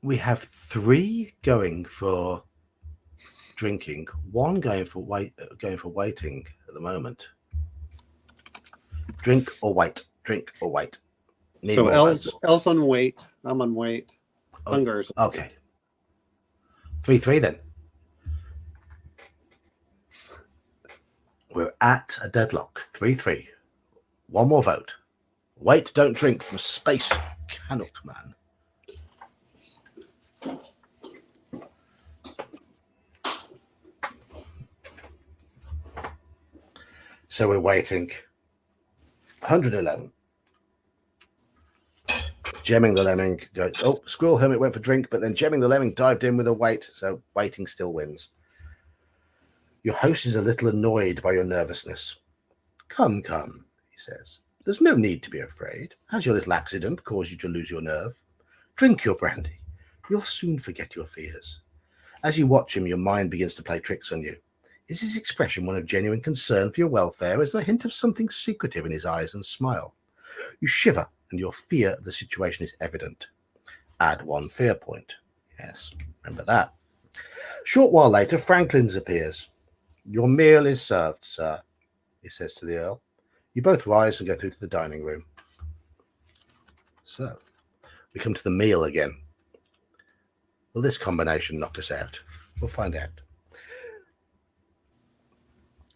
We have 3 going for drinking, 1 going for waiting at the moment. Drink or wait. Drink or wait. Need So more Elle's on wait. I'm on wait. Hunger's on okay. wait. 3-3 then. We're at a deadlock. 3-3. 1 more vote. Wait, don't drink from Space Canuck Man. So we're waiting. 111. Gemming the Lemming goes, oh, Squirrel Hermit went for drink, but then Gemming the Lemming dived in with a wait, so waiting still wins. Your host is a little annoyed by your nervousness. Come, he says. There's no need to be afraid. Has your little accident caused you to lose your nerve? Drink your brandy. You'll soon forget your fears. As you watch him, your mind begins to play tricks on you. Is his expression one of genuine concern for your welfare, or is there a hint of something secretive in his eyes and smile? You shiver, and your fear of the situation is evident. Add 1 fear point. Yes, remember that. Short while later, Franklin's appears. Your meal is served, sir, he says to the Earl. You both rise and go through to the dining room. So, we come to the meal again. Will this combination knock us out? We'll find out.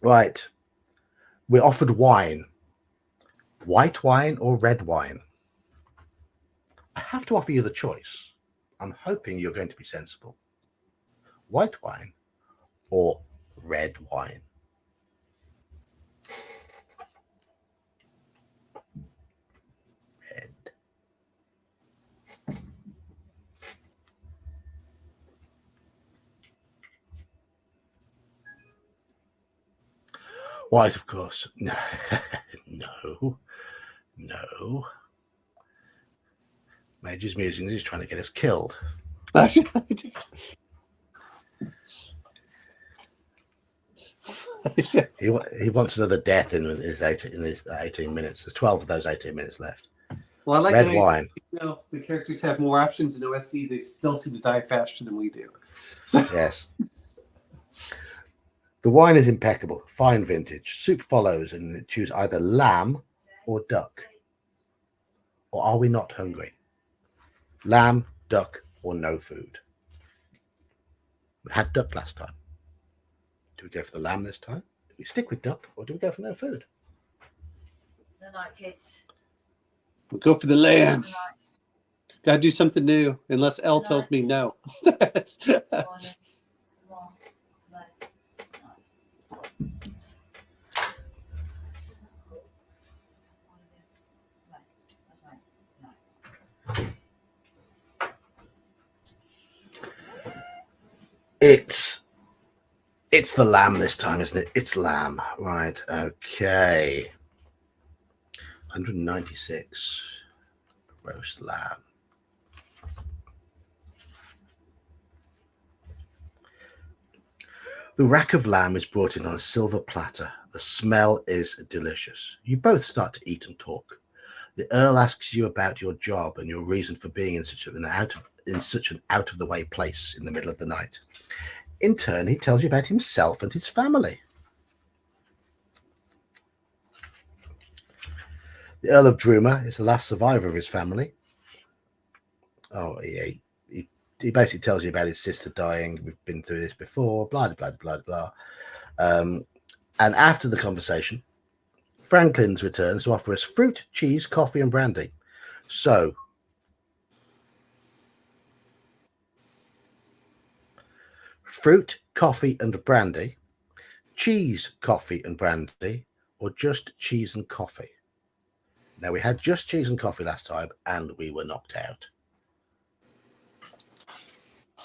Right. We're offered wine. White wine or red wine? I have to offer you the choice. I'm hoping you're going to be sensible. White wine or red wine? Red. White, of course. No. No. Major's musing. He's trying to get us killed. He wants another death in his 18 minutes. There's 12 of those 18 minutes left. Well, I like red wine. The characters have more options in OSC. They still seem to die faster than we do. So. Yes. The wine is impeccable, fine vintage. Soup follows, and choose either lamb or duck. Or are we not hungry? Lamb, duck, or no food? We had duck last time. Do we go for the lamb this time? Do we stick with duck, or do we go for no food? The night, kids. We'll go for the lamb. Gotta do something new, unless Elle tells me no. It's the lamb this time, isn't it? It's lamb. Right, okay. 196 roast lamb. The rack of lamb is brought in on a silver platter. The smell is delicious. You both start to eat and talk. The Earl asks you about your job and your reason for being in such an out of the way place in the middle of the night. In turn, he tells you about himself and his family. The Earl of Druma is the last survivor of his family. Oh, he basically tells you about his sister dying. We've been through this before, blah, blah, blah, blah. And after the conversation, Franklin's returns to offer us fruit, cheese, coffee, and brandy. So, fruit, coffee, and brandy, cheese, coffee, and brandy, or just cheese and coffee? Now, we had just cheese and coffee last time, and we were knocked out.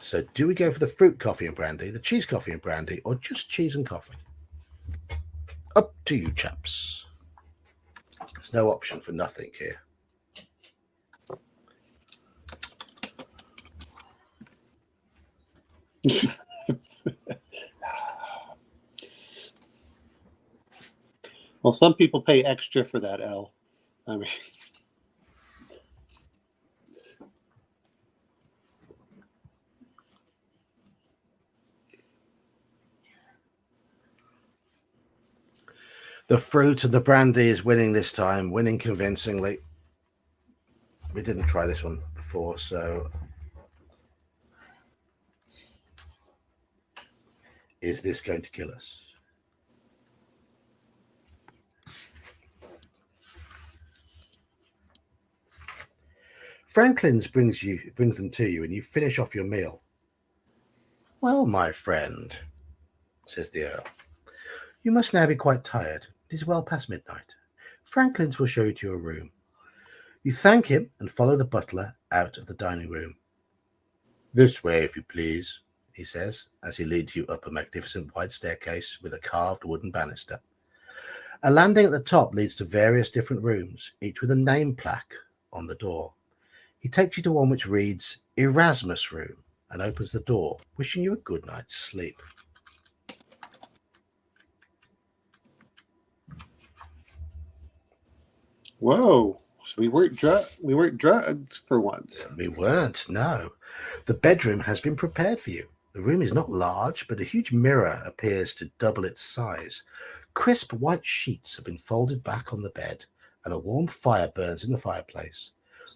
So, do we go for the fruit, coffee, and brandy, the cheese, coffee, and brandy, or just cheese and coffee? Up to you, chaps. There's no option for nothing here. Well, some people pay extra for that, L. I mean, The fruit and the brandy is winning this time, winning convincingly. We didn't try this one before, so is this going to kill us? Franklin's brings them to you, and you finish off your meal. Well, my friend, says the Earl, you must now be quite tired. It is well past midnight. Franklin's will show you to your room. You thank him and follow the butler out of the dining room. This way, if you please, he says, as he leads you up a magnificent wide staircase with a carved wooden banister. A landing at the top leads to various different rooms, each with a name plaque on the door. He takes you to one which reads Erasmus Room and opens the door, wishing you a good night's sleep. whoa! So we weren't drugged for once. We weren't, no. The bedroom has been prepared for you. The room is not large, but a huge mirror appears to double its size. Crisp white sheets have been folded back on the bed, and a warm fire burns in the fireplace.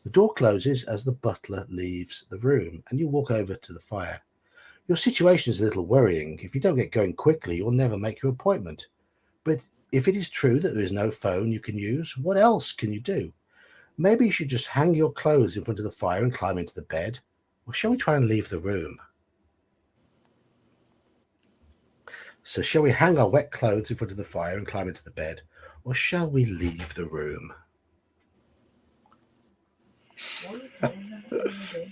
The door closes as the butler leaves the room, and you walk over to the fire. Your situation is a little worrying. If you don't get going quickly, you'll never make your appointment. But if it is true that there is no phone you can use, what else can you do? Maybe you should just hang your clothes in front of the fire and climb into the bed. Or shall we try and leave the room? So shall we hang our wet clothes in front of the fire and climb into the bed? Or shall we leave the room? What are you doing? Is that what you want to do?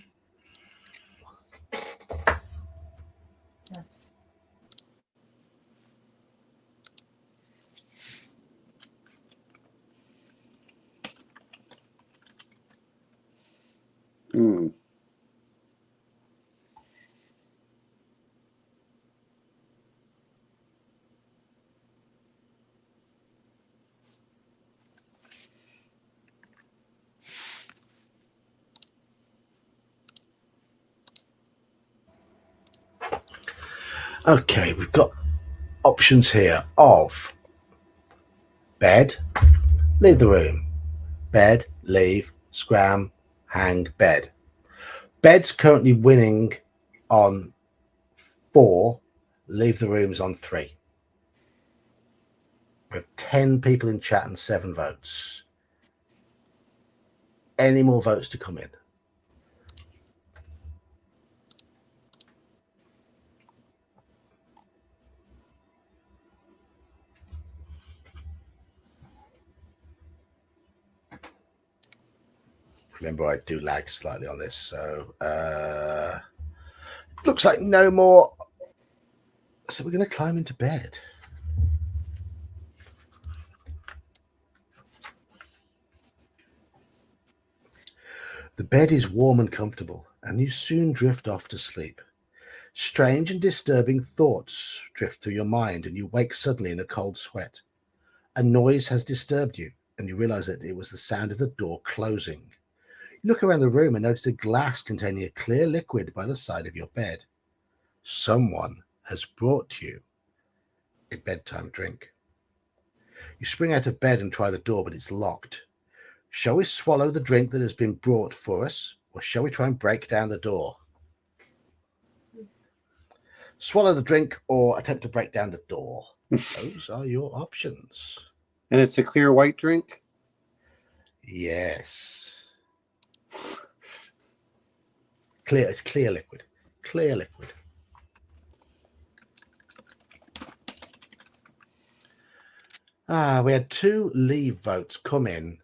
Hmm. Okay, we've got options here of bed, leave the room, bed, leave, scram, hang, bed. Bed's currently winning on 4, leave the rooms on 3. We have 10 people in chat and 7 votes. Any more votes to come in? Remember, I do lag slightly on this, so looks like no more. So we're going to climb into bed. The bed is warm and comfortable, and you soon drift off to sleep. Strange and disturbing thoughts drift through your mind, and you wake suddenly in a cold sweat. A noise has disturbed you, and you realize that it was the sound of the door closing. You look around the room and notice a glass containing a clear liquid by the side of your bed. Someone has brought you a bedtime drink. You spring out of bed and try the door, but it's locked. Shall we swallow the drink that has been brought for us, or shall we try and break down the door? Swallow the drink or attempt to break down the door. Those are your options. And it's a clear white drink? Yes. Clear. It's clear liquid. Clear liquid. We had 2 leave votes come in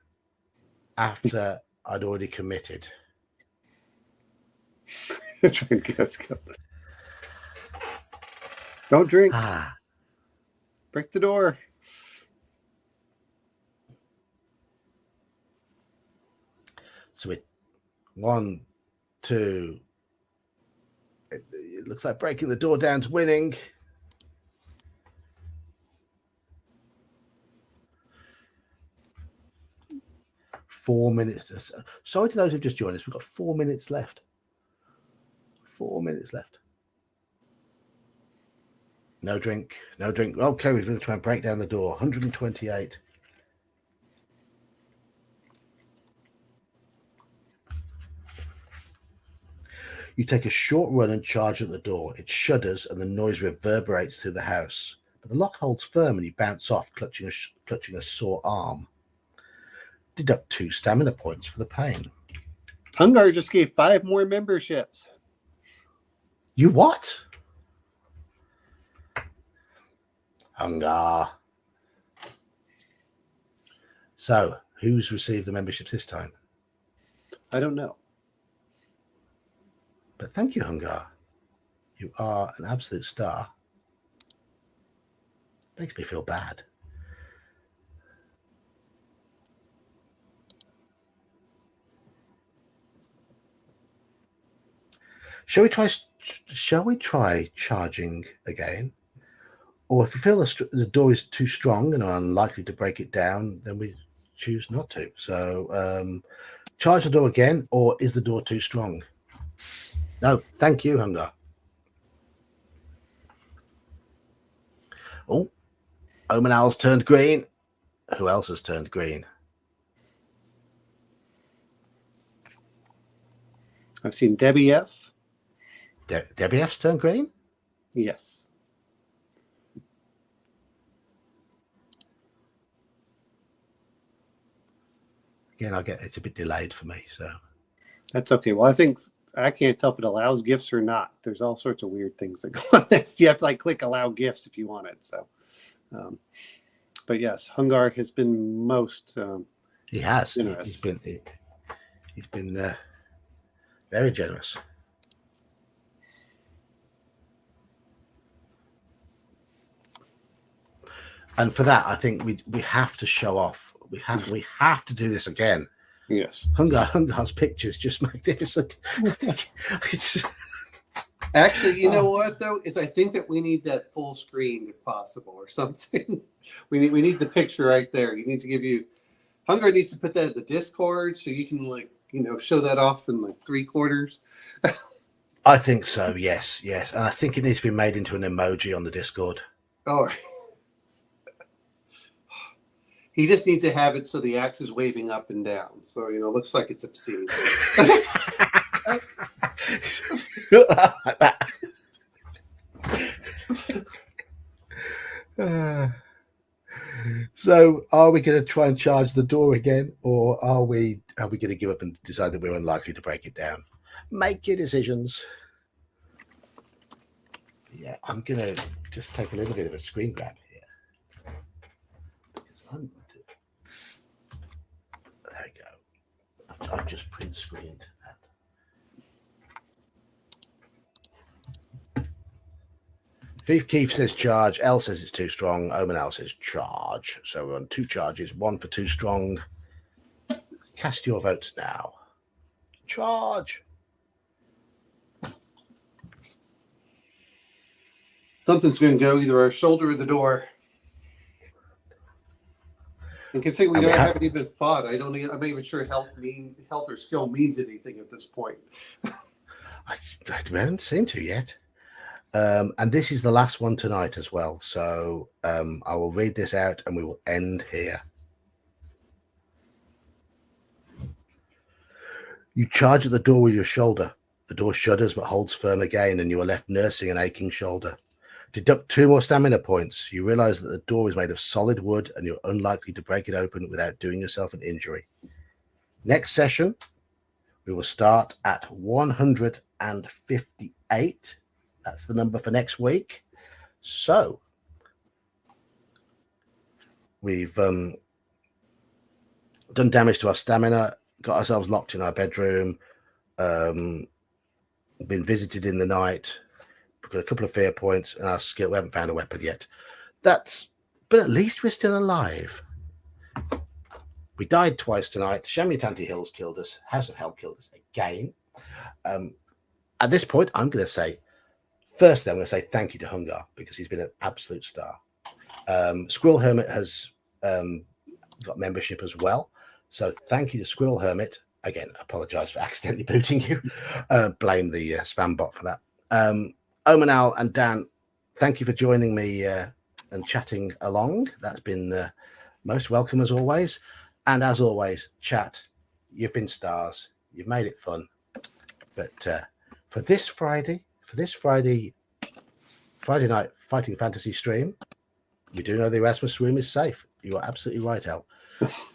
after I'd already committed. Drink. Let's go. Don't drink. Break the door. So 1, 2. It looks like breaking the door down's winning. Four minutes. Sorry to those who've just joined us. We've got 4 minutes left. 4 minutes left. No drink. No drink. Okay, we're going to try and break down the door. 128. You take a short run and charge at the door. It shudders and the noise reverberates through the house. But the lock holds firm and you bounce off, clutching a sore arm. Deduct 2 stamina points for the pain. Hungar just gave 5 more memberships. You what? Hungar. So, who's received the memberships this time? I don't know. But thank you, Hungar. You are an absolute star. Makes me feel bad. Shall we try charging again? Or if you feel the door is too strong and are unlikely to break it down, then we choose not to. So charge the door again, or is the door too strong? No, thank you, Hungar. Oh, Omen Owl's turned green. Who else has turned green? I've seen Debbie F. Debbie F's turned green? Yes. Again, it's a bit delayed for me, so. That's okay. Well, I can't tell if it allows gifts or not. There's all sorts of weird things that go on this. You have to click allow gifts if you want it. So, but yes, Hungar has been most. He has. Generous. He's been very generous. And for that, I think we have to show off. We have to do this again. Yes. Hungar's picture's just magnificent. Actually, you know what though is I think that we need that full screen if possible or something. we need the picture right there. You need to give you. Hungar needs to put that in the Discord so you can show that off in 3/4. I think so. Yes, and I think it needs to be made into an emoji on the Discord. Oh. He just needs to have it so the axe is waving up and down. So, it looks like it's obscene. So, are we going to try and charge the door again, or are we going to give up and decide that we're unlikely to break it down? Make your decisions. Yeah, I'm going to just take a little bit of a screen grab here. There we go. I've just print screened that. Thief Keith says charge. L says it's too strong. Omen L says charge. So we're on 2 charges. 1 for too strong. Cast your votes now. Charge. Something's going to go either our shoulder or the door. And considering we haven't even fought, I'm not even sure health or skill means anything at this point. I haven't seen to yet. And this is the last one tonight as well. So I will read this out and we will end here. You charge at the door with your shoulder. The door shudders but holds firm again, and you are left nursing an aching shoulder. Deduct 2 more stamina points. You realize that the door is made of solid wood and you're unlikely to break it open without doing yourself an injury. Next session, we will start at 158. That's the number for next week. So we've done damage to our stamina, got ourselves locked in our bedroom, been visited in the night, got a couple of fear points, and our skill. We haven't found a weapon yet. But at least we're still alive. We died twice tonight. Shamutanti Hills killed us. House of Hell killed us again. At this point, I'm going to say, firstly, I'm going to say thank you to Hungar because he's been an absolute star. Squirrel Hermit has got membership as well. So thank you to Squirrel Hermit. Again, apologize for accidentally booting you. Blame the spam bot for that. Omanal and Dan, thank you for joining me and chatting along. That's been most welcome as always. And as always, chat, you've been stars. You've made it fun. But for this Friday night Fighting Fantasy stream, we do know the Erasmus room is safe. You are absolutely right, El.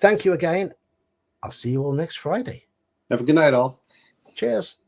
Thank you again. I'll see you all next Friday. Have a good night, all. Cheers.